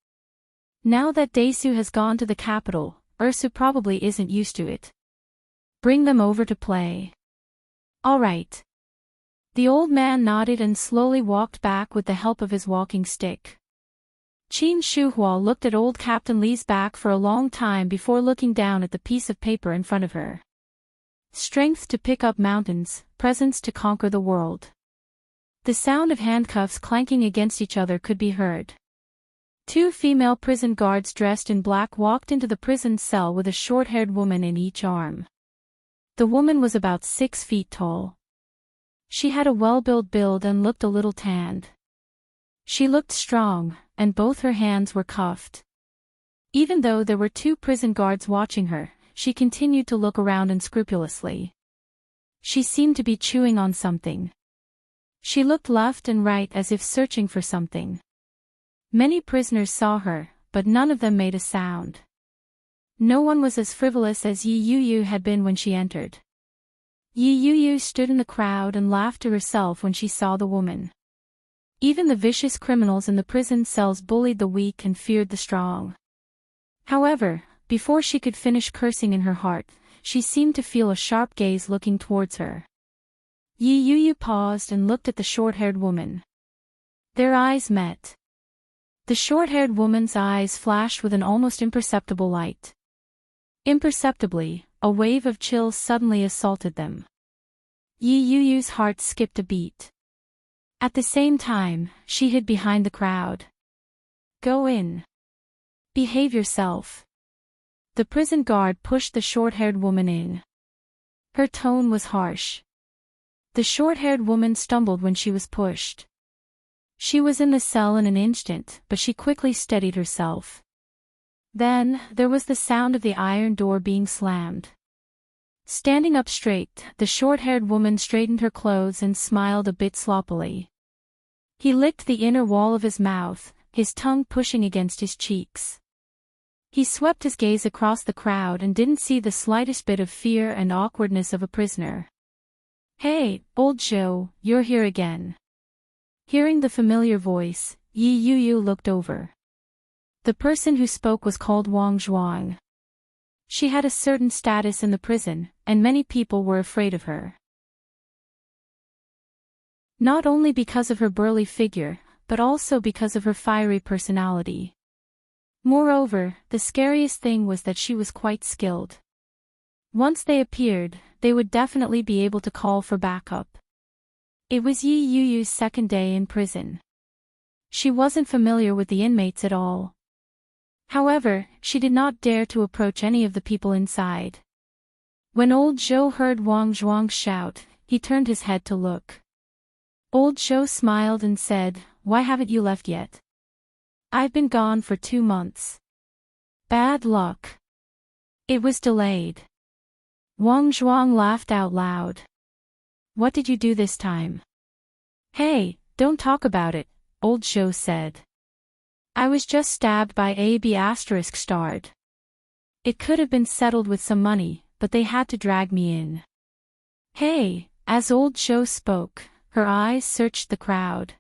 Now that Daisu has gone to the capital, Ursu probably isn't used to it. "Bring them over to play." "All right." The old man nodded and slowly walked back with the help of his walking stick. Qin Shuhua looked at old Captain Li's back for a long time before looking down at the piece of paper in front of her. Strength to pick up mountains, presence to conquer the world. The sound of handcuffs clanking against each other could be heard. Two female prison guards dressed in black walked into the prison cell with a short-haired woman in each arm. The woman was about 6 feet tall. She had a well-built build and looked a little tanned. She looked strong, and both her hands were cuffed. Even though there were 2 prison guards watching her, she continued to look around unscrupulously. She seemed to be chewing on something. She looked left and right as if searching for something. Many prisoners saw her, but none of them made a sound. No one was as frivolous as Yi Yu had been when she entered. Yi Yu stood in the crowd and laughed to herself when she saw the woman. Even the vicious criminals in the prison cells bullied the weak and feared the strong. However, before she could finish cursing in her heart, she seemed to feel a sharp gaze looking towards her. Yi Yu paused and looked at the short-haired woman. Their eyes met. The short-haired woman's eyes flashed with an almost imperceptible light. Imperceptibly, a wave of chills suddenly assaulted them. Yi Yu's heart skipped a beat. At the same time, she hid behind the crowd. Go in. Behave yourself. The prison guard pushed the short-haired woman in. Her tone was harsh. The short-haired woman stumbled when she was pushed. She was in the cell in an instant, but she quickly steadied herself. Then, there was the sound of the iron door being slammed. Standing up straight, the short-haired woman straightened her clothes and smiled a bit sloppily. He licked the inner wall of his mouth, his tongue pushing against his cheeks. He swept his gaze across the crowd and didn't see the slightest bit of fear and awkwardness of a prisoner. Hey, old Joe, you're here again. Hearing the familiar voice, Yi Yu looked over. The person who spoke was called Wang Zhuang. She had a certain status in the prison, and many people were afraid of her. Not only because of her burly figure, but also because of her fiery personality. Moreover, the scariest thing was that she was quite skilled. Once they appeared, they would definitely be able to call for backup. It was Yi Yu's second day in prison. She wasn't familiar with the inmates at all. However, she did not dare to approach any of the people inside. When old Zhou heard Wang Zhuang shout, he turned his head to look. Old Zhou smiled and said, "Why haven't you left yet?" "I've been gone for 2 months. Bad luck. It was delayed." Wang Zhuang laughed out loud. "What did you do this time?" "Hey, don't talk about it," old Zhou said. "I was just stabbed by a B****. It could have been settled with some money, but they had to drag me in." "Hey," as old Zhou spoke, her eyes searched the crowd.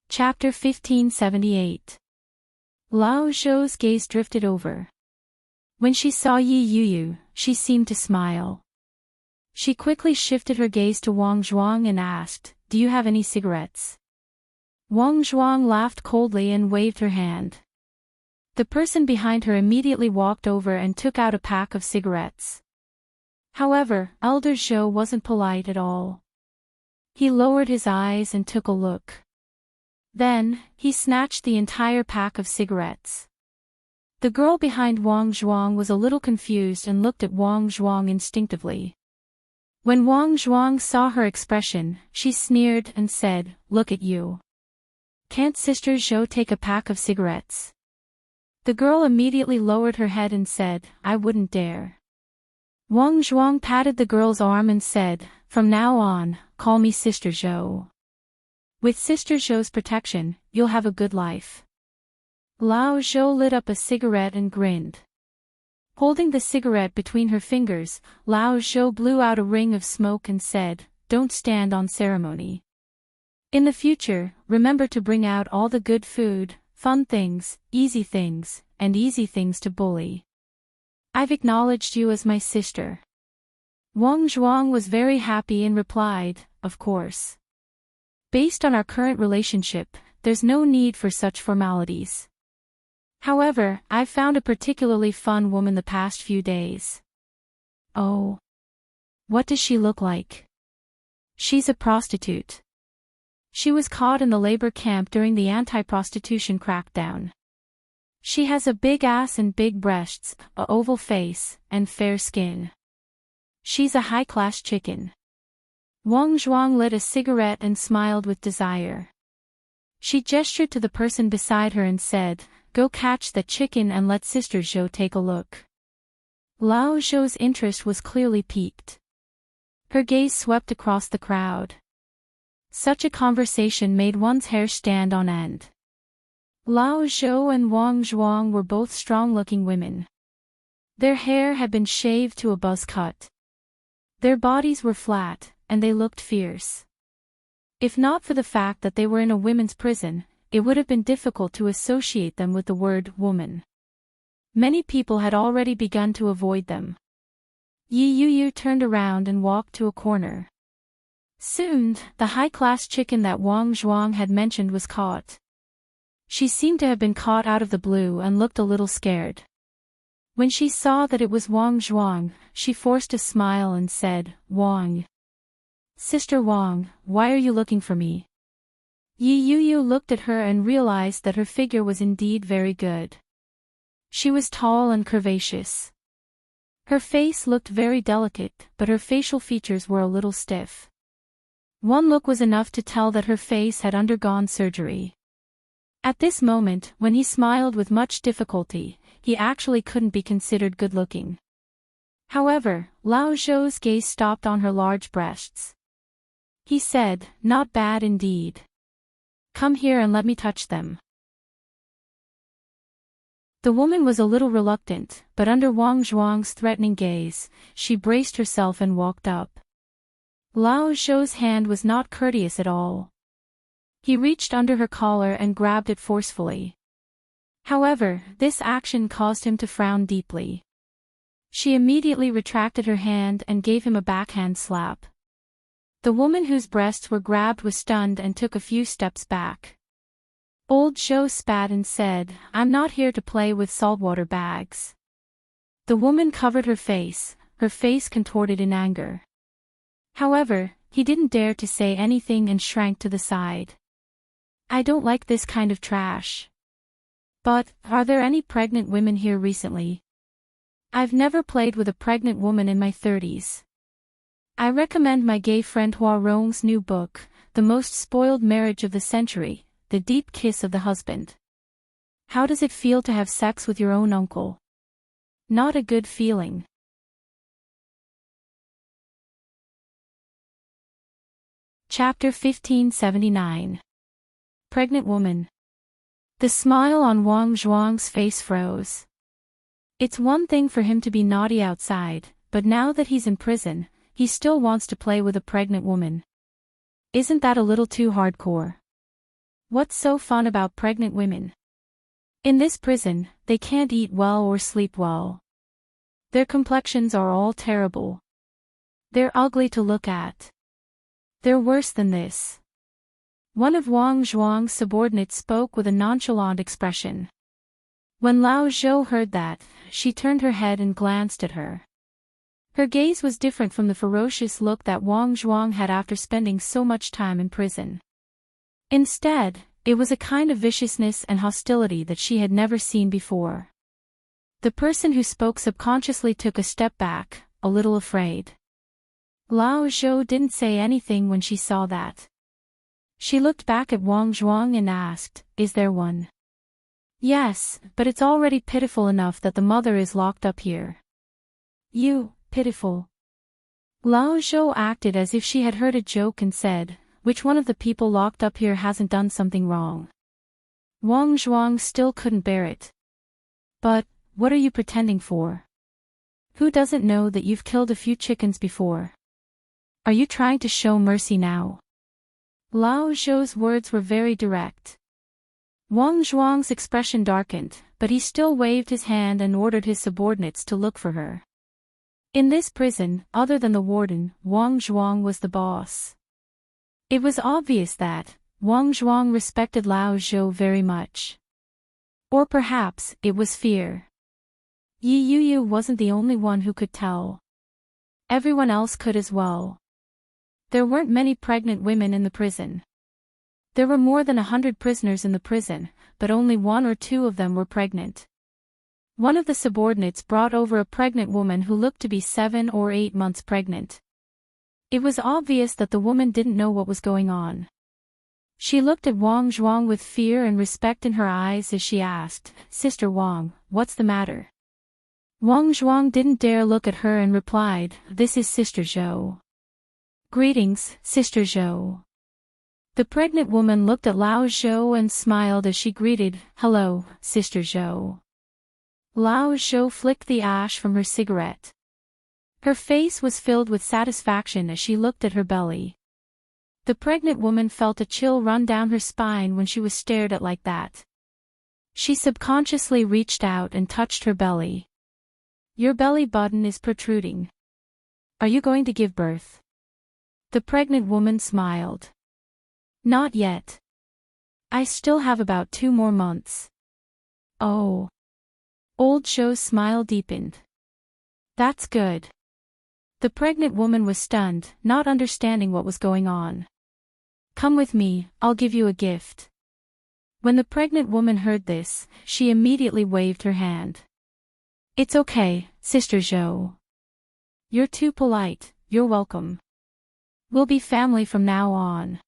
Chapter 1578. Lao Zhou's gaze drifted over. When she saw Yi Yu, she seemed to smile. She quickly shifted her gaze to Wang Zhuang and asked, "Do you have any cigarettes?" Wang Zhuang laughed coldly and waved her hand. The person behind her immediately walked over and took out a pack of cigarettes. However, Elder Zhou wasn't polite at all. He lowered his eyes and took a look. Then, he snatched the entire pack of cigarettes. The girl behind Wang Zhuang was a little confused and looked at Wang Zhuang instinctively. When Wang Zhuang saw her expression, she sneered and said, "Look at you. Can't Sister Zhou take a pack of cigarettes?" The girl immediately lowered her head and said, "I wouldn't dare." Wang Zhuang patted the girl's arm and said, "From now on, call me Sister Zhou. With Sister Zhou's protection, you'll have a good life." Lao Zhou lit up a cigarette and grinned. Holding the cigarette between her fingers, Lao Zhou blew out a ring of smoke and said, "Don't stand on ceremony. In the future, remember to bring out all the good food, fun things, and easy things to bully. I've acknowledged you as my sister." Wang Zhuang was very happy and replied, "Of course. Based on our current relationship, there's no need for such formalities." However, I've found a particularly fun woman the past few days. Oh. What does she look like? She's a prostitute. She was caught in the labor camp during the anti-prostitution crackdown. She has a big ass and big breasts, a oval face, and fair skin. She's a high-class chicken. Wang Zhuang lit a cigarette and smiled with desire. She gestured to the person beside her and said, "Go catch that chicken and let Sister Zhou take a look." Lao Zhou's interest was clearly piqued. Her gaze swept across the crowd. Such a conversation made one's hair stand on end. Lao Zhou and Wang Zhuang were both strong-looking women. Their hair had been shaved to a buzz cut. Their bodies were flat, and they looked fierce. If not for the fact that they were in a women's prison, it would have been difficult to associate them with the word woman. Many people had already begun to avoid them. Yi Yuyu turned around and walked to a corner. Soon, the high-class chicken that Wang Zhuang had mentioned was caught. She seemed to have been caught out of the blue and looked a little scared. When she saw that it was Wang Zhuang, she forced a smile and said, "Wang. Sister Wang, why are you looking for me?" Yi Yuyu looked at her and realized that her figure was indeed very good. She was tall and curvaceous. Her face looked very delicate, but her facial features were a little stiff. One look was enough to tell that her face had undergone surgery. At this moment, when he smiled with much difficulty, he actually couldn't be considered good-looking. However, Lao Zhou's gaze stopped on her large breasts. He said, "Not bad indeed. Come here and let me touch them." The woman was a little reluctant, but under Wang Zhuang's threatening gaze, she braced herself and walked up. Lao Zhou's hand was not courteous at all. He reached under her collar and grabbed it forcefully. However, this action caused him to frown deeply. She immediately retracted her hand and gave him a backhand slap. The woman whose breasts were grabbed was stunned and took a few steps back. Old Zhou spat and said, "I'm not here to play with saltwater bags." The woman covered her face contorted in anger. However, he didn't dare to say anything and shrank to the side. "I don't like this kind of trash. But, are there any pregnant women here recently? I've never played with a pregnant woman in my 30s. I recommend my gay friend Hua Rong's new book, The Most Spoiled Marriage of the Century, The Deep Kiss of the Husband. How does it feel to have sex with your own uncle? Not a good feeling." Chapter 1579. Pregnant Woman. The smile on Wang Zhuang's face froze. It's one thing for him to be naughty outside, but now that he's in prison, he still wants to play with a pregnant woman. Isn't that a little too hardcore? What's so fun about pregnant women? In this prison, they can't eat well or sleep well. Their complexions are all terrible. They're ugly to look at. They're worse than this. One of Wang Zhuang's subordinates spoke with a nonchalant expression. When Lao Zhou heard that, she turned her head and glanced at her. Her gaze was different from the ferocious look that Wang Zhuang had after spending so much time in prison. Instead, it was a kind of viciousness and hostility that she had never seen before. The person who spoke subconsciously took a step back, a little afraid. Lao Zhou didn't say anything when she saw that. She looked back at Wang Zhuang and asked, "Is there one?" "Yes, but it's already pitiful enough that the mother is locked up here." "You, pitiful." Lao Zhou acted as if she had heard a joke and said, "Which one of the people locked up here hasn't done something wrong?" Wang Zhuang still couldn't bear it. "But, what are you pretending for? Who doesn't know that you've killed a few chickens before? Are you trying to show mercy now?" Lao Zhou's words were very direct. Wang Zhuang's expression darkened, but he still waved his hand and ordered his subordinates to look for her. In this prison, other than the warden, Wang Zhuang was the boss. It was obvious that Wang Zhuang respected Lao Zhou very much. Or perhaps, it was fear. Yi Yu wasn't the only one who could tell. Everyone else could as well. There weren't many pregnant women in the prison. There were more than 100 prisoners in the prison, but only 1 or 2 of them were pregnant. One of the subordinates brought over a pregnant woman who looked to be 7 or 8 months pregnant. It was obvious that the woman didn't know what was going on. She looked at Wang Zhuang with fear and respect in her eyes as she asked, "Sister Wang, what's the matter?" Wang Zhuang didn't dare look at her and replied, "This is Sister Zhou." "Greetings, Sister Zhou." The pregnant woman looked at Lao Zhou and smiled as she greeted, "Hello, Sister Zhou." Lao Zhou flicked the ash from her cigarette. Her face was filled with satisfaction as she looked at her belly. The pregnant woman felt a chill run down her spine when she was stared at like that. She subconsciously reached out and touched her belly. "Your belly button is protruding. Are you going to give birth?" The pregnant woman smiled. "Not yet. I still have about 2 more months." "Oh." Old Zhou's smile deepened. "That's good." The pregnant woman was stunned, not understanding what was going on. "Come with me, I'll give you a gift." When the pregnant woman heard this, she immediately waved her hand. "It's okay, Sister Zhou. You're too polite, you're welcome. We'll be family from now on."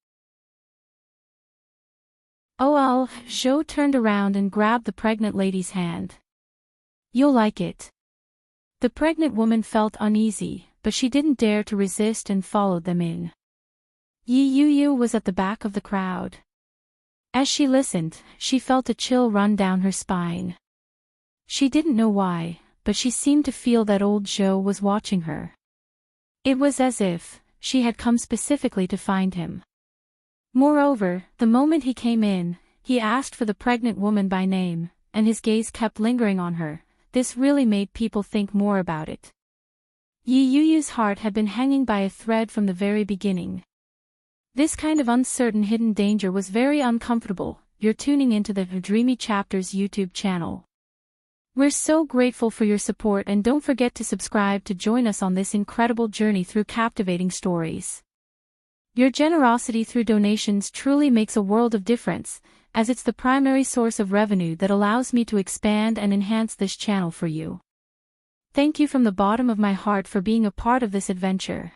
Oh, Zhou turned around and grabbed the pregnant lady's hand. "You'll like it." The pregnant woman felt uneasy, but she didn't dare to resist and followed them in. Yi Yu was at the back of the crowd. As she listened, she felt a chill run down her spine. She didn't know why, but she seemed to feel that old Zhou was watching her. It was as if she had come specifically to find him. Moreover, the moment he came in, he asked for the pregnant woman by name, and his gaze kept lingering on her. This really made people think more about it. Yi Yu's heart had been hanging by a thread from the very beginning. This kind of uncertain hidden danger was very uncomfortable. You're tuning into the Dreamy Chapters YouTube channel. We're so grateful for your support, and don't forget to subscribe to join us on this incredible journey through captivating stories. Your generosity through donations truly makes a world of difference, as it's the primary source of revenue that allows me to expand and enhance this channel for you. Thank you from the bottom of my heart for being a part of this adventure.